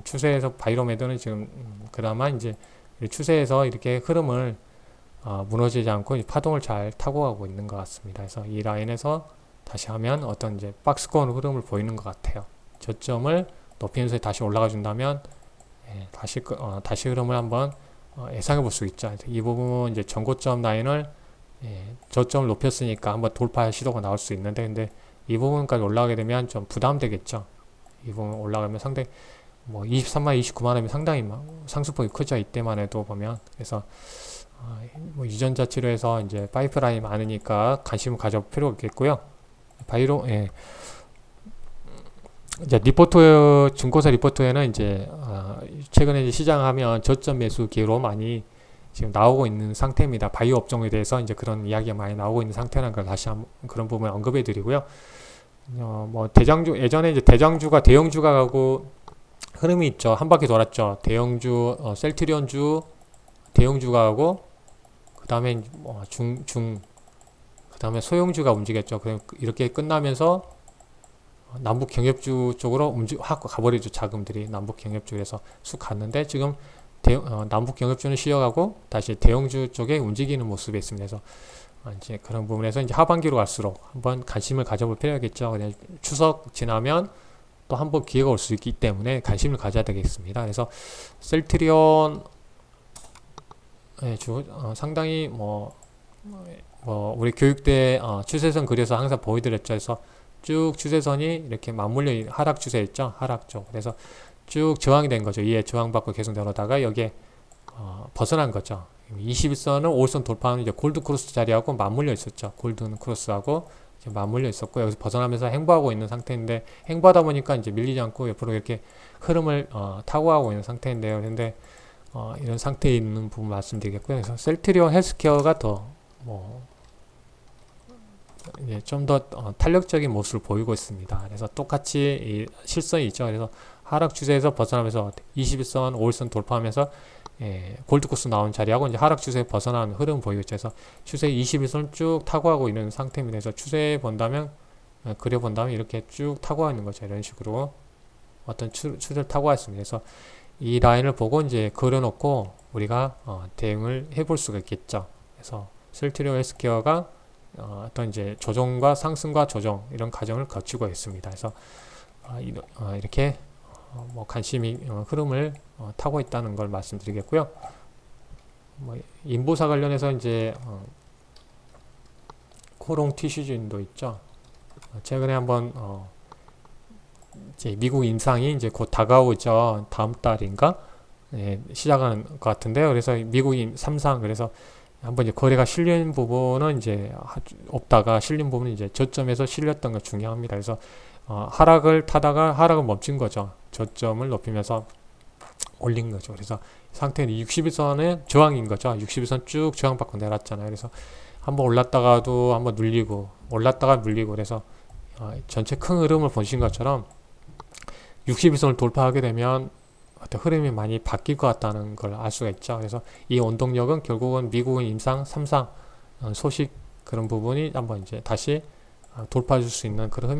추세에서 바이로메드는 지금 그나마 이제 추세에서 이렇게 흐름을 무너지지 않고 파동을 잘 타고 가고 있는 것 같습니다. 그래서 이 라인에서 다시 하면 어떤 이제 박스권 흐름을 보이는 것 같아요. 저점을 높이면서 다시 올라가 준다면 다시 흐름을 한번 예상해 볼 수 있죠. 이 부분은 이제 전고점 라인을 저점을 높였으니까 한번 돌파 시도가 나올 수 있는데, 근데 이 부분까지 올라가게 되면 좀 부담되겠죠. 이 부분 올라가면 상당히 뭐 23만 29만 원이면 상당히 상승폭이 크죠. 이때만 해도 보면. 그래서 뭐 유전자 치료에서 이제 파이프라인이 많으니까 관심을 가져볼 필요가 있겠고요. 이제 리포트 중고사 리포트에는 이제 최근에 이제 시장하면 저점 매수 기회로 많이 지금 나오고 있는 상태입니다. 바이오 업종에 대해서 이제 그런 이야기가 많이 나오고 있는 상태라는 걸 다시 한번 그런 부분을 언급해 드리고요. 뭐 대장주 예전에 이제 대장주가 대형주가 가고 흐름이 있죠. 한 바퀴 돌았죠. 대형주 셀트리온주 대형주가 가고 그다음에 그다음에 소형주가 움직였죠. 그럼 이렇게 끝나면서 남북 경협주 쪽으로 확 가버리죠. 자금들이 남북 경협주에서 쑥 갔는데 지금 남북 경협주는 쉬어가고 다시 대형주 쪽에 움직이는 모습이 있습니다. 그래서 이제 그런 부분에서 이제 하반기로 갈수록 한번 관심을 가져볼 필요겠죠. 그냥 추석 지나면 또 한번 기회가 올 수 있기 때문에 관심을 가져야 되겠습니다. 그래서 셀트리온 상당히 우리 교육대 추세선 그려서 항상 보여드렸죠. 그래서 쭉 추세선이 이렇게 맞물려 하락 추세였죠. 하락 쪽. 그래서 쭉 저항이 된 거죠. 이에 저항받고 계속 내려다가 여기에 벗어난 거죠. 21선은 5선 돌파하는 이제 골드 크로스 자리하고 맞물려 있었죠. 골든 크로스하고 이제 맞물려 있었고 여기서 벗어나면서 행보하고 있는 상태인데 행보하다 보니까 이제 밀리지 않고 옆으로 이렇게 흐름을 타고 가고 있는 상태인데요. 근데 이런 상태에 있는 부분 말씀드리겠고요. 그래서 셀트리온 헬스케어가 더 좀 더 탄력적인 모습을 보이고 있습니다. 그래서 똑같이 이 실선이 있죠. 그래서 하락 추세에서 벗어나면서 21선, 5일선 돌파하면서 골드코스 나온 자리하고 이제 하락 추세에 벗어나는 흐름 보이고 있죠. 그래서 추세 21선 쭉 타고 가고 있는 상태입니다. 그래서 추세 본다면 그려본다면 이렇게 쭉 타고 가 있는 거죠. 이런 식으로 어떤 추세를 타고 가 있습니다. 그래서 이 라인을 보고 이제 그려놓고 우리가 대응을 해볼 수가 있겠죠. 그래서 셀트리온 헬스케어가 어떤 이제 조정과 상승과 조정 이런 과정을 거치고 있습니다. 그래서 이렇게 관심이 흐름을 타고 있다는 걸 말씀드리겠고요. 인보사 관련해서 이제 코롱 티슈진도 있죠. 최근에 한번 이제 미국 인상이 이제 곧 다가오죠. 다음 달인가 시작하는 것 같은데요. 그래서 미국 3상 그래서 한번 이제 거래가 실린 부분은 이제 없다가 실린 부분은 이제 저점에서 실렸던 거 중요합니다. 그래서 하락을 타다가 하락을 멈춘 거죠. 저점을 높이면서 올린 거죠. 그래서 상태는 61선의 저항인 거죠. 61선 쭉 저항받고 내렸잖아요. 그래서 한번 올랐다가도 한번 눌리고 올랐다가 눌리고 그래서 전체 큰 흐름을 보신 것처럼 61선을 돌파하게 되면 어떤 흐름이 많이 바뀔 것 같다는 걸 알 수가 있죠. 그래서 이 원동력은 결국은 미국은 임상 3상 소식 그런 부분이 한번 이제 다시 돌파해 줄 수 있는 그런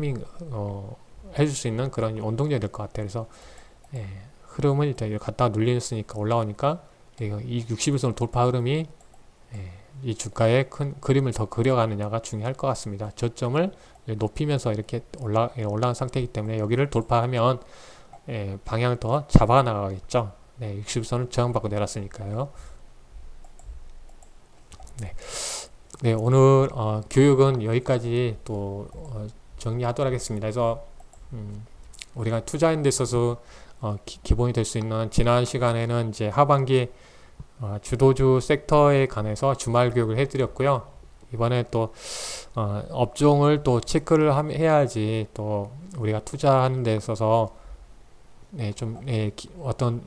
해줄 수 있는 그런 원동력이 될 것 같아요. 그래서 흐름은 이제 갖다가 눌렸으니까 올라오니까 이 61선을 돌파 흐름이 이 주가의 큰 그림을 더 그려가느냐가 중요할 것 같습니다. 저점을 높이면서 이렇게 올라간 상태이기 때문에 여기를 돌파하면 방향을 더 잡아 나가겠죠. 60선을 저항받고 내렸으니까요. 네, 오늘 교육은 여기까지 또 정리하도록 하겠습니다. 그래서 우리가 투자하는 데 있어서 기본이 될 수 있는 지난 시간에는 이제 하반기 주도주 섹터에 관해서 주말 교육을 해드렸고요. 이번에 또 업종을 또 체크를 해야지 또 우리가 투자하는 데 있어서 어떤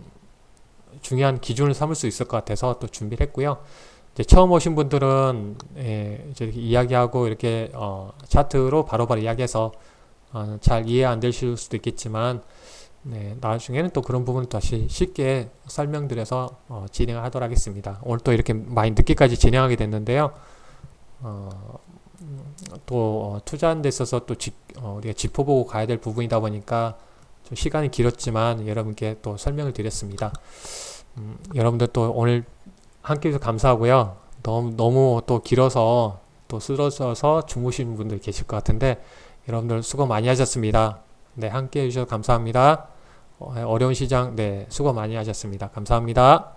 중요한 기준을 삼을 수 있을 것 같아서 또 준비를 했고요. 이제 처음 오신 분들은 이제 이렇게 이야기하고 이렇게 차트로 바로바로 이야기해서 잘 이해 안 되실 수도 있겠지만 나중에는 또 그런 부분을 다시 쉽게 설명드려서 진행을 하도록 하겠습니다. 오늘 또 이렇게 많이 늦게까지 진행하게 됐는데요. 또 투자하는 데 있어서 또 우리가 짚어보고 가야 될 부분이다 보니까 좀 시간이 길었지만 여러분께 또 설명을 드렸습니다. 여러분들 또 오늘 함께 해주셔서 감사하고요. 너무 또 길어서 또 쓰러져서 주무시는 분들 계실 것 같은데 여러분들 수고 많이 하셨습니다. 네, 함께 해주셔서 감사합니다. 어려운 시장 수고 많이 하셨습니다. 감사합니다.